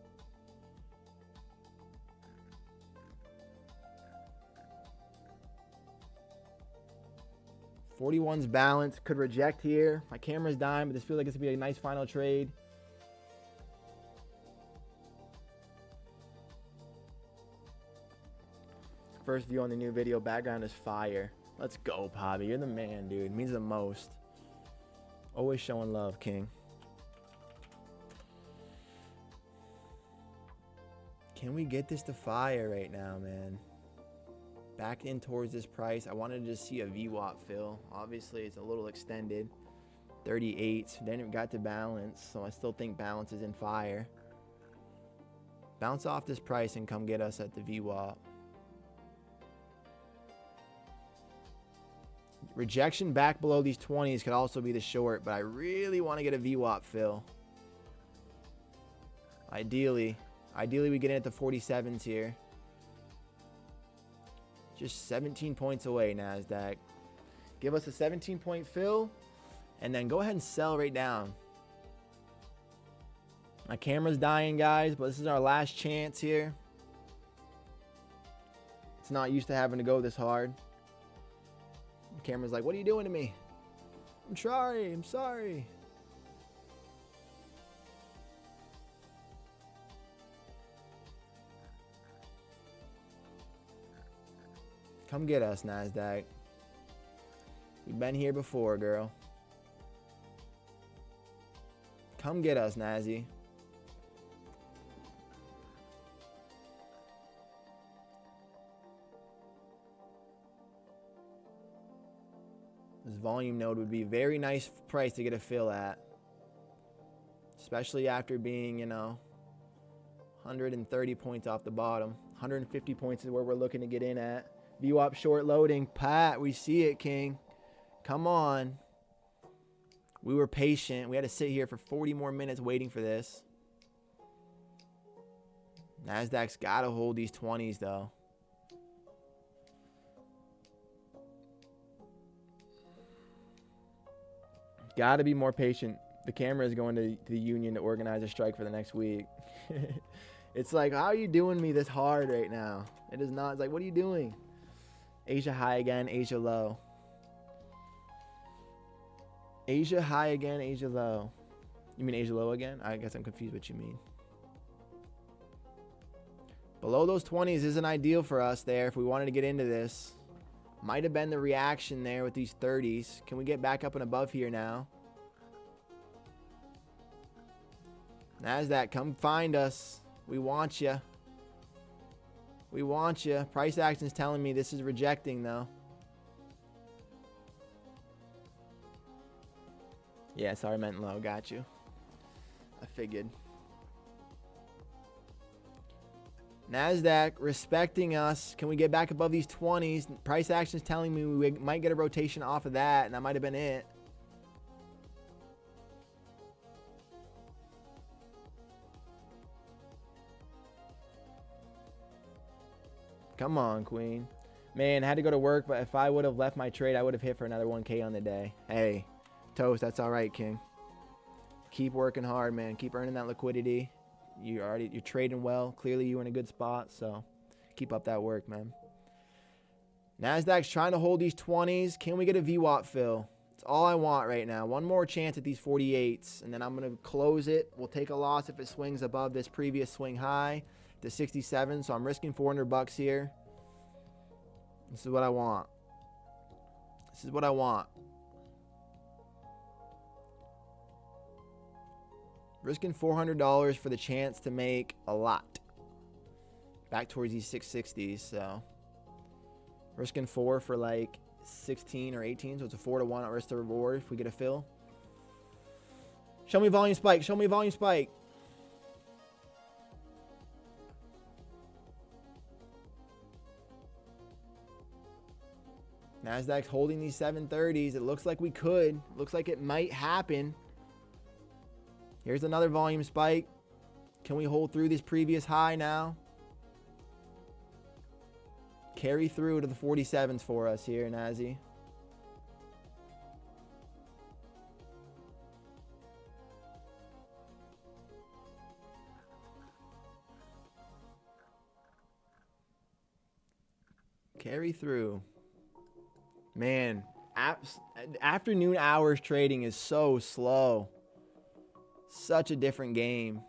$41's balance. Could reject here. My camera's dying, but this feels like it's going to be a nice final trade. First view on the new video. Background is fire. Let's go, Poppy. You're the man, dude. It means the most. Always showing love, King. Can we get this to fire right now, man? Back in towards this price. I wanted to just see a VWAP fill. Obviously, it's a little extended. 38. Then it got to balance, so I still think balance is in fire. Bounce off this price and come get us at the VWAP. Rejection back below these 20s could also be the short, but I really want to get a VWAP fill. Ideally we get in at the 47s here. Just 17 points away, NASDAQ. Give us a 17-point fill, and then go ahead and sell right down. My camera's dying, guys, but this is our last chance here. It's not used to having to go this hard. The camera's like, what are you doing to me? I'm sorry. Come get us, NASDAQ. We've been here before, girl. Come get us, Nazi. This volume node would be a very nice price to get a fill at. Especially after being, you know, 130 points off the bottom. 150 points is where we're looking to get in at. VWAP short loading. Pat, we see it, King. Come on. We were patient. We had to sit here for 40 more minutes waiting for this. NASDAQ's got to hold these 20s, though. Got to be more patient. The camera is going to the union to organize a strike for the next week. It's like, how are you doing me this hard right now? It is not. It's like, what are you doing? Asia high again, Asia low. Asia high again, Asia low. You mean Asia low again? I guess I'm confused what you mean. Below those 20s isn't ideal for us there if we wanted to get into this. Might have been the reaction there with these 30s. Can we get back up and above here now? NASDAQ, come find us. We want you. We want you. Price action's telling me this is rejecting, though. Yeah, sorry, I meant low. Got you. I figured. NASDAQ respecting us. Can we get back above these 20s? Price action's telling me we might get a rotation off of that, and that might have been it. Come on, Queen. Man, had to go to work, but if I would have left my trade, I would have hit for another 1K on the day. Hey, Toast, that's all right, King. Keep working hard, man. Keep earning that liquidity. You're trading well. Clearly, you're in a good spot, so keep up that work, man. NASDAQ's trying to hold these 20s. Can we get a VWAP fill? It's all I want right now. One more chance at these 48s, and then I'm going to close it. We'll take a loss if it swings above this previous swing high to 67, so I'm risking $400 here. This is what I want. This is what I want. Risking $400 for the chance to make a lot. Back towards these 660s, so. Risking 4 for like 16 or 18, so it's a 4-to-1 at risk to reward if we get a fill. Show me volume spike. Show me volume spike. NASDAQ's holding these 730s. It looks like we could. Looks like it might happen. Here's another volume spike. Can we hold through this previous high now? Carry through to the 47s for us here, Nazi. Carry through. Man, afternoon hours trading is so slow. Such a different game.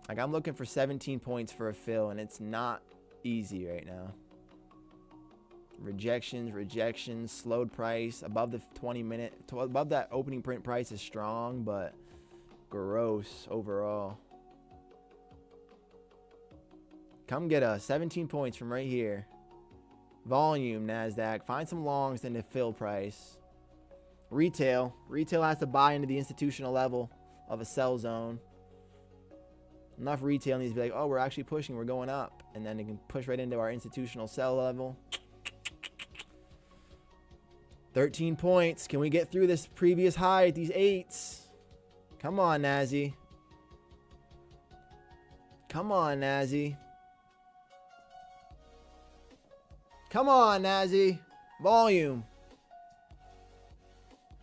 Like, I'm looking for 17 points for a fill, and it's not easy right now. Rejections, slowed price. Above the 20-minute, above that opening print price is strong, but gross overall. Come get us. 17 points from right here. Volume, NASDAQ. Find some longs then to fill price. Retail. Retail has to buy into the institutional level of a sell zone. Enough retail needs to be like, oh, we're actually pushing. We're going up. And then it can push right into our institutional sell level. 13 points. Can we get through this previous high at these 8s? Come on, Nazi. Come on, Nazi. Come on, Nazi. Volume.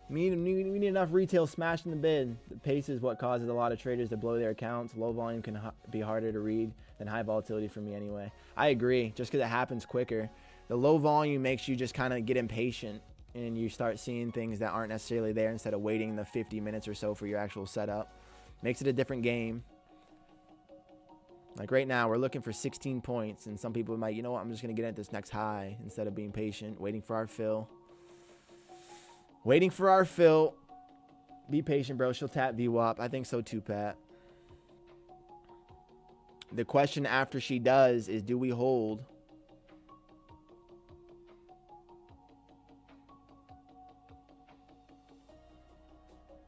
We need enough retail smashing the bid. The pace is what causes a lot of traders to blow their accounts. Low volume can be harder to read than high volatility for me anyway. I agree, just because it happens quicker. The low volume makes you just kind of get impatient and you start seeing things that aren't necessarily there instead of waiting the 50 minutes or so for your actual setup. Makes it a different game. Like right now, we're looking for 16 points, and some people might, you know what, I'm just going to get at this next high instead of being patient, waiting for our fill. Waiting for our fill. Be patient, bro. She'll tap VWAP. I think so too, Pat. The question after she does is, do we hold?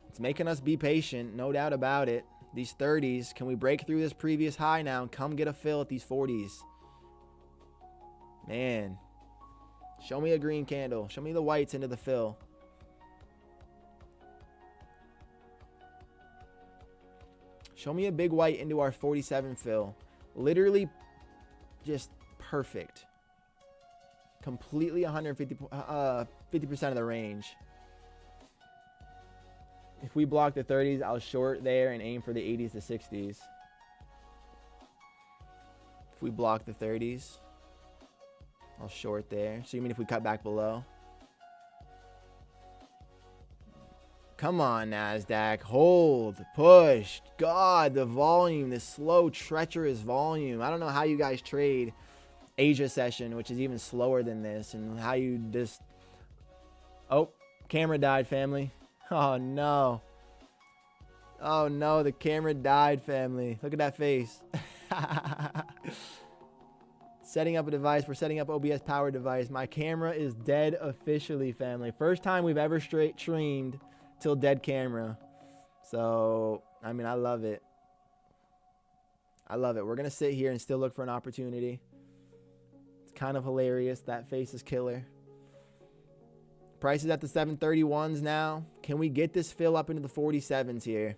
It's making us be patient, no doubt about it. These 30s, can we break through this previous high now and come get a fill at these 40s? Man. Show me a green candle. Show me the whites into the fill. Show me a big white into our 47 fill. Literally just perfect. Completely 50% of the range. If we block the 30s, I'll short there and aim for the 80s to 60s. If we block the 30s, I'll short there. So you mean if we cut back below? Come on, NASDAQ. Hold. Push. God, the volume. This slow, treacherous volume. I don't know how you guys trade Asia session, which is even slower than this. And how you just... Oh, camera died, family. Oh, no. Oh, no. The camera died, family. Look at that face. Setting up a device. We're setting up OBS power device. My camera is dead officially, family. First time we've ever straight streamed till dead camera. So, I mean, I love it. I love it. We're going to sit here and still look for an opportunity. It's kind of hilarious. That face is killer. Price is at the 731s now. Can we get this fill up into the 47s here?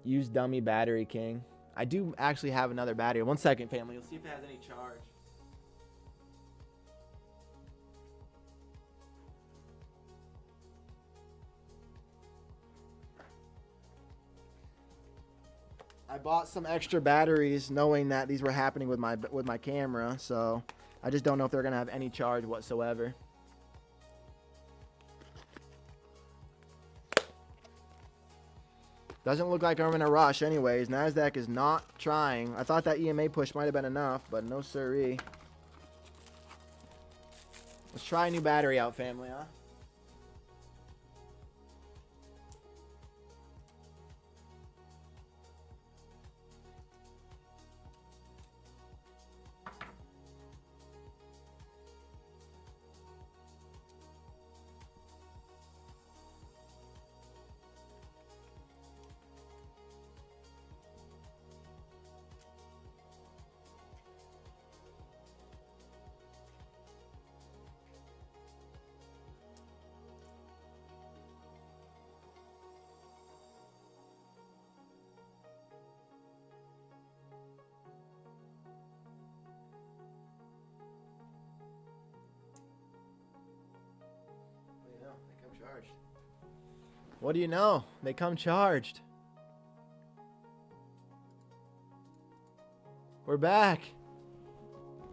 Use dummy battery, King. I do actually have another battery. 1 second, family. Let's see if it has any charge. I bought some extra batteries knowing that these were happening with my camera, so I just don't know if they're going to have any charge whatsoever. Doesn't look like I'm in a rush anyways. NASDAQ is not trying. I thought that EMA push might have been enough, but no siree. Let's try a new battery out, family, huh? Charged. What do you know? They come charged. We're back.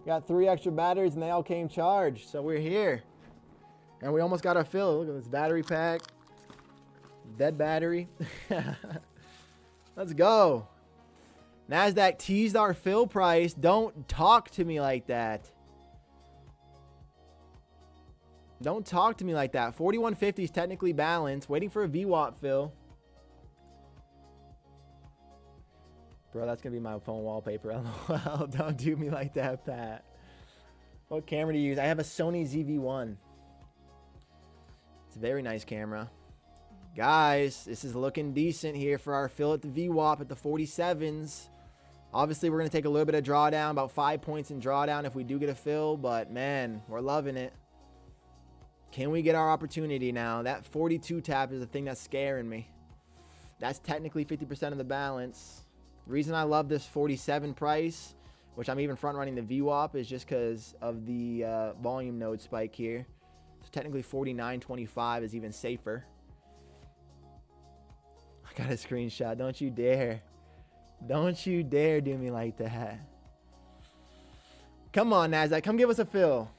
Got 3 extra batteries and they all came charged. So we're here. And we almost got our fill. Look at this battery pack. Dead battery. Let's go. NASDAQ teased our fill price. Don't talk to me like that. Don't talk to me like that. 4150 is technically balanced. Waiting for a VWAP fill. Bro, that's going to be my phone wallpaper. LOL. Don't do me like that, Pat. What camera do you use? I have a Sony ZV-1. It's a very nice camera. Guys, this is looking decent here for our fill at the VWAP at the 47s. Obviously, we're going to take a little bit of drawdown. About 5 points in drawdown if we do get a fill. But, man, we're loving it. Can we get our opportunity now? That 42 tap is the thing that's scaring me. That's technically 50% of the balance. The reason I love this 47 price, which I'm even front running the VWAP, is just because of the volume node spike here. So technically 49.25 is even safer. I got a screenshot. Don't you dare. Don't you dare do me like that. Come on, NASDAQ. Come give us a fill.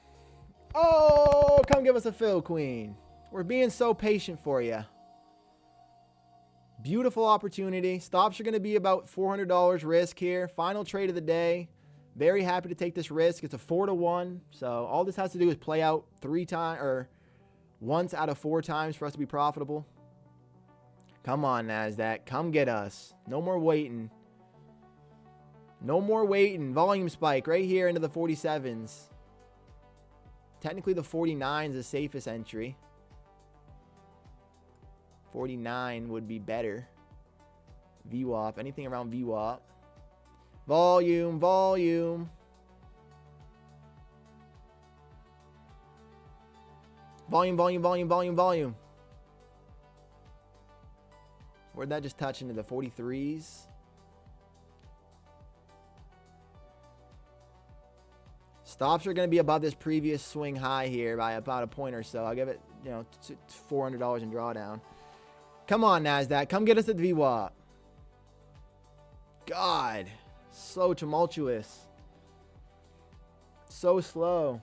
Oh, come give us a fill, queen. We're being so patient for you. Beautiful opportunity. Stops are going to be about $400 risk here. Final trade of the day. Very happy to take this risk. It's a 4-to-1. So all this has to do is play out 3 times or once out of 4 times for us to be profitable. Come on, NASDAQ. Come get us. No more waiting. No more waiting. Volume spike right here into the 47s. Technically, the 49 is the safest entry. 49 would be better. VWAP. Anything around VWAP. Volume. Volume. Volume, volume, volume, volume, volume. Where'd that just touch into the 43s? Stops are going to be above this previous swing high here by about a point or so. I'll give it, $400 in drawdown. Come on, NASDAQ. Come get us at VWAP. God. So tumultuous. So slow.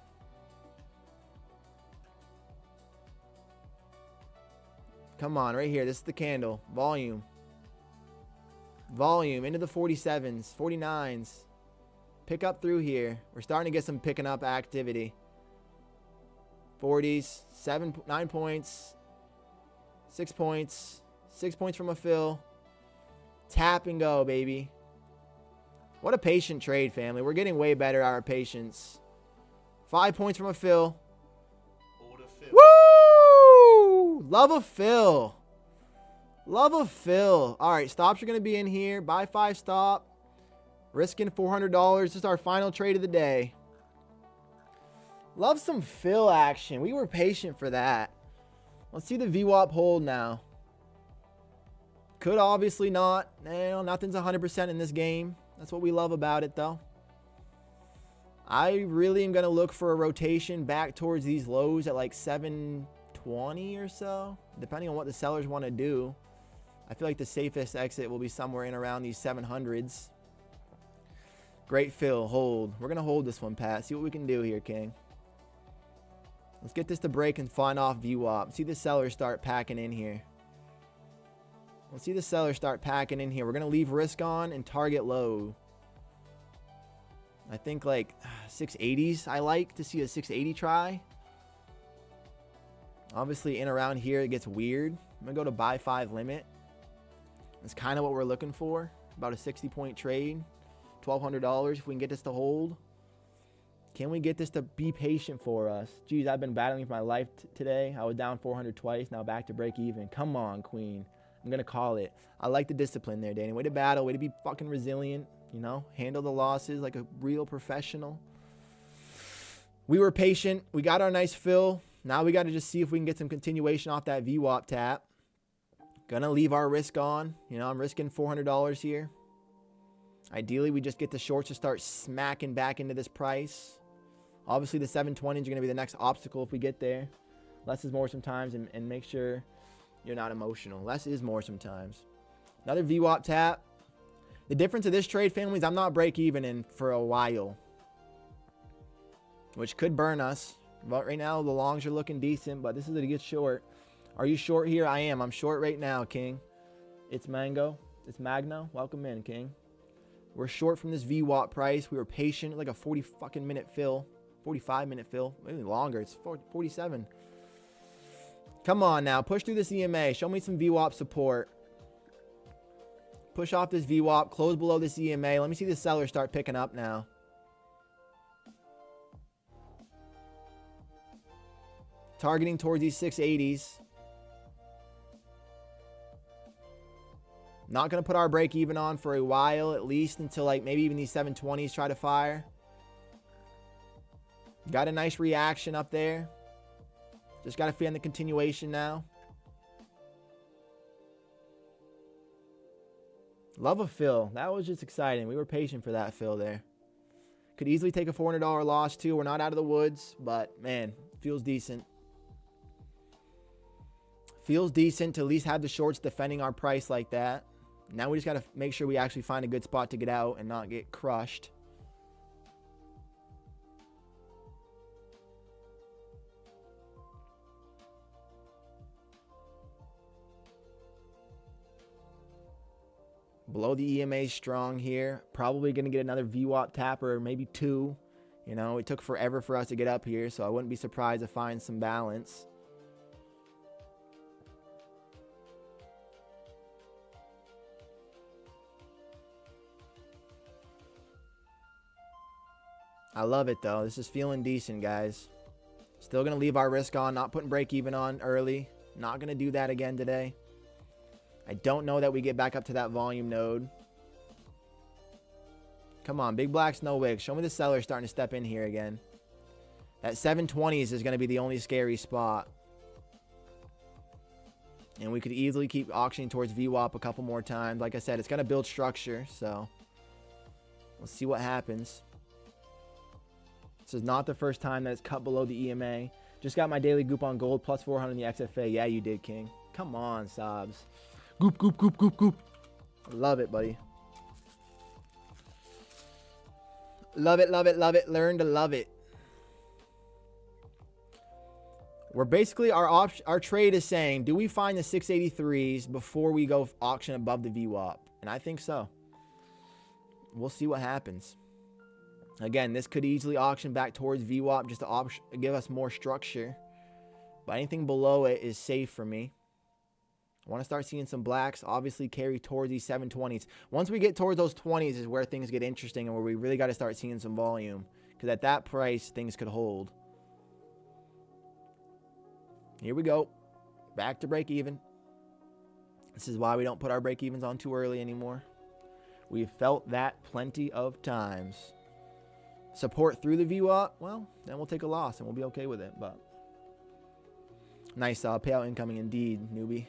Come on, right here. This is the candle. Volume. Volume into the 47s, 49s. Pick up through here. We're starting to get some picking up activity. 40s, 9 points, 6 points, 6 points from a fill. Tap and go, baby. What a patient trade, family. We're getting way better at our patience. 5 points from a fill. Order fill. Woo! Love a fill. Love a fill. All right, stops are going to be in here. Buy 5 stop. Risking $400. This is our final trade of the day. Love some fill action. We were patient for that. Let's see the VWAP hold now. Could obviously not. Nothing's 100% in this game. That's what we love about it, though. I really am going to look for a rotation back towards these lows at like 720 or so, depending on what the sellers want to do. I feel like the safest exit will be somewhere in around these 700s. Great fill. Hold. We're going to hold this one, Pat. See what we can do here, King. Let's get this to break and find off VWAP. See the sellers start packing in here. Let's see the sellers start packing in here. We're going to leave risk on and target low. I think like 680s. I like to see a 680 try. Obviously in around here it gets weird. I'm going to go to buy 5 limit. That's kind of what we're looking for. About a 60-point trade. $1,200 if we can get this to hold. Can we get this to be patient for us? Geez, I've been battling for my life today. I was down 400 twice. Now back to break even. Come on, Queen. I'm going to call it. I like the discipline there, Danny. Way to battle. Way to be fucking resilient. Handle the losses like a real professional. We were patient. We got our nice fill. Now we got to just see if we can get some continuation off that VWAP tap. Gonna leave our risk on. I'm risking $400 here. Ideally, we just get the shorts to start smacking back into this price. Obviously, the 720s are going to be the next obstacle if we get there. Less is more sometimes, and make sure you're not emotional. Less is more sometimes. Another VWAP tap. The difference of this trade, family, is I'm not break-even in for a while, which could burn us. But right now, the longs are looking decent, but this is a good short. Are you short here? I am. I'm short right now, King. It's Mango. It's Magno. Welcome in, King. We're short from this VWAP price. We were patient, like a 40 fucking minute fill. 45 minute fill. Maybe longer. It's 47. Come on now. Push through this EMA. Show me some VWAP support. Push off this VWAP. Close below this EMA. Let me see the sellers start picking up now. Targeting towards these 680s. Not going to put our break even on for a while, at least until like maybe even these 720s try to fire. Got a nice reaction up there. Just got to fan the continuation now. Love a fill. That was just exciting. We were patient for that fill there. Could easily take a $400 loss too. We're not out of the woods, but man, feels decent. Feels decent to at least have the shorts defending our price like that. Now we just got to make sure we actually find a good spot to get out and not get crushed. Below the EMA strong here. Probably going to get another VWAP tap or maybe two. You know, it took forever for us to get up here, so I wouldn't be surprised to find some balance. I love it, though. This is feeling decent, guys. Still going to leave our risk on. Not putting break even on early. Not going to do that again today. I don't know that we get back up to that volume node. Come on, big blacks, no wicks. Show me the seller starting to step in here again. That 720s is going to be the only scary spot. And we could easily keep auctioning towards VWAP a couple more times. Like I said, it's going to build structure, so let's see what happens. This is not the first time that it's cut below the EMA. Just got my daily goop on gold, plus 400 in the XFA. Yeah, you did, King. Come on, Sobs. Goop, goop, goop, goop, goop. Love it, buddy. Love it, love it, love it. Learn to love it. We're basically, our trade is saying, do we find the 683s before we go auction above the VWAP? And I think so. We'll see what happens. Again, this could easily auction back towards VWAP just to give us more structure. But anything below it is safe for me. I want to start seeing some blacks obviously carry towards these 720s. Once we get towards those 20s is where things get interesting and where we really got to start seeing some volume. Because at that price, things could hold. Here we go. Back to break even. This is why we don't put our break evens on too early anymore. We've felt that plenty of times. Support through the VWAP, well, then we'll take a loss and we'll be okay with it. But nice payout incoming indeed, newbie.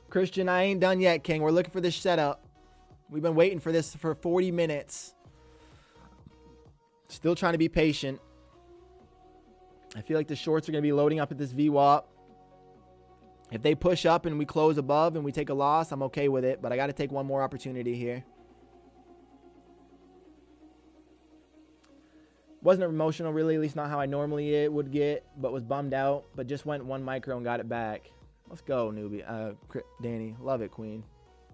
Christian, I ain't done yet, King. We're looking for this setup. We've been waiting for this for 40 minutes. Still trying to be patient. I feel like the shorts are going to be loading up at this VWAP. If they push up and we close above and we take a loss, I'm okay with it. But I got to take one more opportunity here. Wasn't emotional, really. At least not how I normally would get. But was bummed out. But just went one micro and got it back. Let's go, newbie. Danny. Love it, Queen.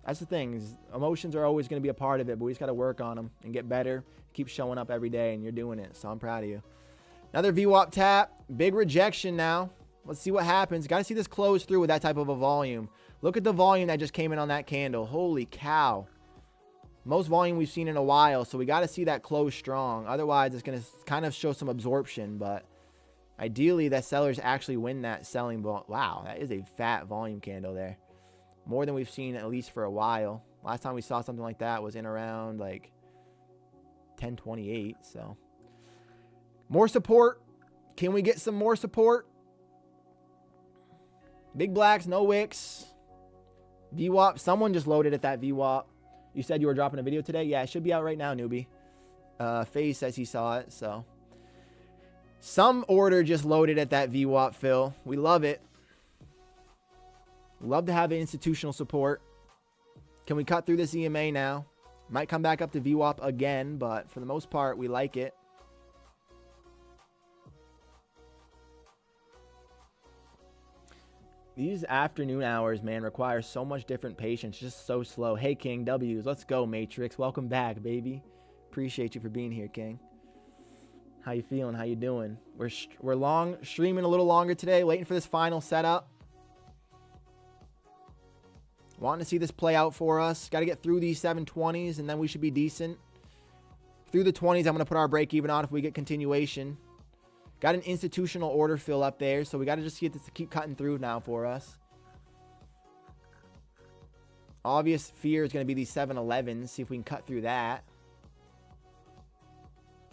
That's the thing. Is emotions are always going to be a part of it. But we just got to work on them and get better. Keep showing up every day. And you're doing it. So I'm proud of you. Another VWAP tap. Big rejection now. Let's see what happens. Got to see this close through with that type of a volume. Look at the volume that just came in on that candle. Holy cow. Most volume we've seen in a while. So we got to see that close strong. Otherwise, it's going to kind of show some absorption. But ideally, that sellers actually win that selling. Wow, that is a fat volume candle there. More than we've seen at least for a while. Last time we saw something like that was in around like 1028. So more support. Can we get some more support? Big blacks, no wicks. VWAP. Someone just loaded at that VWAP. You said you were dropping a video today? Yeah, it should be out right now, newbie. FaZe says he saw it, so. Some order just loaded at that VWAP, Phil. We love it. Love to have institutional support. Can we cut through this EMA now? Might come back up to VWAP again, but for the most part, we like it. These afternoon hours, man, require so much different patience. Just so slow. Hey, King. W's. Let's go, Matrix. Welcome back, baby. Appreciate you for being here, King. How you feeling? How you doing? We're streaming a little longer today. Waiting for this final setup. Wanting to see this play out for us. Got to get through these 720s, and then we should be decent. Through the 20s, I'm going to put our break even on if we get continuation. Got an institutional order fill up there, so we got to just get this to keep cutting through now for us. Obvious fear is going to be these 711s. See if we can cut through that.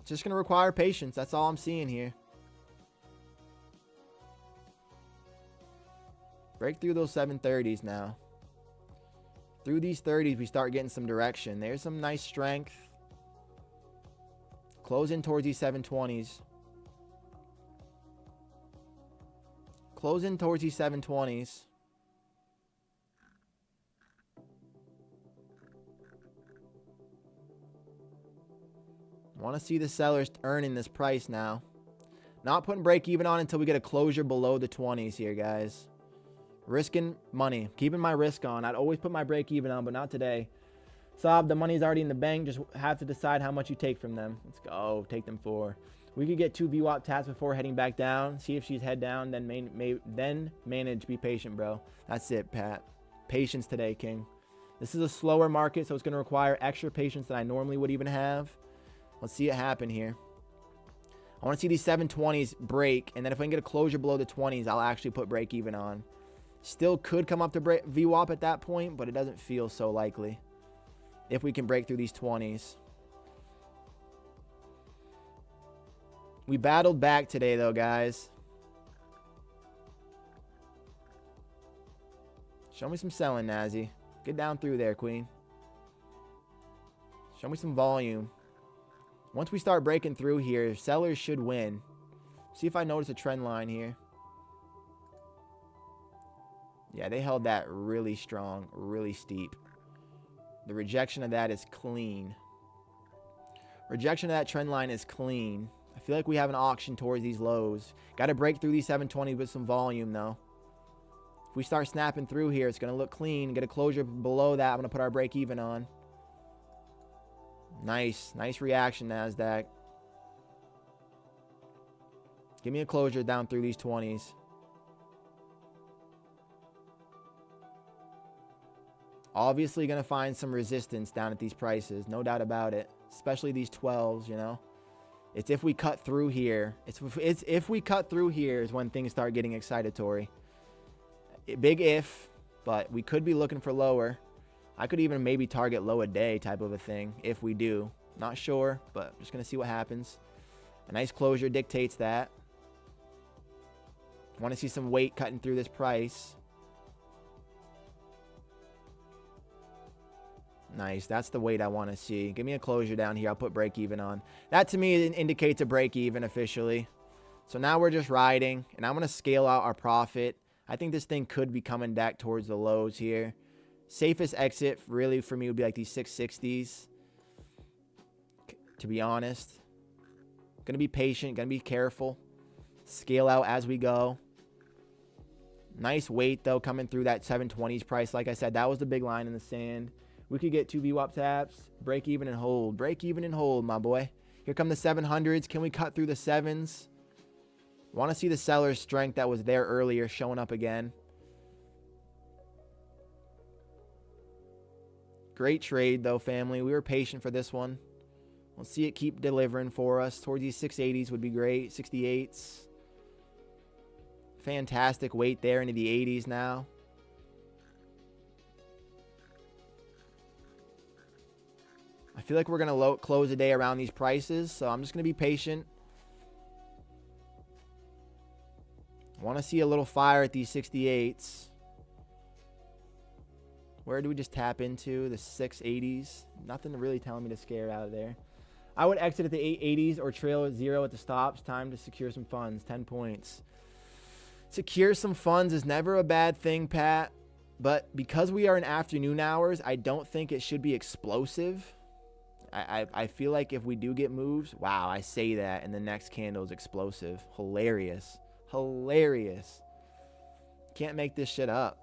It's just going to require patience. That's all I'm seeing here. Break through those 730s now. Through these 30s, we start getting some direction. There's some nice strength. Close in towards these 720s. Close in towards these 720s. Want to see the sellers earning this price now. Not putting break even on until we get a closure below the 20s here, guys. Risking money. Keeping my risk on. I'd always put my break even on, but not today. Saab, the money's already in the bank. Just have to decide how much you take from them. Let's go. Take them 4. We could get 2 VWAP taps before heading back down. See if she's head down. Then manage. Be patient, bro. That's it, Pat. Patience today, King. This is a slower market, so it's going to require extra patience than I normally would even have. Let's see it happen here. I want to see these 720s break, and then if I can get a closure below the 20s, I'll actually put break even on. Still could come up to VWAP at that point, but it doesn't feel so likely if we can break through these 20s. We battled back today, though, guys. Show me some selling, Nazi. Get down through there, Queen. Show me some volume. Once we start breaking through here, sellers should win. See if I notice a trend line here. Yeah, they held that really strong, really steep. The rejection of that is clean. Rejection of that trend line is clean. I feel like we have an auction towards these lows. Got to break through these 720 with some volume, though. If we start snapping through here, it's going to look clean. Get a closure below that. I'm going to put our break even on. Nice. Nice reaction, NASDAQ. Give me a closure down through these 20s. Obviously going to find some resistance down at these prices. No doubt about it. Especially these 12s, you know. It's if we cut through here. It's if we cut through here is when things start getting excitatory. Big if, but we could be looking for lower. I could even maybe target low a day type of a thing if we do. Not sure, but just going to see what happens. A nice closure dictates that. Want to see some weight cutting through this price. Nice. That's the weight I want to see. Give me a closure down here. I'll put break even on. That to me indicates a break even officially. So now we're just riding, and I'm going to scale out our profit. I think this thing could be coming back towards the lows here. Safest exit really for me would be like these 660s. To be honest. Going to be patient. Going to be careful. Scale out as we go. Nice weight though coming through that 720s price. Like I said, that was the big line in the sand. We could get 2 VWAP taps. Break even and hold. Break even and hold, my boy. Here come the 700s. Can we cut through the 7s? Want to see the seller's strength that was there earlier showing up again. Great trade, though, family. We were patient for this one. We'll see it keep delivering for us. Towards these 680s would be great. 68s. Fantastic weight there into the 80s now. I feel like we're going to close the day around these prices, so I'm just going to be patient. I want to see a little fire at these 68s. Where do we just tap into? The 680s. Nothing really telling me to scare out of there. I would exit at the 880s or trail at 0 at the stops. Time to secure some funds. 10 points. Secure some funds is never a bad thing, Pat. But because we are in afternoon hours, I don't think it should be explosive. I feel like if we do get moves, wow, I say that, and the next candle is explosive. Hilarious. Hilarious. Can't make this shit up.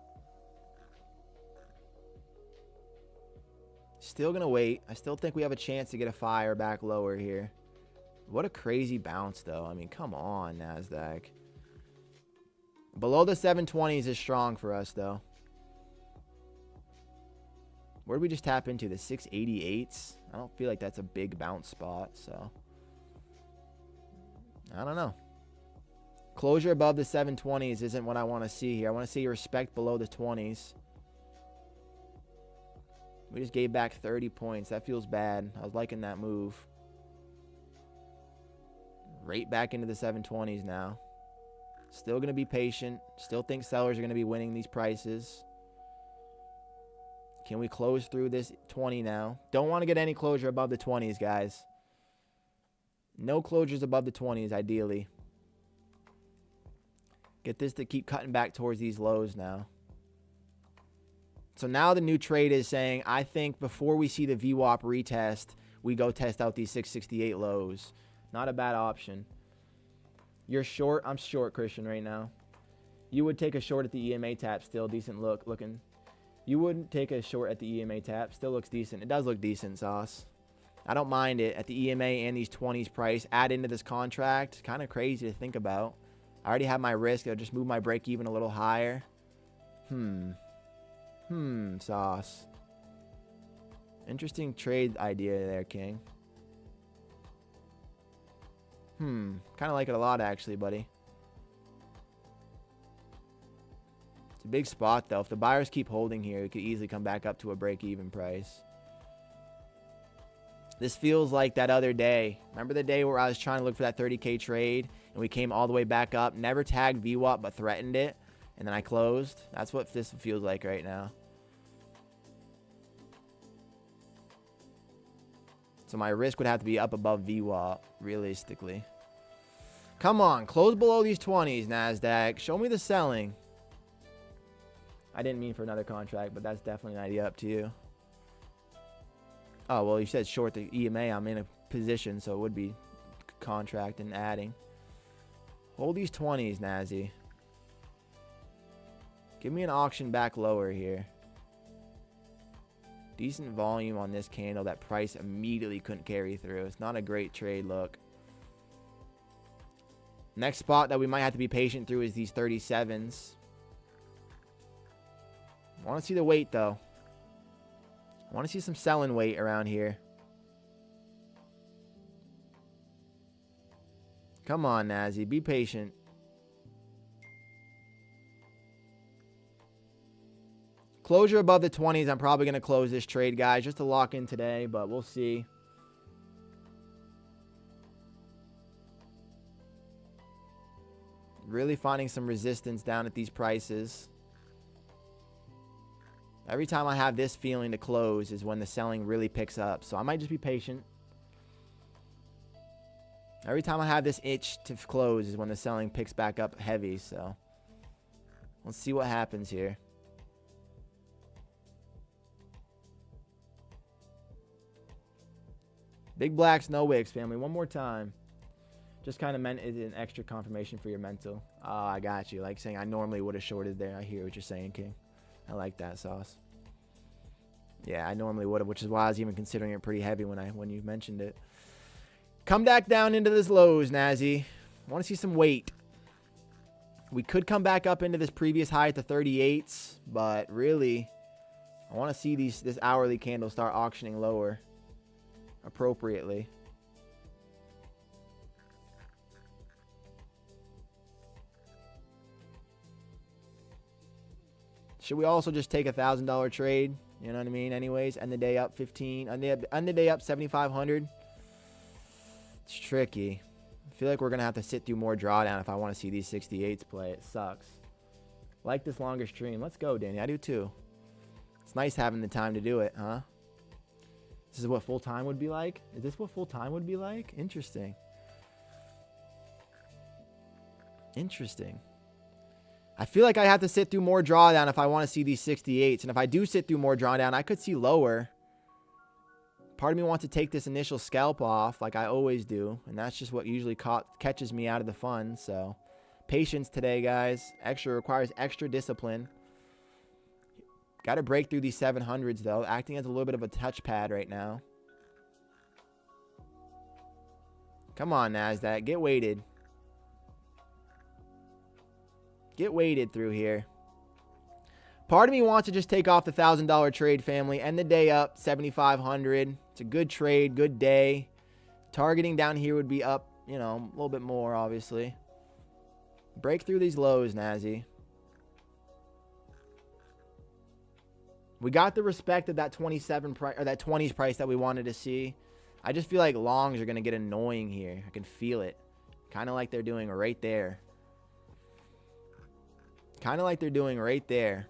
Still gonna wait. I still think we have a chance to get a fire back lower here. What a crazy bounce, though. I mean, come on, NASDAQ. Below the 720s is strong for us, though. Where did we just tap into? The 688s? I don't feel like that's a big bounce spot, so. I don't know. Closure above the 720s isn't what I want to see here. I want to see respect below the 20s. We just gave back 30 points. That feels bad. I was liking that move. Right back into the 720s now. Still going to be patient. Still think sellers are going to be winning these prices. Can we close through this 20 now? Don't want to get any closure above the 20s, guys. No closures above the 20s, ideally. Get this to keep cutting back towards these lows now. So now the new trade is saying, I think before we see the VWAP retest, we go test out these 668 lows. Not a bad option. You're short. I'm short, Christian, right now. You would take a short at the EMA tap. Still decent looking. You wouldn't take a short at the EMA tap. Still looks decent. It does look decent, Sauce. I don't mind it at the EMA and these 20s price. Add into this contract. Kind of crazy to think about. I already have my risk. I'll just move my break even a little higher. Sauce. Interesting trade idea there, King. Kind of like it a lot, actually, buddy. It's a big spot, though. If the buyers keep holding here, it could easily come back up to a break-even price. This feels like that other day. Remember the day where I was trying to look for that 30K trade, and we came all the way back up, never tagged VWAP, but threatened it, and then I closed? That's what this feels like right now. So my risk would have to be up above VWAP, realistically. Come on, close below these 20s, NASDAQ. Show me the selling. I didn't mean for another contract, but that's definitely an idea up to you. Oh, well, you said short the EMA. I'm in a position, so it would be contract and adding. Hold these 20s, Nazi. Give me an auction back lower here. Decent volume on this candle. That price immediately couldn't carry through. It's not a great trade look. Next spot that we might have to be patient through is these 37s. I want to see the weight, though. I want to see some selling weight around here. Come on, Nazi. Be patient. Closure above the 20s. I'm probably going to close this trade, guys, just to lock in today, but we'll see. Really finding some resistance down at these prices. Every time I have this feeling to close is when the selling really picks up. So I might just be patient. Every time I have this itch to close is when the selling picks back up heavy. So let's see what happens here. Big blacks, no wicks, family. One more time. Just kind of meant it an extra confirmation for your mental. Oh, I got you. Like saying I normally would have shorted there. I hear what you're saying, King. I like that, Sauce. Yeah, I normally would have, which is why I was even considering it pretty heavy when you mentioned it. Come back down into this lows, Nazi. I want to see some weight. We could come back up into this previous high at the 38s, but really, I want to see this hourly candle start auctioning lower appropriately. Should we also just take $1,000 trade? You know what I mean? Anyways, end the day up 15. End the day up 7,500. It's tricky. I feel like we're gonna have to sit through more drawdown if I want to see these 68s play. It sucks. Like this longer stream. Let's go, Danny. I do too. It's nice having the time to do it, huh? This is what full time would be like? Is this what full time would be like? Interesting. Interesting. I feel like I have to sit through more drawdown if I want to see these 68s. And if I do sit through more drawdown, I could see lower. Part of me wants to take this initial scalp off like I always do. And that's just what usually catches me out of the fun. So patience today, guys. Requires extra discipline. Got to break through these 700s, though. Acting as a little bit of a touchpad right now. Come on, NASDAQ. Get weighted. Get weighted through here. Part of me wants to just take off the $1,000 trade, family. End the day up 7,500. It's a good trade, good day. Targeting down here would be up, you know, a little bit more, obviously. Break through these lows, Nazi. We got the respect of that 27 price or that 20s price that we wanted to see. I just feel like longs are going to get annoying here. I can feel it. Kind of like they're doing right there. Kind of like they're doing right there.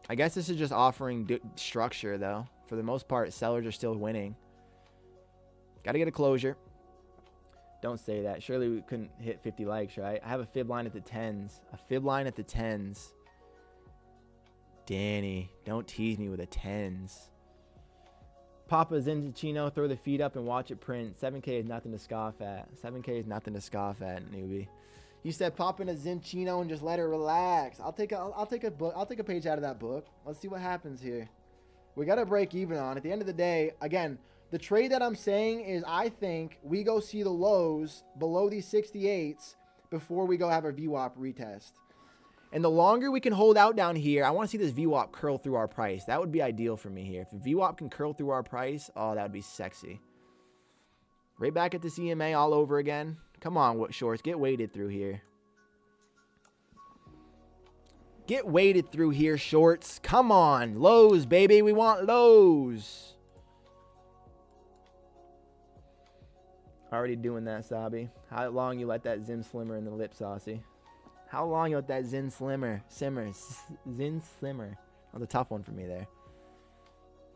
I guess this is just offering structure, though. For the most part, sellers are still winning. Got to get a closure. Don't say that. Surely we couldn't hit 50 likes, right? I have a fib line at the 10s. A fib line at the 10s. Danny, don't tease me with a 10s. Papa's into Chino. Throw the feet up and watch it print. 7K is nothing to scoff at. 7K is nothing to scoff at, newbie. He said, "Pop in a Zinchino and just let it relax." I'll take a page out of that book. Let's see what happens here. We got to break even on. At the end of the day, again, the trade that I'm saying is I think we go see the lows below these 68s before we go have our VWAP retest. And the longer we can hold out down here, I want to see this VWAP curl through our price. That would be ideal for me here. If VWAP can curl through our price, oh, that would be sexy. Right back at this EMA all over again. Come on, shorts. Get weighted through here. Get weighted through here, shorts. Come on. Lows, baby. We want lows. Already doing that, Sabi. How long you let that Zim Slimmer in the lip, Saucy? How long you let that Zin Slimmer simmer? Zin Slimmer. Oh, the tough one for me there.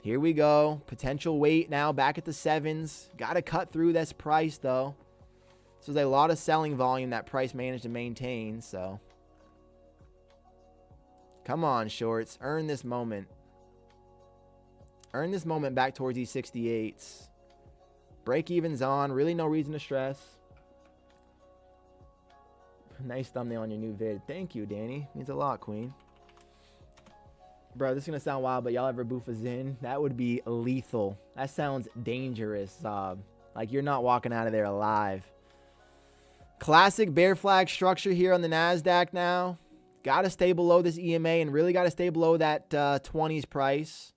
Here we go. Potential weight now back at the 7s. Got to cut through this price, though. This was a lot of selling volume that price managed to maintain, so. Come on, shorts. Earn this moment. Earn this moment back towards these 68s. Break evens on. Really no reason to stress. Nice thumbnail on your new vid. Thank you, Danny. Means a lot, Queen. Bro, this is going to sound wild, but y'all ever boof a Zin? That would be lethal. That sounds dangerous, like you're not walking out of there alive. Classic bear flag structure here on the NASDAQ now. Got to stay below this EMA and really got to stay below that 20s price.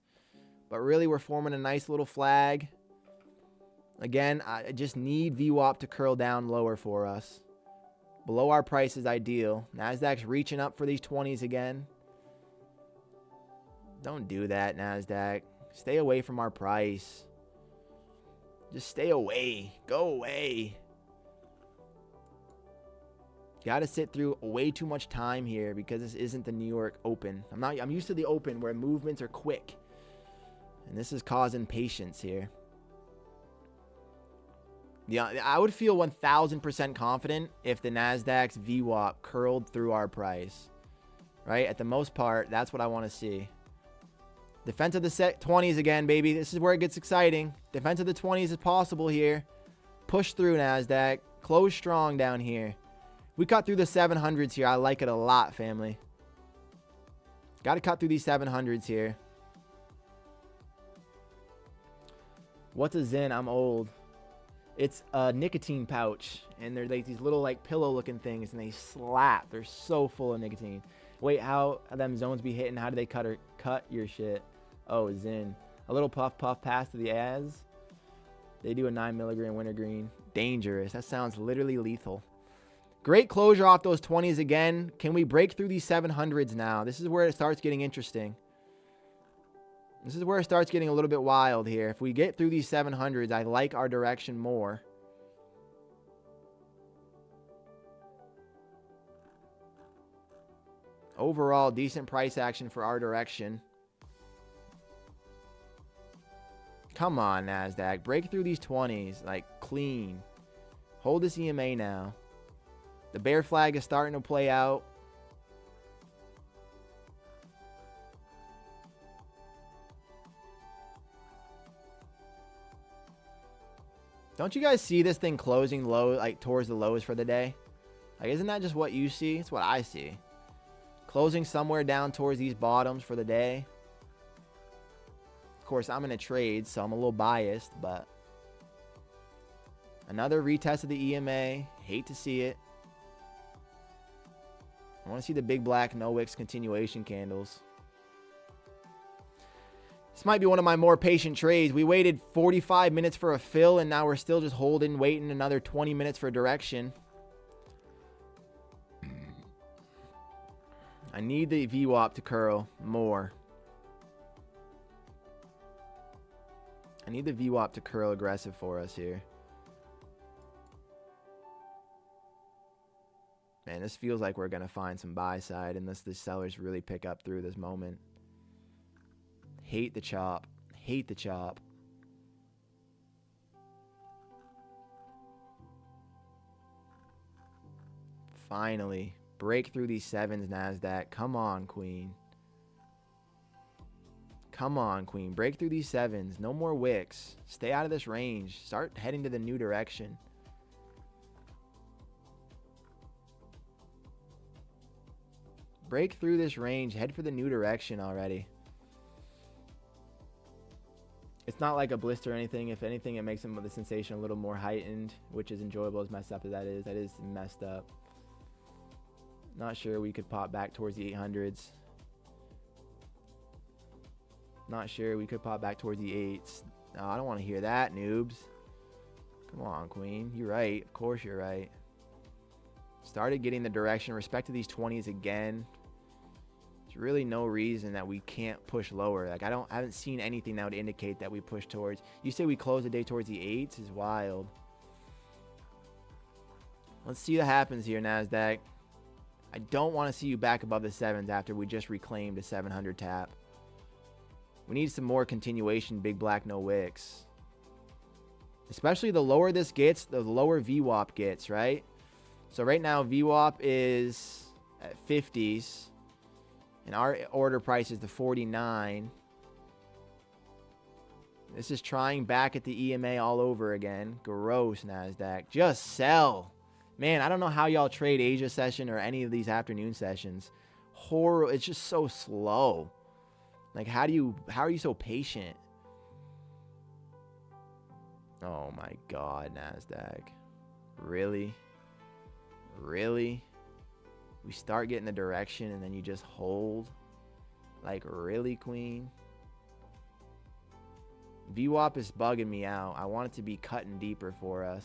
But really, we're forming a nice little flag. Again, I just need VWAP to curl down lower for us. Below our price is ideal. NASDAQ's reaching up for these 20s again. Don't do that, NASDAQ. Stay away from our price. Just stay away. Go away. Got to sit through way too much time here because this isn't the New York Open. I'm used to the Open where movements are quick. And this is causing patience here. Yeah, I would feel 1,000% confident if the NASDAQ's VWAP curled through our price. Right? At the most part, that's what I want to see. Defense of the 20s again, baby. This is where it gets exciting. Defense of the 20s is possible here. Push through, NASDAQ. Close strong down here. We cut through the 700s here. I like it a lot, family. Got to cut through these 700s here. What's a Zin? I'm old. It's a nicotine pouch, and they're like these little like pillow looking things, and they slap. They're so full of nicotine. Wait, how them zones be hitting? How do they cut your shit? Oh, Zin. A little puff pass to the ass. They do a 9 milligram wintergreen. Dangerous. That sounds literally lethal. Great closure off those 20s again. Can we break through these 700s now? This is where it starts getting interesting. This is where it starts getting a little bit wild here. If we get through these 700s, I like our direction more. Overall, decent price action for our direction. Come on, NASDAQ. Break through these 20s. Like, clean. Hold this EMA now. The bear flag is starting to play out. Don't you guys see this thing closing low, like towards the lows for the day? Like, isn't that just what you see? It's what I see. Closing somewhere down towards these bottoms for the day. Of course, I'm in a trade, so I'm a little biased, but another retest of the EMA. Hate to see it. I want to see the big black no wicks continuation candles. This might be one of my more patient trades. We waited 45 minutes for a fill, and now we're still just holding, waiting another 20 minutes for direction. I need the VWAP to curl more. I need the VWAP to curl aggressive for us here. Man, this feels like we're going to find some buy side unless the sellers really pick up through this moment. Hate the chop. Hate the chop. Finally. Break through these 7s, NASDAQ. Come on, Queen. Come on, Queen. Break through these 7s. No more wicks. Stay out of this range. Start heading to the new direction. Break through this range. Head for the new direction already. It's not like a blister or anything. If anything, it makes the sensation a little more heightened, which is enjoyable, as messed up as that is. That is messed up. Not sure we could pop back towards the 800s. Not sure we could pop back towards the 8s. No, I don't want to hear that, noobs. Come on, queen. You're right. Of course you're right. Started getting the direction. Respect to these 20s again. There's really no reason that we can't push lower. Like, I haven't seen anything that would indicate that we push towards. You say we close the day towards the 8s is wild. Let's see what happens here, NASDAQ. I don't want to see you back above the 7s after we just reclaimed a 700 tap. We need some more continuation, big black, no wicks. Especially the lower this gets, the lower VWAP gets, right? So right now, VWAP is at 50s. And our order price is the 49. This is trying back at the EMA all over again. Gross, NASDAQ. Just sell. Man, I don't know how y'all trade Asia session or any of these afternoon sessions. Horrible. It's just so slow. Like, how are you so patient? Oh my God, NASDAQ. Really? Really? We start getting the direction and then you just hold? Like, really, queen? VWAP is bugging me out. I want it to be cutting deeper for us.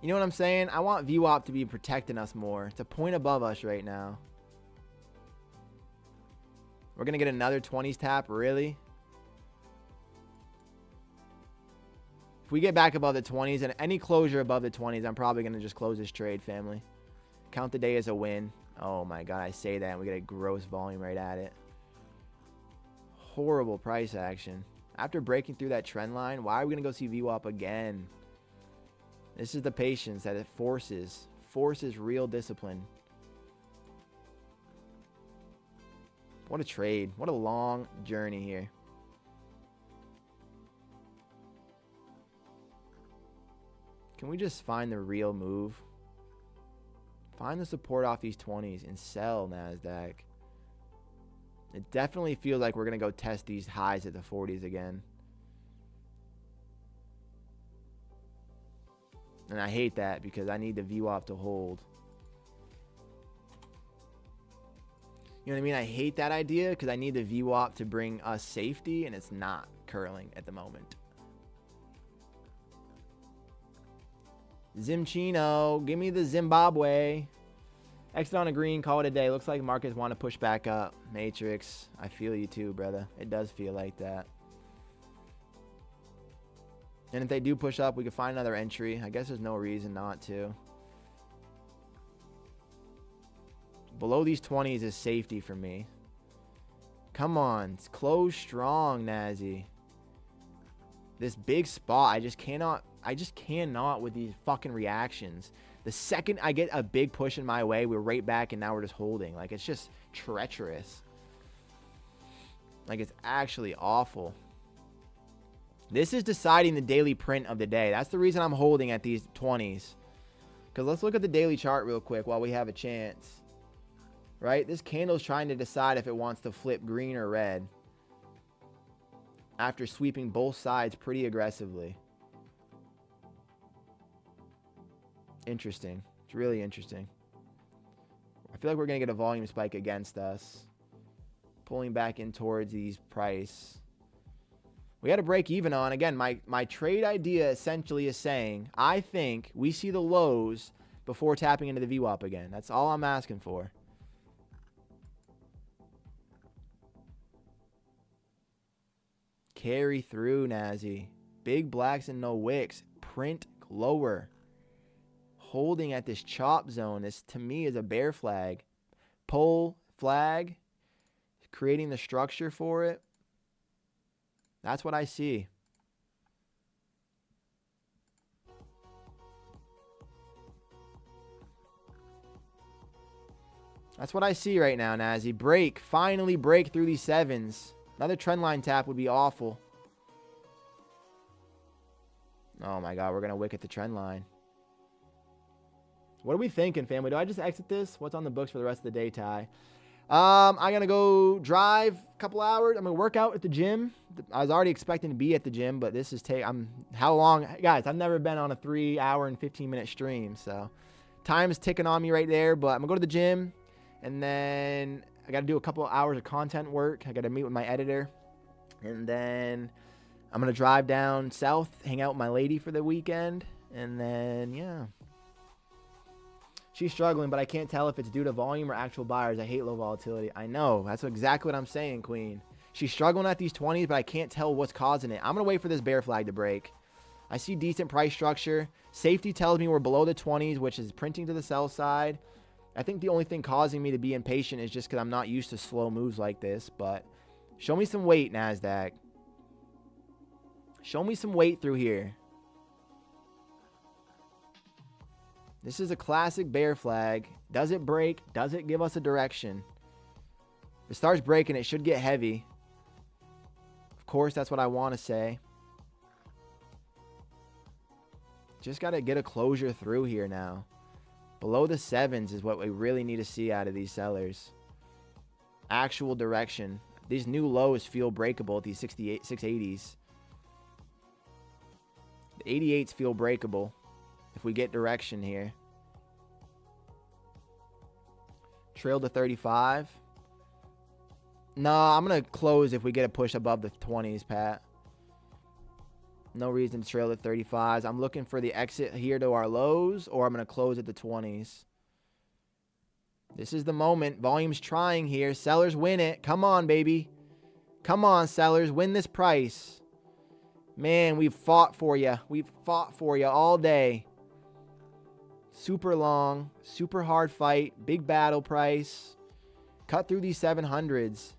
You know what I'm saying? I want VWAP to be protecting us more. It's a point above us right now. We're going to get another 20s tap, really? If we get back above the 20s and any closure above the 20s, I'm probably going to just close this trade, family. Count the day as a win. Oh my God, I say that and we get a gross volume right at it. Horrible price action. After breaking through that trend line, why are we going to go see VWAP again? This is the patience that it forces. Forces real discipline. What a trade. What a long journey here. Can we just find the real move? Find the support off these 20s and sell, NASDAQ. It definitely feels like we're going to go test these highs at the 40s again. And I hate that because I need the VWAP to hold. You know what I mean? I hate that idea because I need the VWAP to bring us safety, and it's not curling at the moment. Zimchino, give me the Zimbabwe. Exit on a green, call it a day. Looks like markets want to push back up. Matrix, I feel you too, brother. It does feel like that. And if they do push up, we can find another entry. I guess there's no reason not to. Below these 20s is safety for me. Come on. Close strong, Nazi. This big spot, I just cannot with these fucking reactions. The second I get a big push in my way, we're right back and now we're just holding. Like, it's just treacherous. Like, it's actually awful. This is deciding the daily print of the day. That's the reason I'm holding at these 20s. Because let's look at the daily chart real quick while we have a chance. Right? This candle's trying to decide if it wants to flip green or red. After sweeping both sides pretty aggressively. Interesting. It's really interesting. I feel like we're going to get a volume spike against us. Pulling back in towards these price. We had to break even on. Again, my trade idea essentially is saying, I think we see the lows before tapping into the VWAP again. That's all I'm asking for. Carry through, Nazi. Big blacks and no wicks. Print lower. Holding at this chop zone. This, to me, is a bear flag. Pull flag. Creating the structure for it. That's what I see. That's what I see right now, Nazi. Break. Finally break through these 7s. Another trend line tap would be awful. Oh my God, we're going to wick at the trend line. What are we thinking, family? Do I just exit this? What's on the books for the rest of the day, Ty? I'm going to go drive a couple hours. I'm going to work out at the gym. I was already expecting to be at the gym, but this is how long? Guys, I've never been on a 3 hour and 15-minute stream, so time is ticking on me right there, but I'm going to go to the gym, and then I got to do a couple of hours of content work. I got to meet with my editor, and then I'm going to drive down south, hang out with my lady for the weekend, and then, yeah. She's struggling, but I can't tell if it's due to volume or actual buyers. I hate low volatility. I know. That's exactly what I'm saying, Queen. She's struggling at these 20s, but I can't tell what's causing it. I'm going to wait for this bear flag to break. I see decent price structure. Safety tells me we're below the 20s, which is printing to the sell side. I think the only thing causing me to be impatient is just because I'm not used to slow moves like this. But show me some weight, NASDAQ. Show me some weight through here. This is a classic bear flag. Does it break? Does it give us a direction? If it starts breaking, it should get heavy. Of course, that's what I want to say. Just got to get a closure through here now. Below the 7s is what we really need to see out of these sellers. Actual direction. These new lows feel breakable at these 680s. The 88s feel breakable if we get direction here. Trail to 35. No, I'm going to close if we get a push above the 20s, Pat. No reason to trail at 35s. I'm looking for the exit here to our lows, or I'm going to close at the 20s. This is the moment. Volume's trying here. Sellers win it. Come on, baby. Come on, sellers. Win this price. Man, we've fought for you. We've fought for you all day. Super long, super hard fight, big battle price. Cut through these 700s.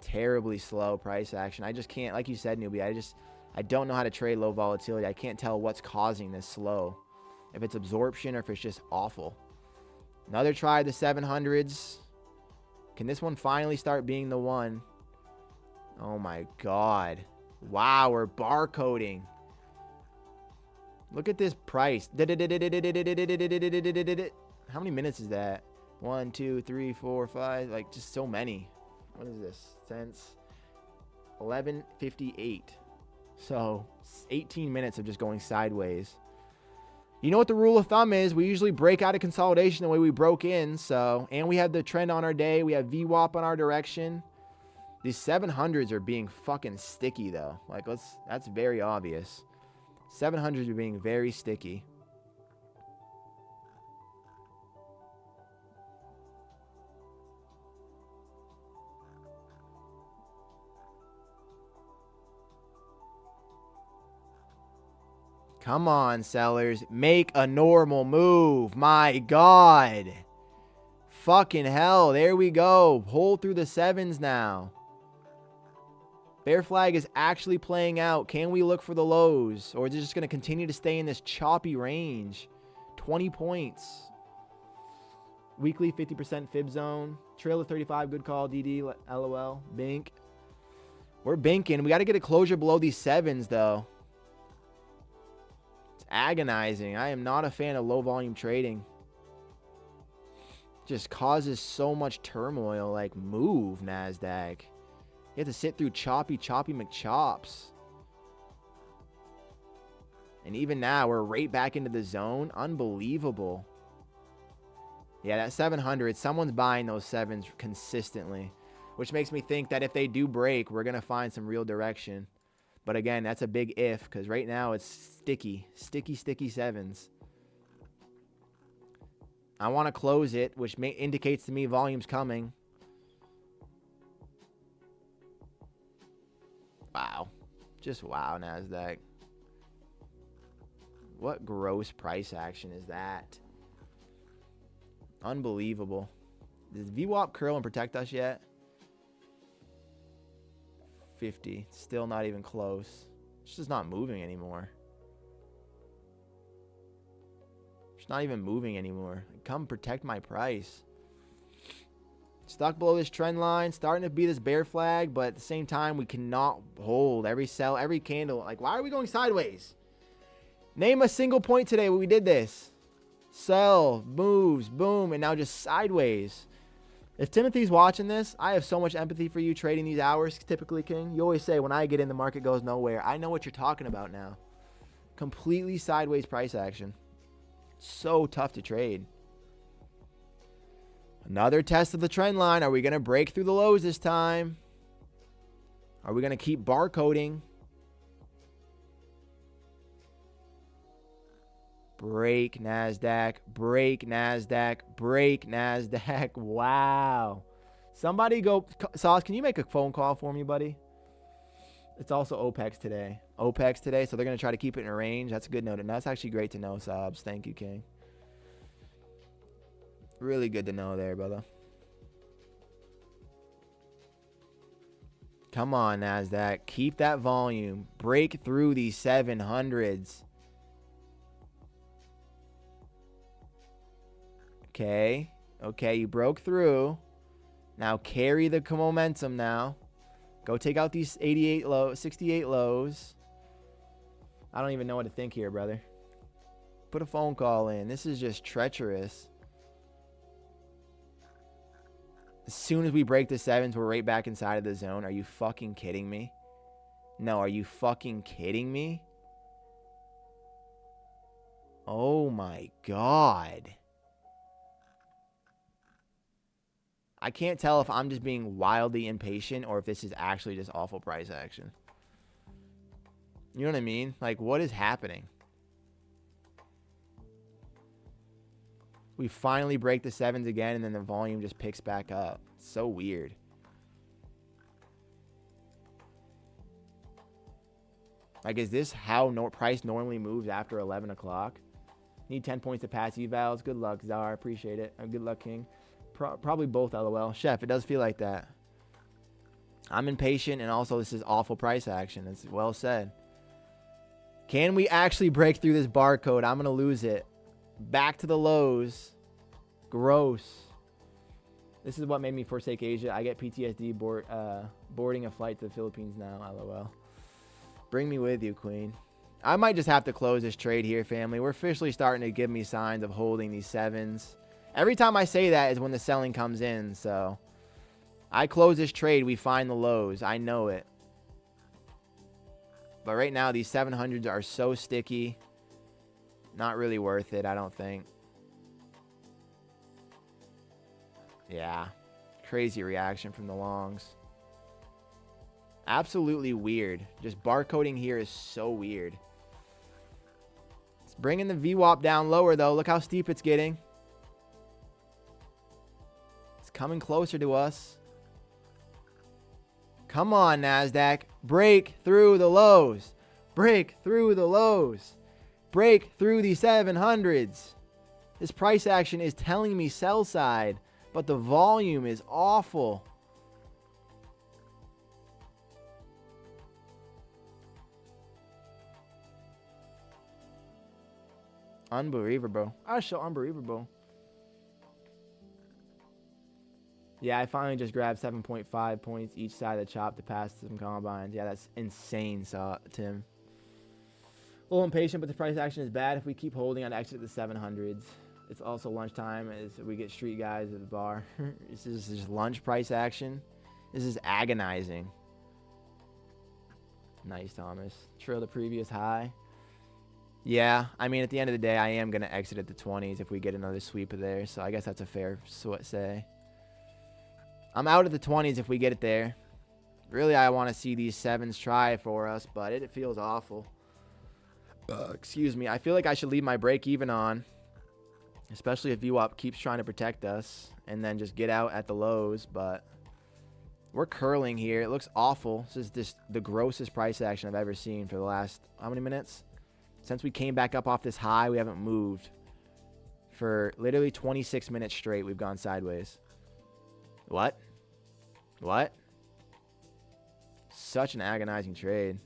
Terribly slow price action. I just can't, like you said, newbie, I don't know how to trade low volatility. I can't tell what's causing this slow. If it's absorption or if it's just awful. Another try of the 700s. Can this one finally start being the one? Oh my God. Wow, we're barcoding. Look at this price. How many minutes is that? 1, 2, 3, 4, 5. Like, just so many. What is this? Since 11:58. So 18 minutes of just going sideways. You know what the rule of thumb is? We usually break out of consolidation the way we broke in. So, and we have the trend on our day. We have VWAP on our direction. These 700s are being fucking sticky, though. Like, that's very obvious. 700s are being very sticky. Come on, sellers. Make a normal move. My God. Fucking hell. There we go. Hold through the 7s now. Bear flag is actually playing out. Can we look for the lows? Or is it just going to continue to stay in this choppy range? 20 points. Weekly 50% fib zone. Trail of 35. Good call. DD. LOL. Bink. We're binking. We got to get a closure below these 7s, though. It's agonizing. I am not a fan of low volume trading. Just causes so much turmoil. Like, move, NASDAQ. You have to sit through choppy McChops. And even now, we're right back into the zone. Unbelievable. Yeah, that 700, someone's buying those 7s consistently. Which makes me think that if they do break, we're going to find some real direction. But again, that's a big if, because right now it's sticky. Sticky 7s. I want to close it, which indicates to me volume's coming. Wow. Just wow, NASDAQ. What gross price action is that? Unbelievable. Does VWAP curl and protect us yet? 50. Still not even close. It's just not moving anymore. It's not even moving anymore. Come protect my price. Stuck below this trend line, starting to be this bear flag, but at the same time, we cannot hold every sell, every candle. Like, why are we going sideways? Name a single point today where we did this. Sell, moves, boom, and now just sideways. If Timothy's watching this, I have so much empathy for you trading these hours, typically, King. You always say, when I get in, the market goes nowhere. I know what you're talking about now. Completely sideways price action. So tough to trade. Another test of the trend line. Are we going to break through the lows this time? Are we going to keep barcoding? Break NASDAQ. Break NASDAQ. Break NASDAQ. Wow. Somebody go. Sauce, can you make a phone call for me, buddy? It's also OPEX today. OPEX today, so they're going to try to keep it in a range. That's a good note. And that's actually great to know, Sobs. Thank you, King. Really good to know there, brother. Come on, NASDAQ. Keep that volume. Break through these 700s. Okay. Okay, you broke through. Now carry the momentum now. Go take out these 88 lows, 68 lows. I don't even know what to think here, brother. Put a phone call in. This is just treacherous. As soon as we break the sevens, we're right back inside of the zone. Are you fucking kidding me? No, are you fucking kidding me? Oh my God. I can't tell if I'm just being wildly impatient or if this is actually just awful price action. You know what I mean? Like, what is happening? We finally break the sevens again, and then the volume just picks back up. It's so weird. Like, is this how price normally moves after 11 o'clock? Need 10 points to pass evals. Good luck, Czar. Appreciate it. Good luck, King. Probably both, LOL. Chef, it does feel like that. I'm impatient, and also this is awful price action. It's well said. Can we actually break through this barcode? I'm going to lose it. Back to the lows. Gross. This is what made me forsake Asia. I get PTSD boarding a flight to the Philippines now, LOL. Bring me with you, Queen. I might just have to close this trade here, family. We're officially starting to give me signs of holding these sevens. Every time I say that is when the selling comes in, so I close this trade, we find the lows. I know it. But right now, these 700s are so sticky. Not really worth it, I don't think. Yeah. Crazy reaction from the longs. Absolutely weird. Just barcoding here is so weird. It's bringing the VWAP down lower, though. Look how steep it's getting. It's coming closer to us. Come on, NASDAQ. Break through the lows. Break through the lows. Break through the 700s. This price action is telling me sell side, but the volume is awful. Unbelievable. I so unbelievable. Yeah, I finally just grabbed 7.5 points each side of the chop to pass some combines. Yeah, that's insane, Tim. A little impatient, but the price action is bad. If we keep holding, I'd exit the 700s. It's also lunchtime as we get street guys at the bar. This is just lunch price action. This is agonizing. Nice, Thomas. Trail the previous high. Yeah, I mean, at the end of the day, I am going to exit at the 20s if we get another sweep of there. So I guess that's a fair say. I'm out at the 20s if we get it there. Really, I want to see these 7s try for us, but it feels awful. Excuse me. I feel like I should leave my break even on, especially if VWAP keeps trying to protect us, and then just get out at the lows. But we're curling here. It looks awful. This is just the grossest price action I've ever seen for the last, how many minutes? Since we came back up off this high, we haven't moved. For literally 26 minutes straight, we've gone sideways. What? What? Such an agonizing trade.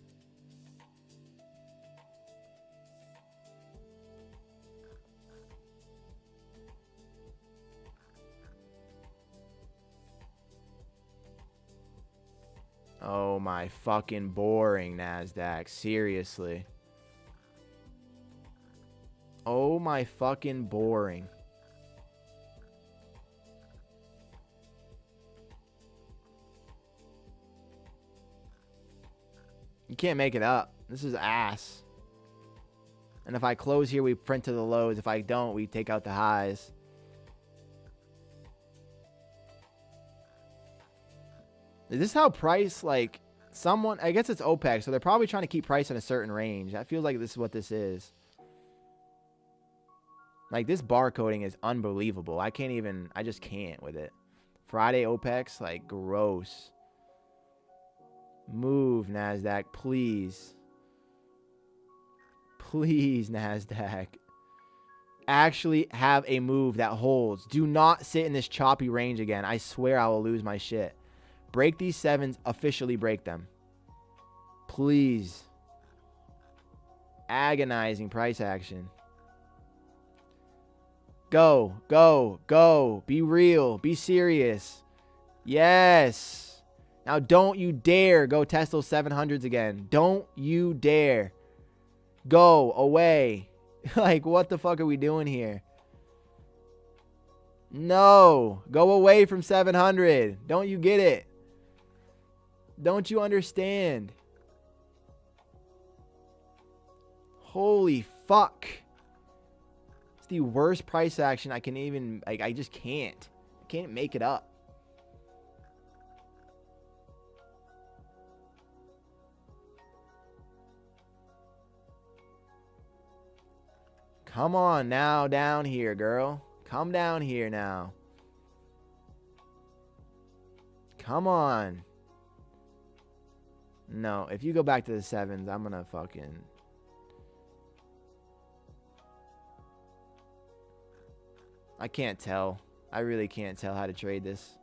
my fucking boring, NASDAQ. Seriously. Oh my fucking boring. You can't make it up. This is ass. And if I close here, we print to the lows. If I don't, we take out the highs. Is this how price, like, someone, I guess it's OPEC, so they're probably trying to keep price in a certain range. I feel like this is what this is. Like, this barcoding is unbelievable. I just can't with it. Friday OPEX, like, gross. Move, NASDAQ, please. Please, NASDAQ. Actually have a move that holds. Do not sit in this choppy range again. I swear I will lose my shit. Break these sevens. Officially break them. Please. Agonizing price action. Go, go, go. Be real. Be serious. Yes. Now don't you dare go test those 700s again. Don't you dare. Go away. Like, what the fuck are we doing here? No. Go away from 700. Don't you get it? Don't you understand? Holy fuck. It's the worst price action I can even... Like, I just can't. I can't make it up. Come on now down here, girl. Come down here now. Come on. No, if you go back to the sevens, I'm gonna fucking... I can't tell. I really can't tell how to trade this.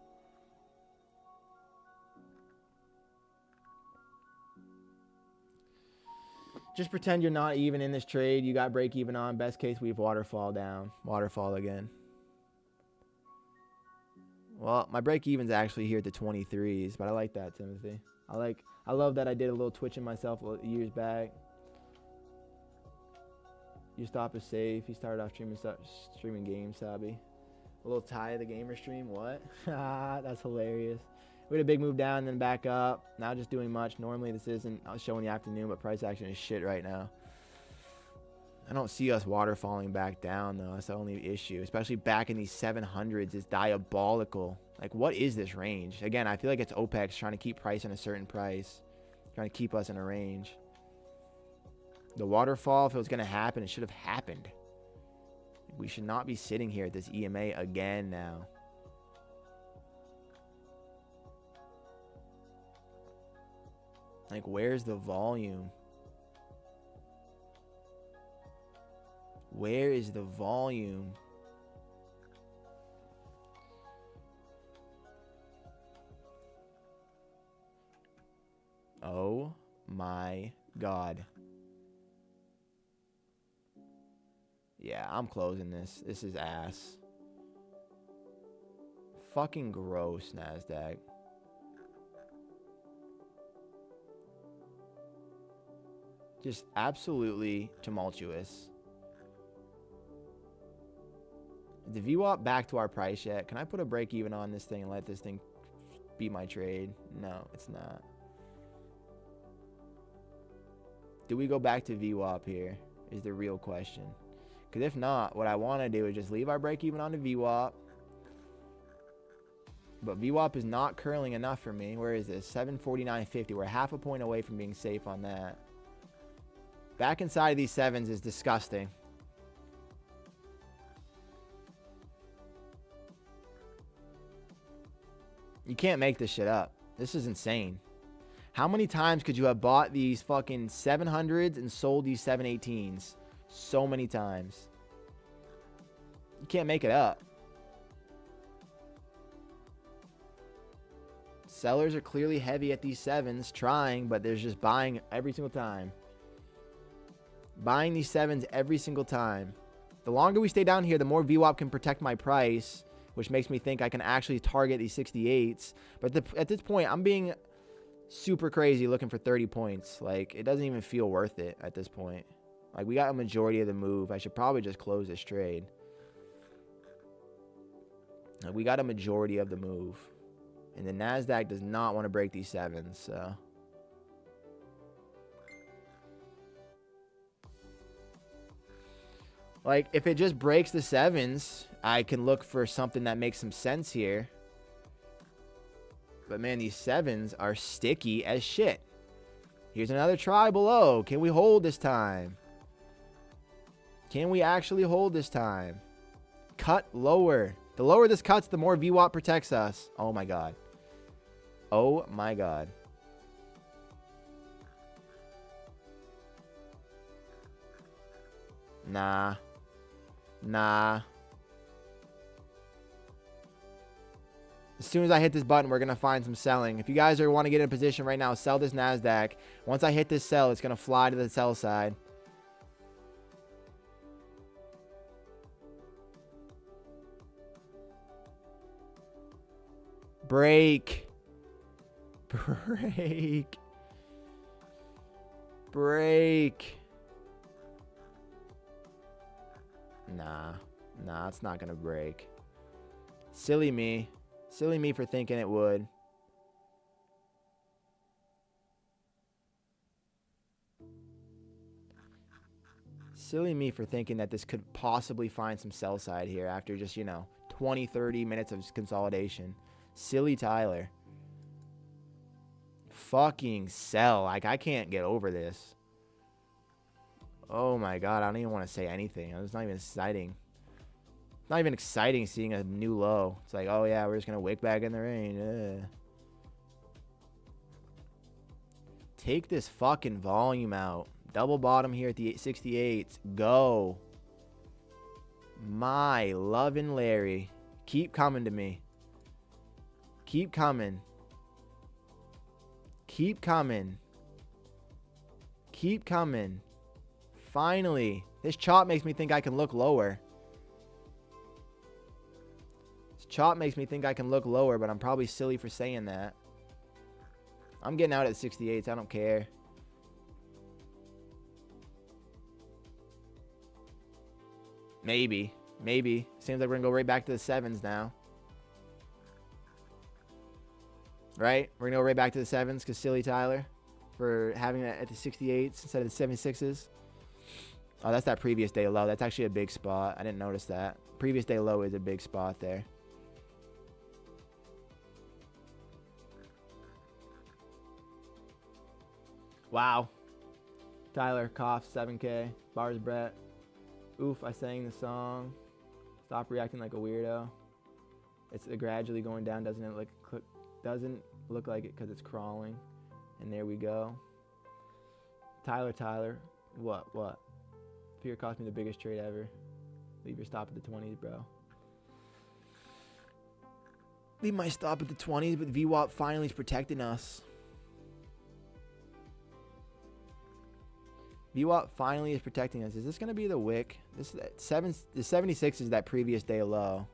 Just pretend you're not even in this trade. You got break even on. Best case, we've waterfall down. Waterfall again. Well, my break even's actually here at the 23s, but I like that, Timothy. I love that I did a little twitching myself years back. Your stop is safe. He started off streaming games, Sabi. A little tie of the gamer stream. What? That's hilarious. We had a big move down, then back up. Now just doing much. Normally this isn't. I was showing the afternoon, but price action is shit right now. I don't see us waterfalling back down, though. That's the only issue. Especially back in these 700s. It's diabolical. Like, what is this range? Again, I feel like it's OPEX trying to keep price in a certain price. Trying to keep us in a range. The waterfall, if it was going to happen, it should have happened. We should not be sitting here at this EMA again now. Like, where's the volume? Where is the volume? Oh my God. Yeah, I'm closing this. This is ass. Fucking gross, NASDAQ. Just absolutely tumultuous. Is the VWAP back to our price yet? Can I put a break even on this thing and let this thing beat my trade? No, it's not. Do we go back to VWAP here? Is the real question. Because if not, what I want to do is just leave our break even on the VWAP. But VWAP is not curling enough for me. Where is this? 749.50. We're half a point away from being safe on that. Back inside of these sevens is disgusting. You can't make this shit up. This is insane. How many times could you have bought these fucking 700s and sold these 718s? So many times. You can't make it up. Sellers are clearly heavy at these sevens, trying, but there's just buying every single time. Buying these sevens every single time. The longer we stay down here, the more VWAP can protect my price, which makes me think I can actually target these 68s. But at this point, I'm being super crazy looking for 30 points. Like, it doesn't even feel worth it at this point. Like, we got a majority of the move. I should probably just close this trade. Like, we got a majority of the move. And the NASDAQ does not want to break these 7s, so. Like, if it just breaks the 7s, I can look for something that makes some sense here. But, man, these 7s are sticky as shit. Here's another try below. Can we hold this time? Can we actually hold this time? Cut lower. The lower this cuts, the more VWAP protects us. Oh, my God. Oh, my God. Nah. Nah. As soon as I hit this button, we're going to find some selling. If you guys want to get in a position right now, sell this NASDAQ. Once I hit this sell, it's going to fly to the sell side. Break. Break. Break. Nah. Nah, it's not going to break. Silly me. Silly me for thinking it would. Silly me for thinking that this could possibly find some sell side here after just, 20, 30 minutes of consolidation. Silly Tyler. Fucking sell. Like, I can't get over this. Oh my God, I don't even want to say anything. It's not even exciting. Not even exciting seeing a new low. It's like, oh yeah, we're just going to wick back in the range. Take this fucking volume out. Double bottom here at the 68s. Go. My lovin' Larry. Keep coming to me. Keep coming. Keep coming. Keep coming. Finally. This chop makes me think I can look lower. Chop makes me think I can look lower, but I'm probably silly for saying that. I'm getting out at 68s. I don't care. Maybe. Maybe. Seems like we're going to go right back to the 7s now. Right? We're going to go right back to the 7s because silly Tyler for having that at the 68s instead of the 76s. Oh, that's that previous day low. That's actually a big spot. I didn't notice that. Previous day low is a big spot there. Wow. Tyler coughs 7K. Bars Brett. Oof, I sang the song. Stop reacting like a weirdo. It's gradually going down. Doesn't look like it because it's crawling. And there we go. Tyler. What? Fear cost me the biggest trade ever. Leave your stop at the 20s, bro. Leave my stop at the 20s, but VWAP finally is protecting us. VWAP finally is protecting us. Is this going to be the wick? The 76 is that previous day low.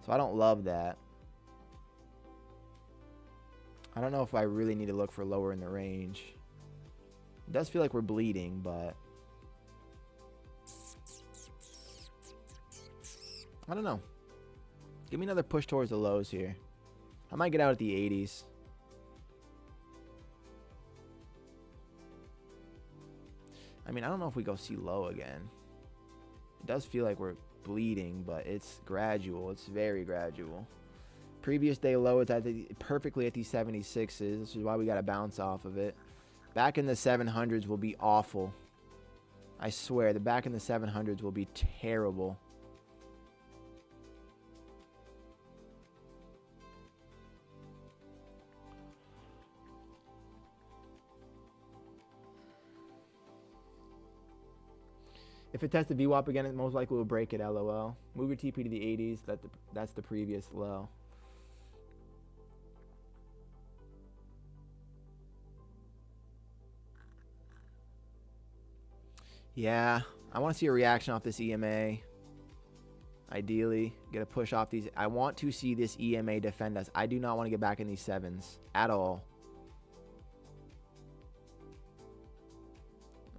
So I don't love that. I don't know if I really need to look for lower in the range. It does feel like we're bleeding, but I don't know. Give me another push towards the lows here. I might get out at the 80s. I mean, I don't know if we go see low again. It does feel like we're bleeding, but it's gradual. It's very gradual. Previous day low is perfectly at these 76s. This is why we got to bounce off of it. Back in the 700s will be awful. I swear, the back in the 700s will be terrible. If it tests the VWAP again, it most likely will break it, LOL. Move your TP to the 80s. That's the previous low. Yeah, I want to see a reaction off this EMA. Ideally, get a push off these. I want to see this EMA defend us. I do not want to get back in these 7s at all.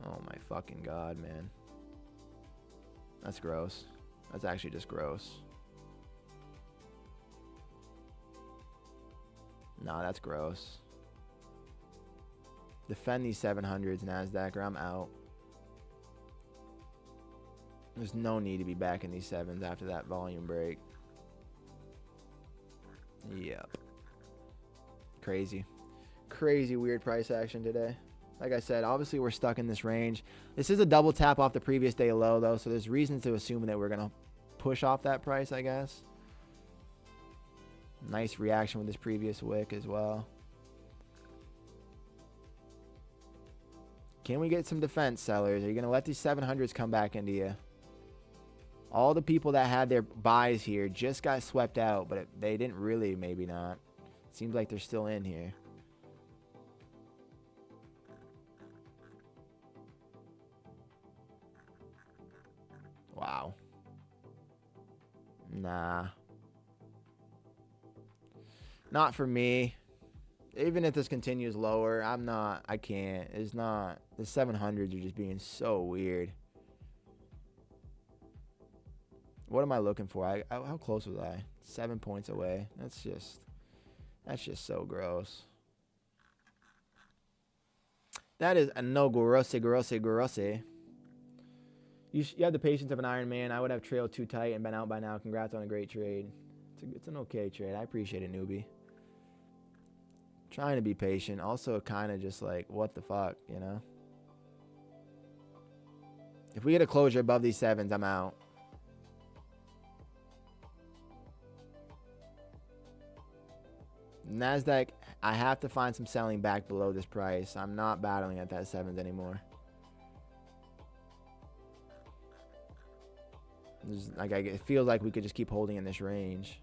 Oh my fucking god, man. That's gross. That's actually just gross. Nah, that's gross. Defend these 700s, NASDAQ, or I'm out. There's no need to be back in these sevens after that volume break. Yep. Crazy. Crazy weird price action today. Like I said, obviously we're stuck in this range. This is a double tap off the previous day low, though, so there's reasons to assume that we're going to push off that price, I guess. Nice reaction with this previous wick as well. Can we get some defense, sellers? Are you going to let these 700s come back into you? All the people that had their buys here just got swept out, but they didn't really, maybe not. Seems like they're still in here. Wow. Nah. Not for me. Even if this continues lower, I can't. It's not. The 700s are just being so weird. What am I looking for? How close was I? 7 points away. That's just so gross. That is a no grosse. You have the patience of an Iron Man. I would have trailed too tight and been out by now. Congrats on a great trade. It's an okay trade. I appreciate it, newbie. Trying to be patient. Also kind of just like, what the fuck, you know? If we get a closure above these sevens, I'm out. NASDAQ, I have to find some selling back below this price. I'm not battling at that sevens anymore. It feels like we could just keep holding in this range.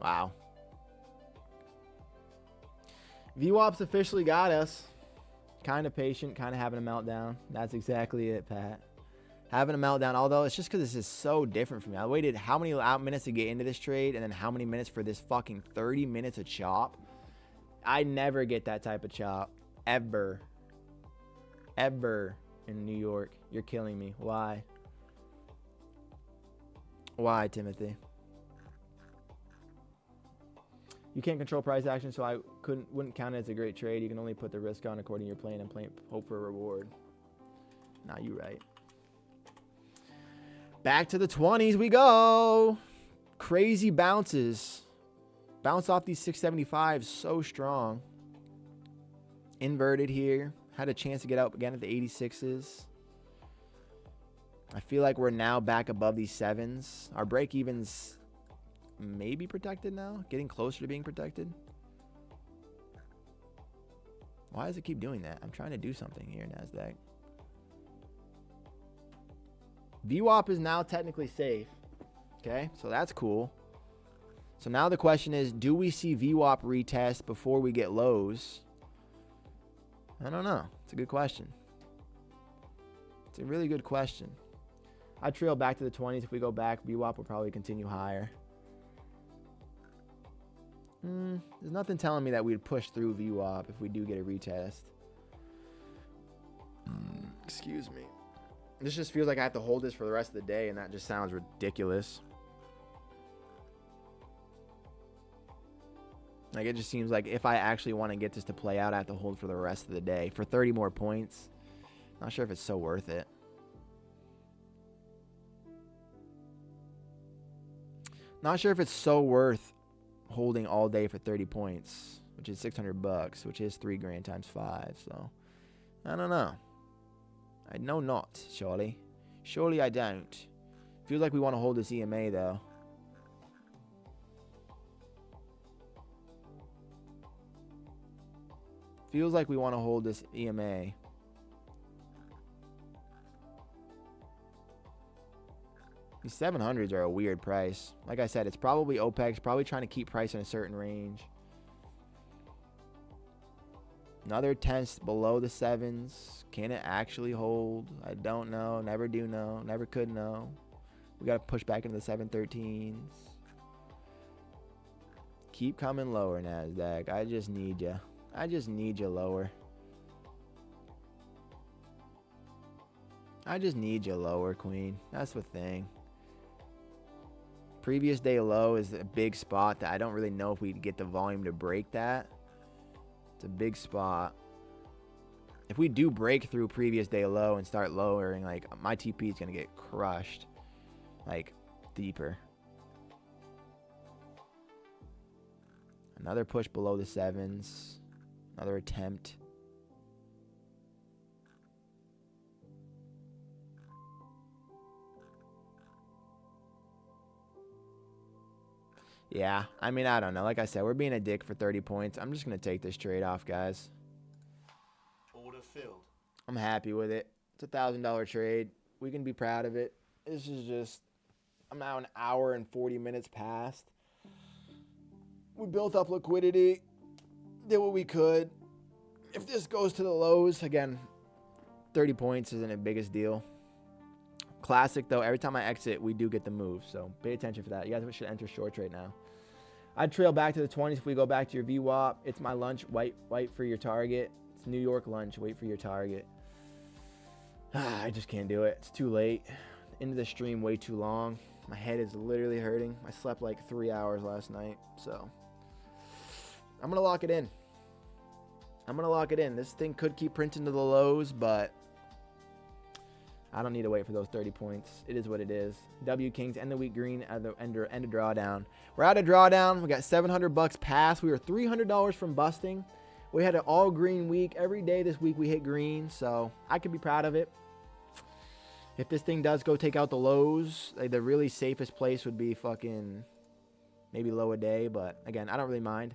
Wow. VWAP's officially got us. Kind of patient, kind of having a meltdown. That's exactly it, Pat. Having a meltdown, although it's just because this is so different from me. I waited how many minutes to get into this trade and then how many minutes for this fucking 30 minutes of chop. I never get that type of chop. Ever. Ever in New York. You're killing me. Why? Why, Timothy? You can't control price action, so I wouldn't count it as a great trade. You can only put the risk on according to your plan and hope for a reward. Nah, you right. Back to the 20s we go. Crazy bounces. Bounce off these 675s so strong. Inverted here. Had a chance to get out again at the 86s. I feel like we're now back above these sevens. Our break evens maybe protected now. Getting closer to being protected. Why does it keep doing that? I'm trying to do something here, NASDAQ. VWAP is now technically safe. Okay, so that's cool. So now the question is, do we see VWAP retest before we get lows? I don't know. It's a good question. It's a really good question. I trail back to the 20s. If we go back, VWAP will probably continue higher. There's nothing telling me that we'd push through VWAP if we do get a retest. Excuse me. This just feels like I have to hold this for the rest of the day, and that just sounds ridiculous. Like, it just seems like if I actually want to get this to play out, I have to hold for the rest of the day. For 30 more points, not sure if it's so worth it. Not sure if it's so worth holding all day for 30 points, which is $600, which is $3 grand times 5. So, I don't know. I know not, surely. Surely I don't. Feels like we want to hold this EMA, though. Feels like we want to hold this EMA. These 700s are a weird price. Like I said, it's probably OPEX, probably trying to keep price in a certain range. Another test below the sevens. Can it actually hold? I don't know. Never do know. Never could know. We got to push back into the 713s. Keep coming lower, NASDAQ. I just need you. I just need you lower. I just need you lower, Queen. That's the thing. Previous day low is a big spot that I don't really know if we get the volume to break that. It's a big spot. If we do break through previous day low and start lowering, like, my TP is going to get crushed. Like, deeper. Another push below the 7s. Another attempt. Yeah, I mean, I don't know. Like I said, we're being a dick for 30 points. I'm just going to take this trade off, guys. Order filled. I'm happy with it. It's a $1,000 trade. We can be proud of it. This is just, I'm now an hour and 40 minutes past. We built up liquidity, did what we could. If this goes to the lows, again, 30 points isn't the biggest deal. Classic, though, every time I exit, we do get the move. So pay attention for that. You guys should enter shorts right now. I'd trail back to the 20s if we go back to your VWAP. It's my lunch. Wait for your target. It's New York lunch. Wait for your target. I just can't do it. It's too late. Into the stream way too long. My head is literally hurting. I slept like 3 hours last night. So I'm going to lock it in. I'm going to lock it in. This thing could keep printing to the lows, but I don't need to wait for those 30 points. It is what it is. W Kings end the week green at the end of drawdown. We're out of drawdown. We got $700 pass. We were $300 from busting. We had an all green week. Every day this week we hit green, so I could be proud of it. If this thing does go take out the lows, like, the really safest place would be fucking maybe low a day, but again, I don't really mind.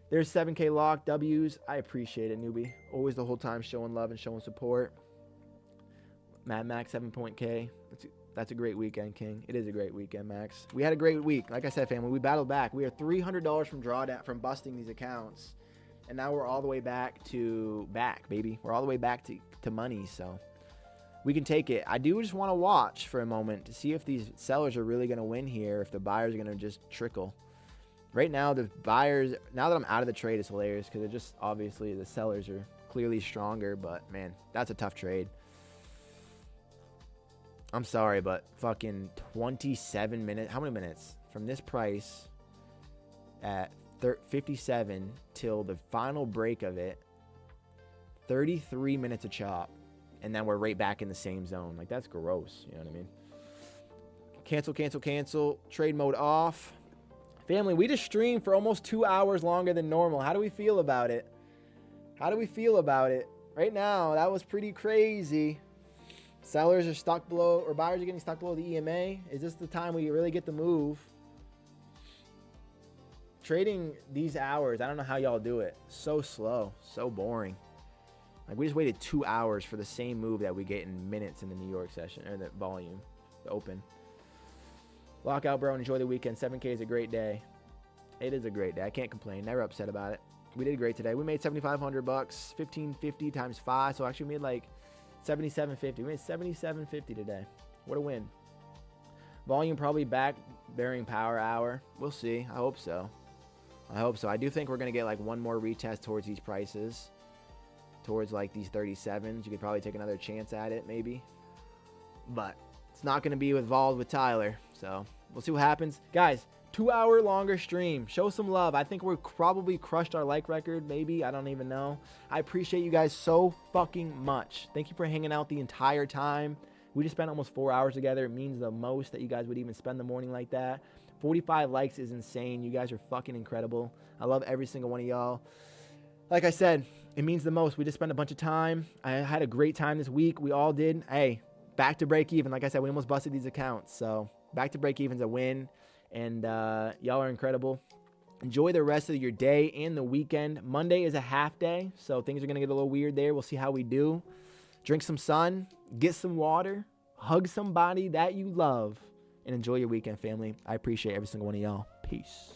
There's 7K lock W's. I appreciate it, newbie. Always the whole time showing love and showing support. Mad Max 7.K. That's a great weekend, King. It is a great weekend, Max. We had a great week. Like I said, family, we battled back. We are $300 from drawdown from busting these accounts, and now we're all the way back, baby. We're all the way back to money, so we can take it. I do just want to watch for a moment to see if these sellers are really going to win here, if the buyers are going to just trickle. Right now, the buyers, now that I'm out of the trade, it's hilarious because it just, obviously, the sellers are clearly stronger, but man, that's a tough trade. I'm sorry, but fucking 27 minutes. How many minutes? From this price at 57 till the final break of it, 33 minutes of chop. And then we're right back in the same zone. Like, that's gross. You know what I mean? Cancel, cancel, cancel. Trade mode off. Family, we just streamed for almost 2 hours longer than normal. How do we feel about it? How do we feel about it? Right now, that was pretty crazy. Sellers are stuck below, or buyers are getting stuck below the EMA. Is this the time we really get the move? Trading these hours, I don't know how y'all do it. So slow, so boring. Like, we just waited 2 hours for the same move that we get in minutes in the New York session, or the volume, the open. Lockout, bro, and enjoy the weekend. 7K is a great day. It is a great day. I can't complain. Never upset about it. We did great today. We made $7,500, 1,550 times 5. So actually we made like $7,750. We made $7,750 today. What a win. Volume probably back bearing power hour. We'll see. I hope so. I hope so. I do think we're going to get like one more retest towards these prices. Towards like these 37s. You could probably take another chance at it maybe. But it's not going to be involved with Tyler. So we'll see what happens. Guys, 2 hour longer stream. Show some love. I think we're probably crushed our like record. Maybe. I don't even know. I appreciate you guys so fucking much. Thank you for hanging out the entire time. We just spent almost 4 hours together. It means the most that you guys would even spend the morning like that. 45 likes is insane. You guys are fucking incredible. I love every single one of y'all. Like I said, it means the most. We just spent a bunch of time. I had a great time this week. We all did. Hey, back to break even. Like I said, we almost busted these accounts. So back to break even's a win. And y'all are incredible. Enjoy the rest of your day and the weekend. Monday is a half day, so things are going to get a little weird there. We'll see how we do. Drink some sun. Get some water. Hug somebody that you love. And enjoy your weekend, family. I appreciate every single one of y'all. Peace.